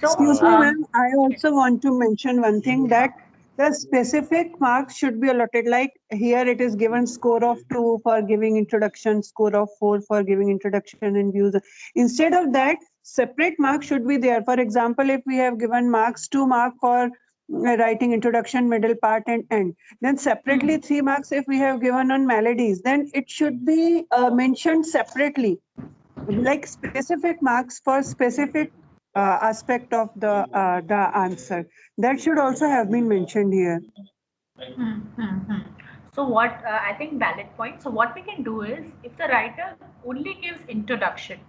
So, excuse me, ma'am. I also want to mention one thing, that the specific marks should be allotted. Like here, it is given score of 2 for giving introduction, score of 4 for giving introduction and views. Instead of that, separate marks should be there. For example, if we have given marks 2 mark for writing introduction, middle part and end, then separately 3 marks if we have given on melodies, then it should be mentioned separately, like specific marks for specific aspect of the answer. That should also have been mentioned here. So what I think valid point. So what we can do is, if the writer only gives introduction,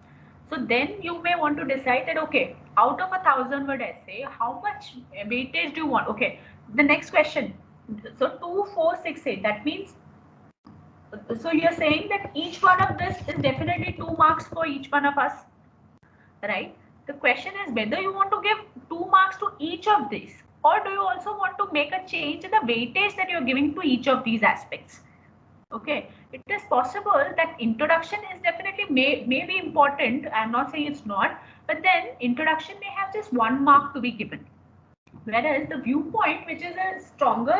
so then you may want to decide that, okay, out of 1,000-word essay, how much weightage do you want? Okay, the next question. So 2, 4, 6, 8. That means, so you're saying that each one of this is definitely 2 marks for each one of us, right? The question is whether you want to give 2 marks to each of these, or do you also want to make a change in the weightage that you're giving to each of these aspects? Okay, it is possible that introduction is definitely may be important. I'm not saying it's not, but then introduction may have just 1 mark to be given. Whereas the viewpoint, which is a stronger,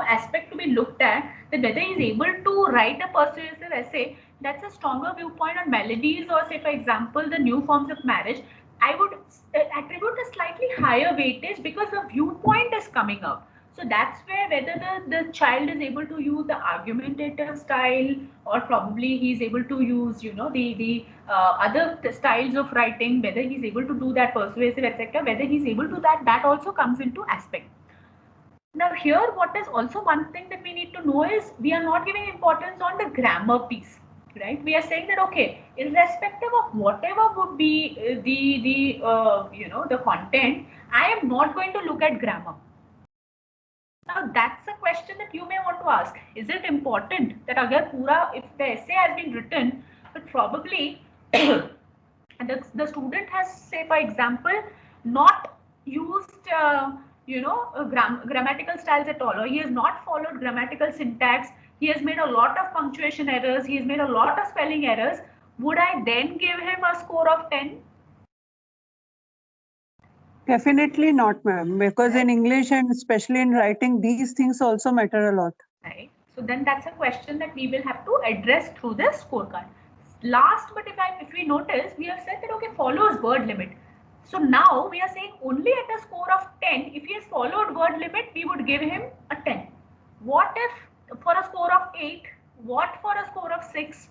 aspect to be looked at, that whether he's able to write a persuasive essay, that's a stronger viewpoint on melodies, or say, for example, the new forms of marriage. I would attribute a slightly higher weightage because the viewpoint is coming out. So that's where whether the child is able to use the argumentative style, or probably he's able to use, the other styles of writing, whether he's able to do that persuasive, etc., whether he's able to that also comes into aspect. Now here, what is also one thing that we need to know is, we are not giving importance on the grammar piece, right? We are saying that, okay, irrespective of whatever would be the content, I am not going to look at grammar. Now that's a question that you may want to ask. Is it important that if the essay has been written, but probably the student has, say, for example, not used grammatical styles at all, or he has not followed grammatical syntax, he has made a lot of punctuation errors, he has made a lot of spelling errors, would I then give him a score of 10? Definitely not, ma'am, because in English and especially in writing, these things also matter a lot. Right. So then that's a question that we will have to address through the scorecard. Last, but if we notice, we have said that, okay, follows word limit. So now we are saying only at a score of 10, if he has followed word limit, we would give him a 10. What if for a score of 8? What for a score of 6?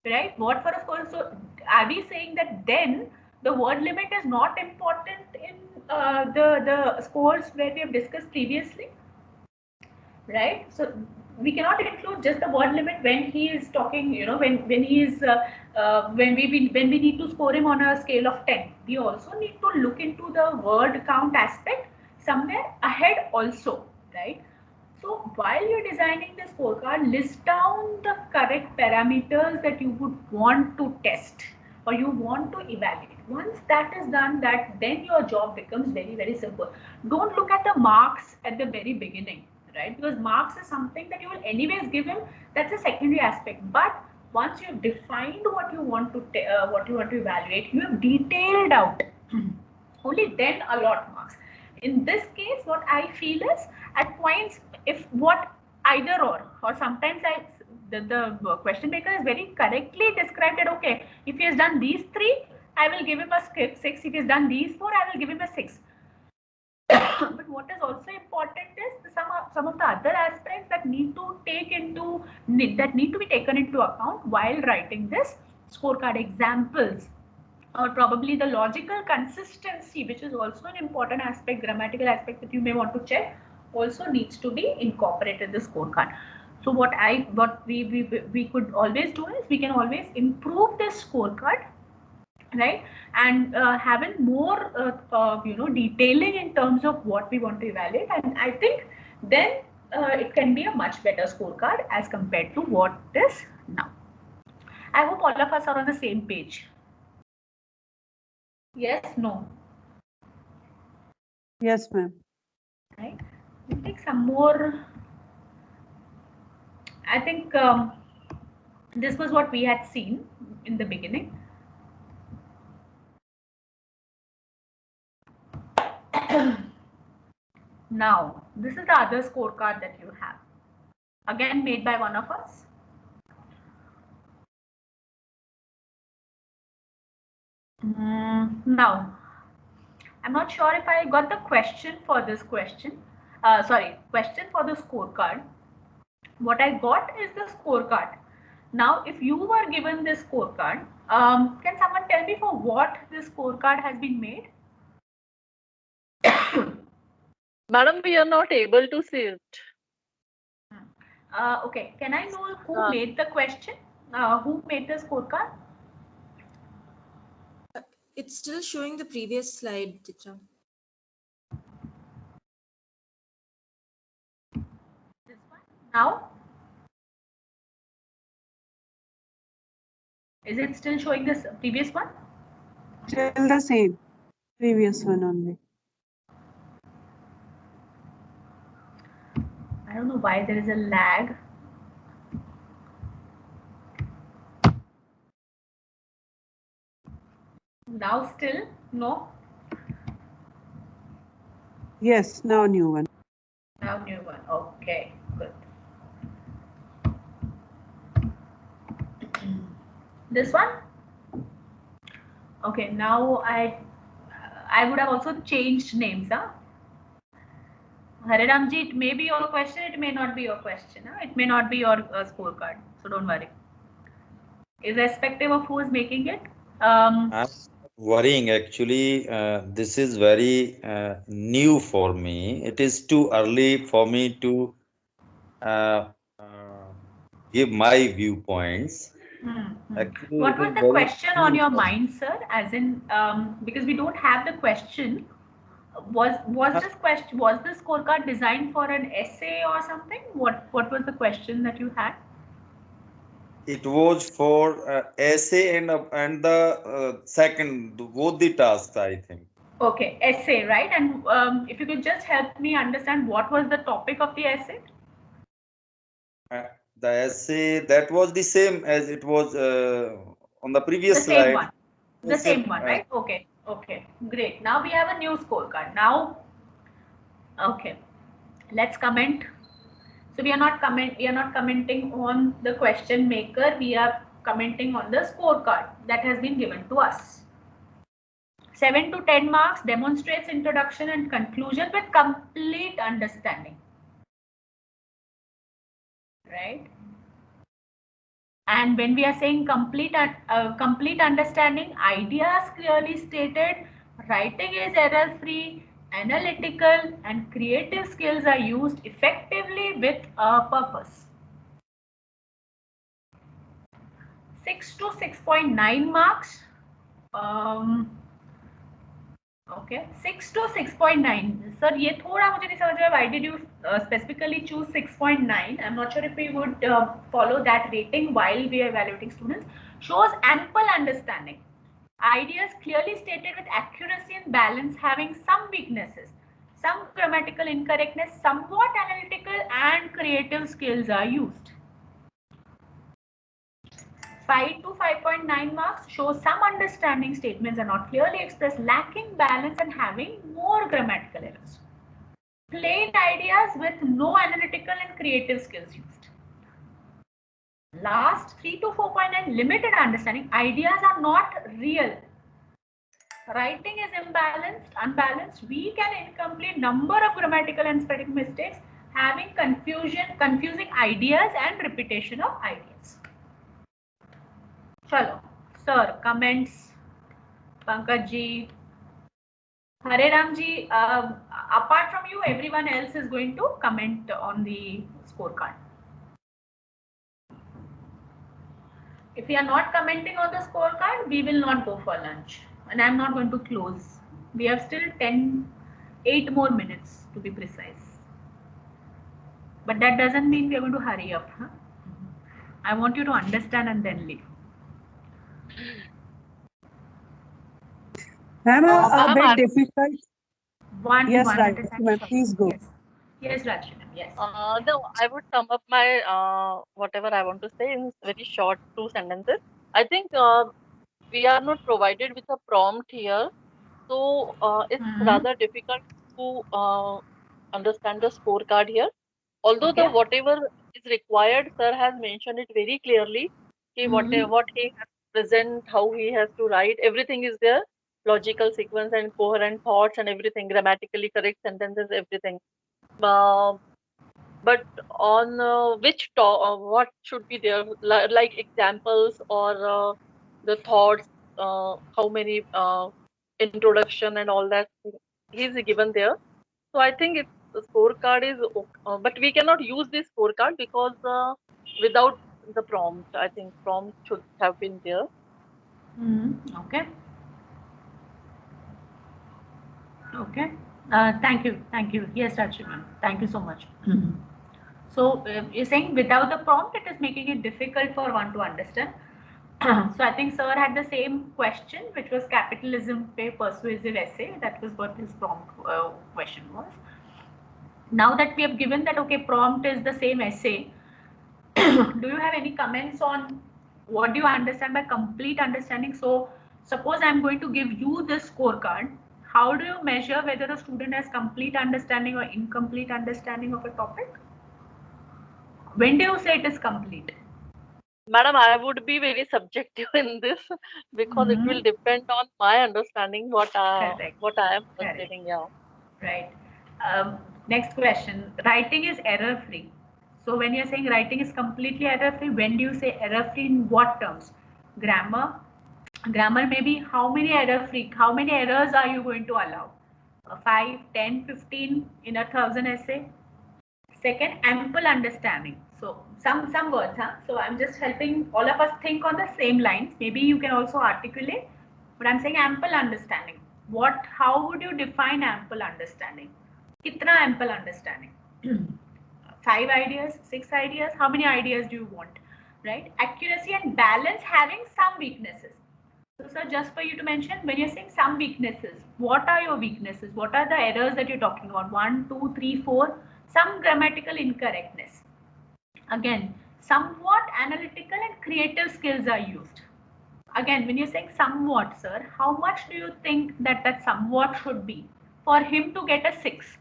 Right? What for a score? So are we saying that then the word limit is not important in the scores where we have discussed previously? Right? So we cannot include just the word limit when he is talking, when he is when we need to score him on a scale of 10. We also need to look into the word count aspect somewhere ahead also, right? So while you're designing the scorecard, list down the correct parameters that you would want to test or you want to evaluate. Once that is done, then your job becomes very, very simple. Don't look at the marks at the very beginning, right? Because marks is something that you will anyways give him. That's a secondary aspect. But once you've defined what you want to evaluate, you have detailed out. Only then allot marks. In this case, what I feel is at points, if what either or sometimes the question maker is very correctly described it. Okay, if he has done these three, I will give him a 6. If he has done these 4, I will give him a 6. But what is also important is some of the other aspects that need to be taken into account while writing this scorecard. Examples, or probably the logical consistency, which is also an important aspect, grammatical aspect that you may want to check, also needs to be incorporated in the scorecard. So what we could always do is we can always improve this scorecard, right, and having more detailing in terms of what we want to evaluate, and I think then it can be a much better scorecard as compared to what it is now. I hope all of us are on the same page. Yes, no. Yes, ma'am. Right. We'll take some more. I think this was what we had seen in the beginning. Now, this is the other scorecard that you have. Again, made by one of us. Now, I'm not sure if I got the question for this question. Question for the scorecard. What I got is the scorecard. Now, if you were given this scorecard, can someone tell me for what this scorecard has been made? Madam, we are not able to see it. Okay, can I know who made the question? Who made the scorecard? It's still showing the previous slide, Chitra. This one? Now? Is it still showing this previous one? Still the same. Previous one only. I don't know why there is a lag. Now still no? Yes, now new one. Now new one. Okay, good. This one? Okay, now I would have also changed names, huh? Hariramji, it may be your question, it may not be your question. Huh? It may not be your scorecard, so don't worry. Irrespective of who is making it. I'm worrying actually. This is very new for me. It is too early for me to give my viewpoints. Actually, What it was is the very question on new your for me. mind, sir? As in, because we don't have the question. Was this question, was this scorecard designed for an essay or something? What was the question that you had? It was for essay and the second both the tasks, I think. Okay, essay, right? And if you could just help me understand what was the topic of the essay? The essay that was the same as it was on the previous The same slide. one. The same one, right? Okay. Okay. Great. Now we have a new scorecard. Now, okay. Let's comment. So we are not commenting on the question maker. We are commenting on the scorecard that has been given to us. 7 to 10 marks, demonstrates introduction and conclusion with complete understanding. Right? And when we are saying complete understanding, ideas clearly stated, writing is error-free, analytical, and creative skills are used effectively with a purpose. 6 to 6.9 marks. Okay, 6 to 6.9. Sir, ये थोड़ा मुझे नहीं समझ में. Why did you specifically choose 6.9? I'm not sure if we would follow that rating while we are evaluating students. Shows ample understanding. Ideas clearly stated with accuracy and balance, having some weaknesses, some grammatical incorrectness, somewhat analytical and creative skills are used. 5 to 5.9 marks show some understanding, statements are not clearly expressed, lacking balance and having more grammatical errors. Plain ideas with no analytical and creative skills used. Last 3 to 4.9 limited understanding, ideas are not real. Writing is imbalanced, unbalanced, weak and incomplete, number of grammatical and spelling mistakes, having confusing ideas and repetition of ideas. Chalo, sir, comments, Pankaj ji, Hare Ram ji, apart from you, everyone else is going to comment on the scorecard. If we are not commenting on the scorecard, we will not go for lunch. And I'm not going to close. We have still 8 more minutes to be precise. But that doesn't mean we are going to hurry up. Huh? I want you to understand and then leave. Ma'am, a bit difficult. Yes, right. Ma'am, please go. Yes, Rajshri, yes. No, I would sum up my whatever I want to say in very short 2 sentences. I think we are not provided with a prompt here, so it's rather difficult to understand the scorecard here. Although the whatever is required, sir has mentioned it very clearly. What he has to present, how he has to write, everything is there. Logical sequence and coherent thoughts and everything, grammatically correct sentences, everything. But on what should be there, like examples or the thoughts, how many introduction and all that he's given there. So I think the scorecard is but we cannot use this scorecard because without the prompt, I think prompt should have been there. Okay. Okay. Thank you. Yes, Rajshri ma'am. Thank you so much. So you're saying without the prompt, it is making it difficult for one to understand. So I think sir had the same question, which was capitalism pe persuasive essay. That was what his prompt question was. Now that we have given that, okay, prompt is the same essay, do you have any comments on what do you understand by complete understanding? So suppose I'm going to give you this scorecard. How do you measure whether a student has complete understanding or incomplete understanding of a topic? When do you say it is complete? Madam, I would be very subjective in this because it will depend on my understanding what I am perceiving. Yeah. Right. Next question. Writing is error free. So when you're saying writing is completely error free, when do you say error free in what terms? Grammar. Grammar may be how many how many errors are you going to allow? 5, 10, 15 in 1,000 essay. Second, ample understanding. So some words, huh? So I'm just helping all of us think on the same lines. Maybe you can also articulate, but I'm saying ample understanding. How would you define ample understanding? Kitna ample understanding? 5 ideas, 6 ideas? How many ideas do you want? Right? Accuracy and balance having some weaknesses. So, sir, just for you to mention, when you're saying some weaknesses, what are your weaknesses? What are the errors that you're talking about? 1, 2, 3, 4. Some grammatical incorrectness. Again, somewhat analytical and creative skills are used. Again, when you're saying somewhat, sir, how much do you think that somewhat should be for him to get a 6?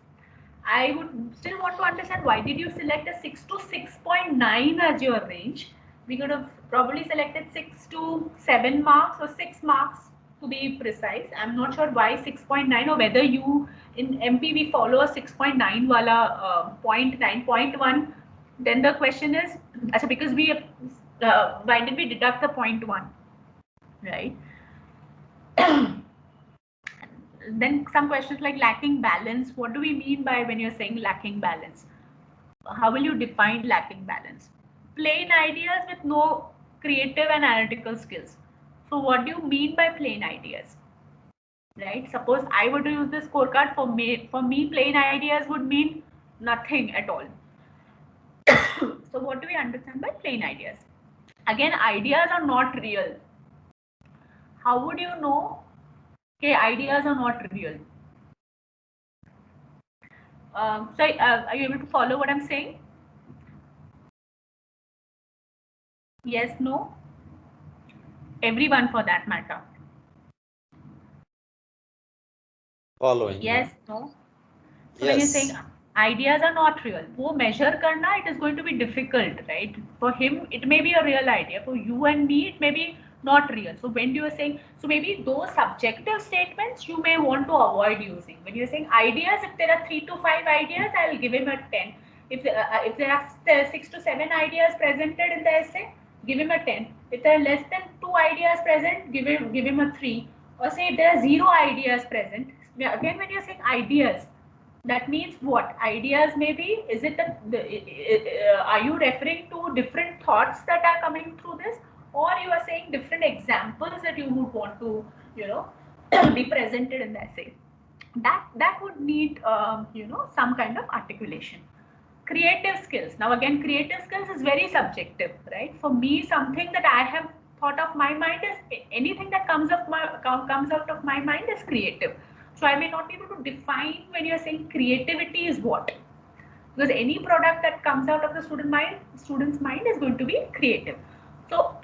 I would still want to understand why did you select a 6 to 6.9 as your range? We could have probably selected 6 to 7 marks or 6 marks to be precise. I'm not sure why 6.9 or whether you in MP we follow a 6.9 wala 0.9, 0.1. Then the question is, because we why did we deduct the 0.1, right? Then some questions like lacking balance. What do we mean by when you're saying lacking balance? How will you define lacking balance? Plain ideas with no creative and analytical skills. So what do you mean by plain ideas? right? Suppose I were to use this scorecard, for me plain ideas would mean nothing at all. So what do we understand by plain ideas? Again, ideas are not real. How would you know? Okay, ideas are not real. Are you able to follow what I'm saying? Yes, no? Everyone for that matter. Following. Yes, no? So when you're saying Yes. ideas are not real, वो measure करना, it is going to be difficult, right? For him, it may be a real idea. For you and me, it may be not real. So when you are saying, so maybe those subjective statements you may want to avoid using. When you're saying ideas, if there are 3 to 5 ideas, I'll give him a 10. If there are 6 to 7 ideas presented in the essay, give him a 10. If there are less than 2 ideas present, give him a 3. Or say if there are 0 ideas present. Again, when you're saying ideas, that means what? Ideas maybe, is it are you referring to different thoughts that are coming through this, or you are saying different examples that you would want to, be presented in the essay? That would need, some kind of articulation. Creative skills. Now again, creative skills is very subjective, right? For me, something that I have thought of my mind is anything that comes out of my mind is creative. So I may not be able to define when you're saying creativity is what, because any product that comes out of the student's mind is going to be creative. So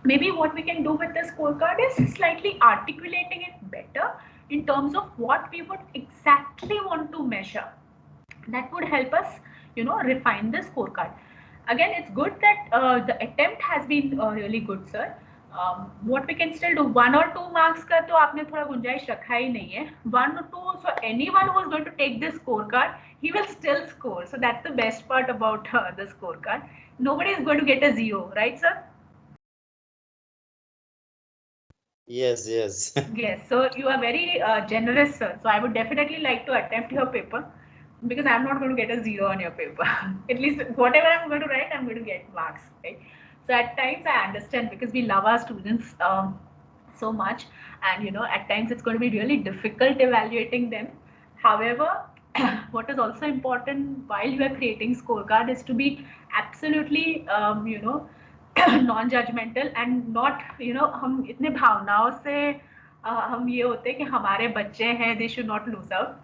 maybe what we can do with the scorecard is slightly articulating it better in terms of what we would exactly want to measure. That would help us, refine the scorecard. Again, it's good that the attempt has been really good, sir. What we can still do, 1 or 2 marks का तो आपने थोड़ा गुंजाइश रखा ही नहीं है. 1 or 2, so anyone who is going to take this scorecard, he will still score. So that's the best part about the scorecard. Nobody is going to get a 0, right, sir? Yes, yes. Yes, so you are very generous, sir. So I would definitely like to attempt your paper, because I'm not going to get a 0 on your paper. At least whatever I'm going to write, I'm going to get marks, right? So at times I understand, because we love our students so much, and at times it's going to be really difficult evaluating them. However, what is also important while you are creating scorecard is to be absolutely, non judgemental and not, हम इतने भावनाओं से हम ये होते हैं कि हमारे बच्चे हैं, they should not lose out.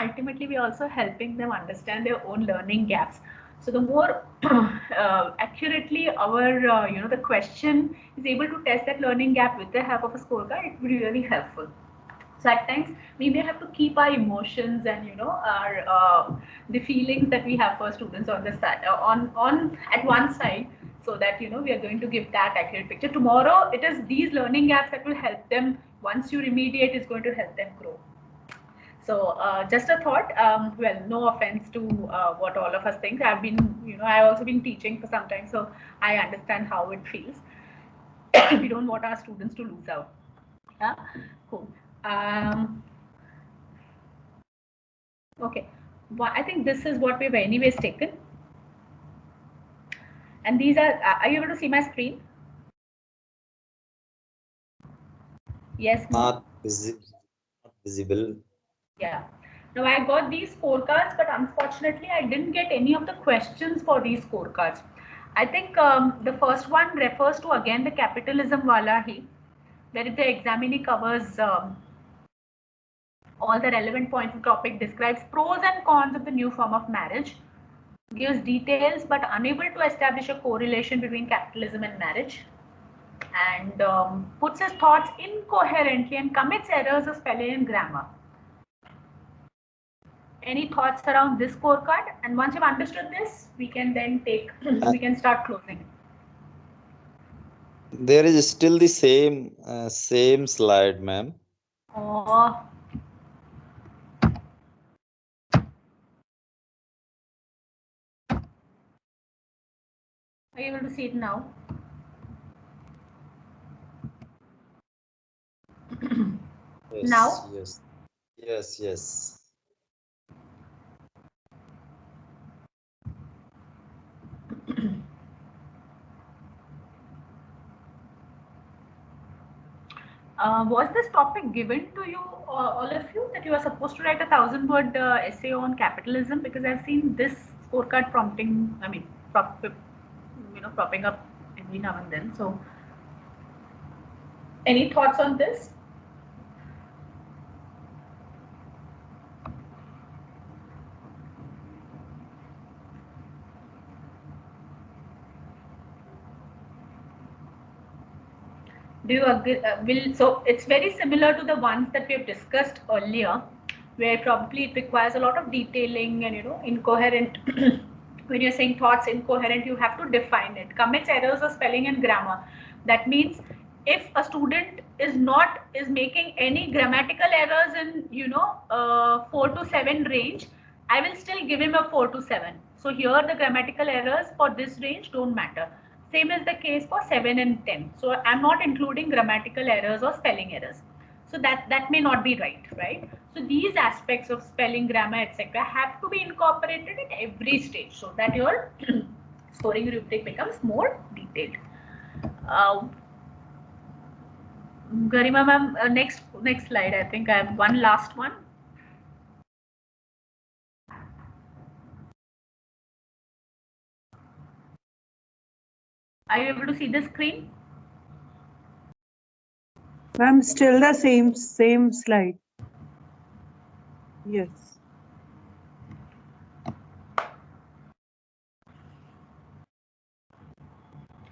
Ultimately, we are also helping them understand their own learning gaps. So the more accurately our the question is able to test that learning gap with the help of a scorecard, it will be really helpful. So at times we may have to keep our emotions and our the feelings that we have for students on the side, on at one side, so that we are going to give that accurate picture. Tomorrow it is these learning gaps that will help them. Once you remediate, it's going to help them grow. So just a thought. Well, no offense to what all of us think. I've been, I've also been teaching for some time, so I understand how it feels. We don't want our students to lose out. Yeah, cool. Okay, well, I think this is what we've anyways taken. And these are you able to see my screen? Yes, no? Not visible. Yeah. Now I got these scorecards, but unfortunately I didn't get any of the questions for these scorecards. I think the first one refers to again the capitalism wala hi, where the examinee covers all the relevant points of the topic, describes pros and cons of the new form of marriage, gives details but unable to establish a correlation between capitalism and marriage, and puts his thoughts incoherently and commits errors of spelling and grammar. Any thoughts around this scorecard? And once you've understood this, we can then we can start closing. There is still the same slide, ma'am. Oh. Are you able to see it now? Yes, Now? Yes. Was this topic given to you, all of you, that you are supposed to write a 1,000-word essay on capitalism? Because I've seen this scorecard prompting, propping up every now and then. So, any thoughts on this? Do you agree? So it's very similar to the ones that we have discussed earlier, where probably it requires a lot of detailing and incoherent. When you're saying thoughts incoherent, you have to define it. Commits errors of spelling and grammar. That means if a student is making any grammatical errors in 4 to 7 range, I will still give him a 4 to 7. So here the grammatical errors for this range don't matter. Same is the case for 7 and 10. So I'm not including grammatical errors or spelling errors. So that may not be right? So these aspects of spelling, grammar, etc. have to be incorporated at every stage so that your scoring rubric becomes more detailed. Garima ma'am, next slide. I think I have one last one. Are you able to see the screen? Ma'am, still the same slide. Yes.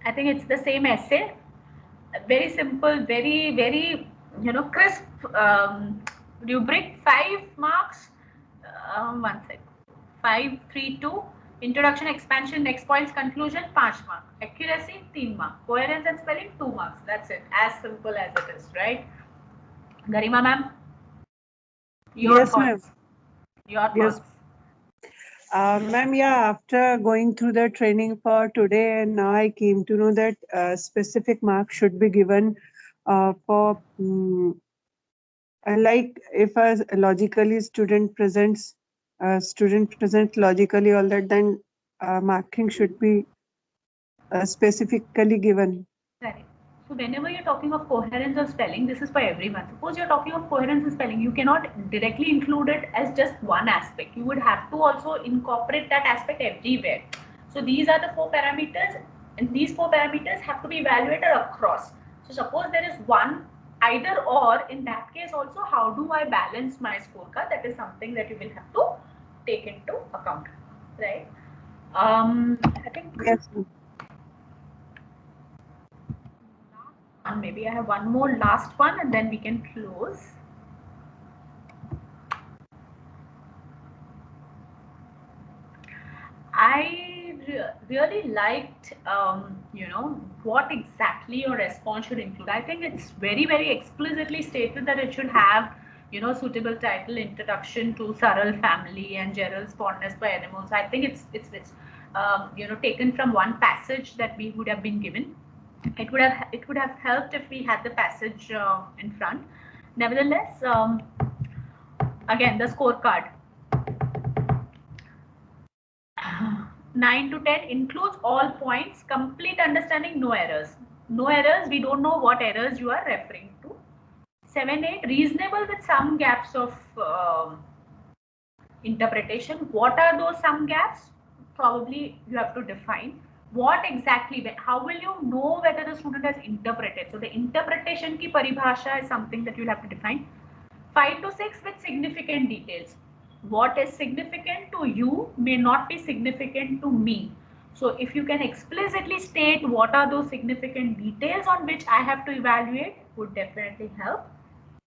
I think it's the same essay. Very simple, very crisp rubric. 5 marks. 1 sec. 5, 3, 2. Introduction, expansion, next points, conclusion, 5 marks. Accuracy, 3 marks. Coherence and spelling, 2 marks. That's it. As simple as it is, right? Garima ma'am? Yes, ma'am. Your thoughts. Ma'am, yeah, after going through the training for today, and now I came to know that specific marks should be given for like if a logically student presents logically all that, then marking should be specifically given. Correct. So whenever you're talking of coherence of spelling, this is for everyone. Suppose you're talking of coherence of spelling, you cannot directly include it as just one aspect. You would have to also incorporate that aspect everywhere. So these are the 4 parameters, and these 4 parameters have to be evaluated across. So suppose there is one either or, in that case also, how do I balance my scorecard? That is something that you will have to take into account, right? I think yes. Maybe I have one more last one and then we can close. I really liked, what exactly your response should include. I think it's very explicitly stated that it should have, suitable title, introduction to Saral family and Gerald's fondness for animals. I think it's taken from one passage that we would have been given. It would have helped if we had the passage in front. Nevertheless, again, the scorecard. 9 to 10 includes all points, complete understanding, no errors. No errors, we don't know what errors you are referring to. 7, 8, reasonable with some gaps of interpretation. What are those some gaps? Probably you have to define. What exactly, how will you know whether the student has interpreted? So the interpretation ki paribhasha is something that you'll have to define. 5 to 6 with significant details. What is significant to you may not be significant to me. So if you can explicitly state what are those significant details on which I have to evaluate, would definitely help.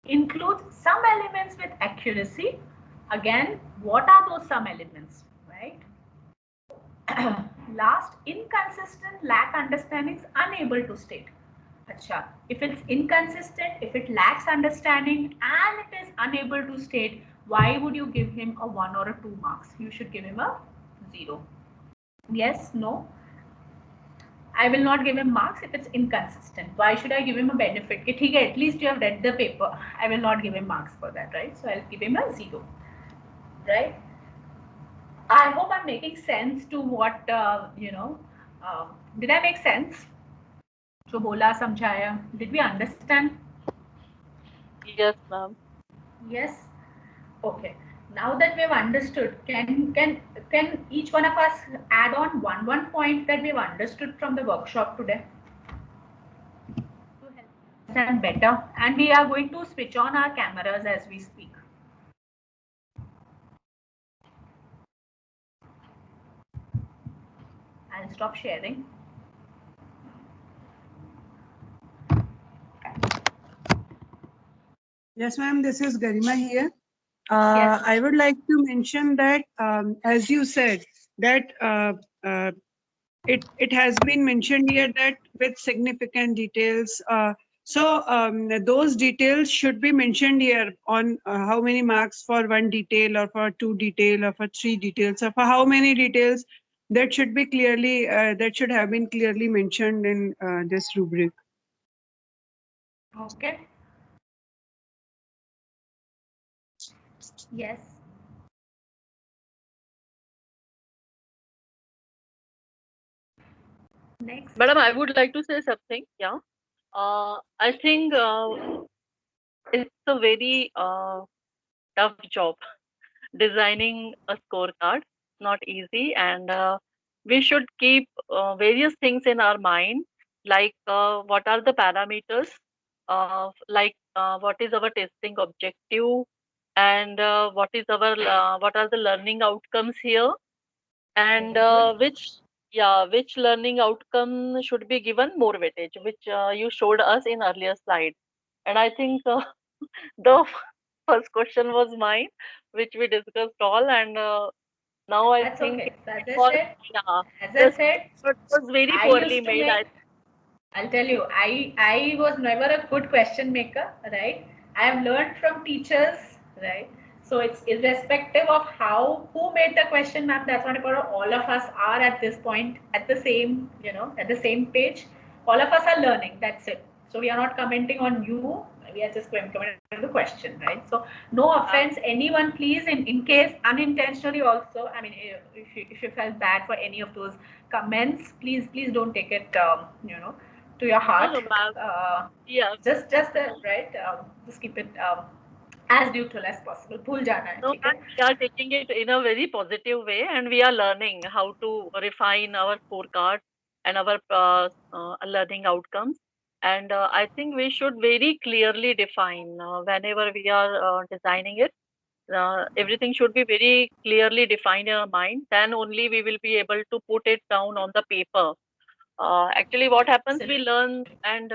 Includes some elements with accuracy. Again, what are those some elements, right? Last, inconsistent, lack understandings, unable to state. Achha, if it's inconsistent, if it lacks understanding and it is unable to state, why would you give him a 1 or a 2 marks? You should give him a 0. Yes, no. I will not give him marks if it's inconsistent. Why should I give him a benefit? Okay, at least you have read the paper. I will not give him marks for that, right? So I'll give him a 0, right? I hope I'm making sense to what, did I make sense? So bola, samjhaya. Did we understand? Yes, ma'am. Yes. Okay. Now that we've understood, can each one of us add on one point that we've understood from the workshop today to help understand better? And we are going to switch on our cameras as we speak. I'll stop sharing. Yes, ma'am, this is Garima here. Yes. I would like to mention that, as you said, that it has been mentioned here that with significant details. Those details should be mentioned here on how many marks for one detail or for two detail or for three details or for how many details. That should be clearly that should have been clearly mentioned in this rubric. Okay. Yes. Next. Madam, I would like to say something. Yeah. I think it's a very tough job. Designing a scorecard, not easy, and we should keep various things in our mind, like what are the parameters, what is our testing objective, and what are the learning outcomes here, and which learning outcome should be given more weightage, which you showed us in earlier slide. And I think the first question was mine, which we discussed all, and now I That's think okay. So as I for said, yeah, as the I said, script was very I poorly used to made. make. I'll tell you, I was never a good question maker, right? I have learned from teachers, right? So it's irrespective of how who made the question, ma'am. That's not important. All of us are at this point at the same, at the same page. All of us are learning. That's it. So we are not commenting on you. We are just commenting on the question, right? So no offense, anyone, please. In case unintentionally, also, I mean, if you felt bad for any of those comments, please don't take it, to your heart. No, ma'am. Yeah. Right. Just keep it as neutral as possible. Bhul jana hai, No, theek ma'am, hai? we are taking it in a very positive way, and we are learning how to refine our scorecard and our learning outcomes. And I think we should very clearly define whenever we are designing it. Everything should be very clearly defined in our mind. Then only we will be able to put it down on the paper. Actually, what happens, we learn, and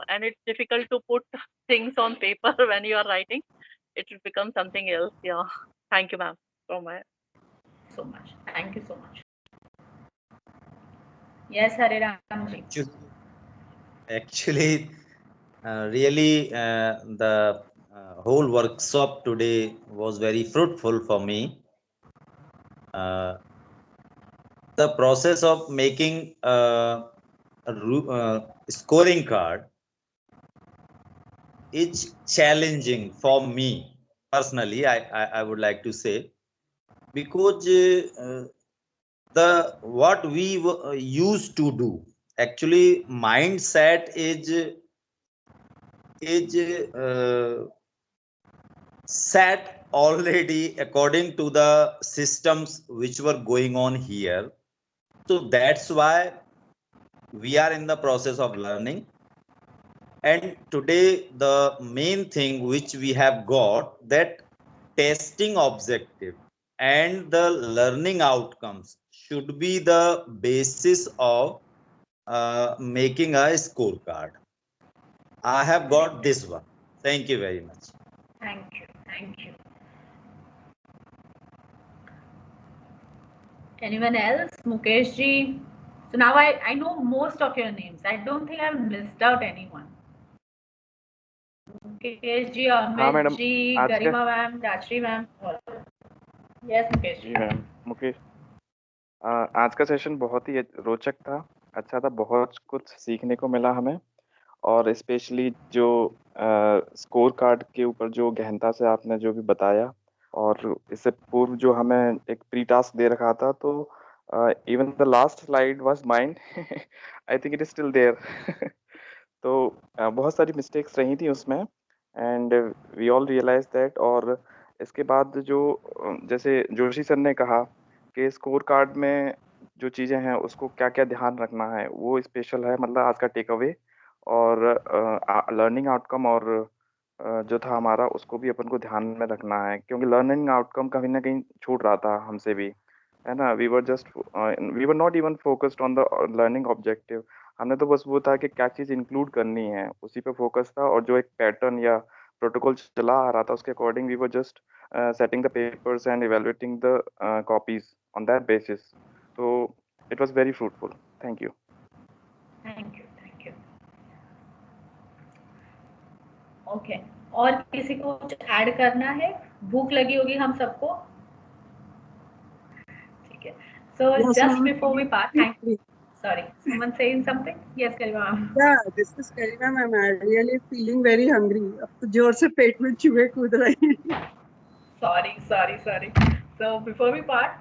and it's difficult to put things on paper when you are writing. It will become something else. Yeah. Thank you, ma'am. So much. So much. Thank you so much. Yes, Hare Ram ji. Actually, really, the whole workshop today was very fruitful for me. The process of making a scoring card is challenging for me personally. I would like to say, because the what we used to do, actually mindset is set already according to the systems which were going on here. So that's why we are in the process of learning. And today the main thing which we have got, that testing objective and the learning outcomes should be the basis of making a scorecard. I have got this one. Thank you very much. Thank you. Thank you. Anyone else? Mukesh ji. So now I know most of your names. I don't think I've missed out anyone. Mukesh ji, हाँ Amit madam, ji, आज का Garima ma'am, Rajshri ma'am. Yes, Mukesh जी ji. Ma'am, Mukesh, आज का session बहुत ही रोचक था, अच्छा था, बहुत कुछ सीखने को मिला हमें। और स्पेशली जो स्कोर कार्ड के ऊपर जो गहनता से आपने जो भी बताया, और इससे पूर्व जो हमें एक प्री टास्क दे रखा था, तो even the last slide was mine, I think it is still there. तो बहुत सारी मिस्टेक्स रही थी उसमें, and we all realise that. और इसके बाद जो जैसे जोशी सर ने कहा कि स्कोर कार्ड में जो चीज़ें हैं उसको क्या क्या ध्यान रखना है, वो स्पेशल है मतलब आज का टेक अवे। और लर्निंग आउटकम और जो था हमारा उसको भी अपन को ध्यान में रखना है, क्योंकि लर्निंग आउटकम कहीं ना कहीं छूट रहा था हमसे भी, है ना। We were not even focused on the learning objective. हमने तो बस वो था कि क्या चीज़ इंक्लूड करनी है उसी पे फोकस था, और जो एक पैटर्न या प्रोटोकॉल चला आ रहा था उसके according we were just setting the papers and evaluating the copies on that basis. So it was very fruitful. Thank you. Thank you. Thank you. Okay. और किसी को कुछ ऐड करना है? भूख लगी होगी हम सबको, ठीक है। So Yes, just ma'am. before we part, sorry, someone saying something? Yes, Karima ma'am. Yeah, this is Karima ma'am. I'm really feeling very hungry. अब तो जोर से पेट में चूहे कूद रहे हैं. Sorry. So before we part,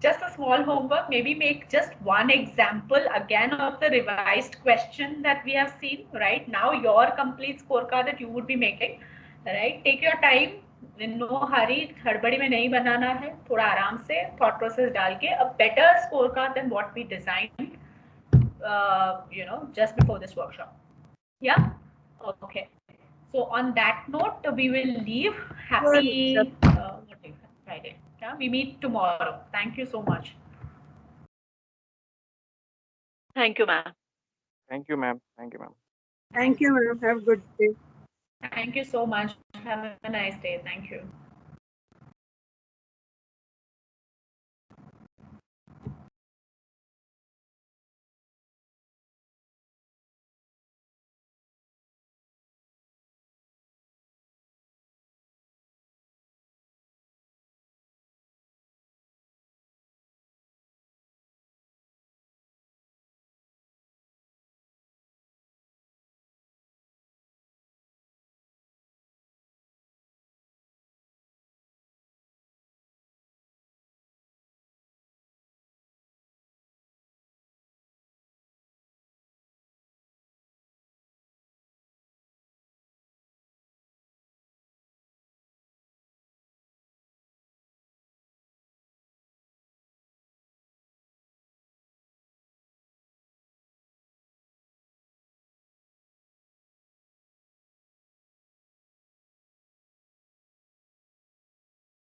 just a small homework. Maybe make just one example again of the revised question that we have seen. Right now, your complete scorecard that you would be making. Right, take your time. In no hurry, हड़बड़ी में नहीं बनाना है. थोड़ा आराम से thought process डाल के a better scorecard than what we designed. Just before this workshop. Yeah. Okay. So on that note, we will leave. Happy Friday. Yeah, we meet tomorrow. Thank you so much. Thank you, ma'am. Thank you, ma'am. Thank you, ma'am. Thank you, ma'am. Have a good day. Thank you so much. Have a nice day. Thank you.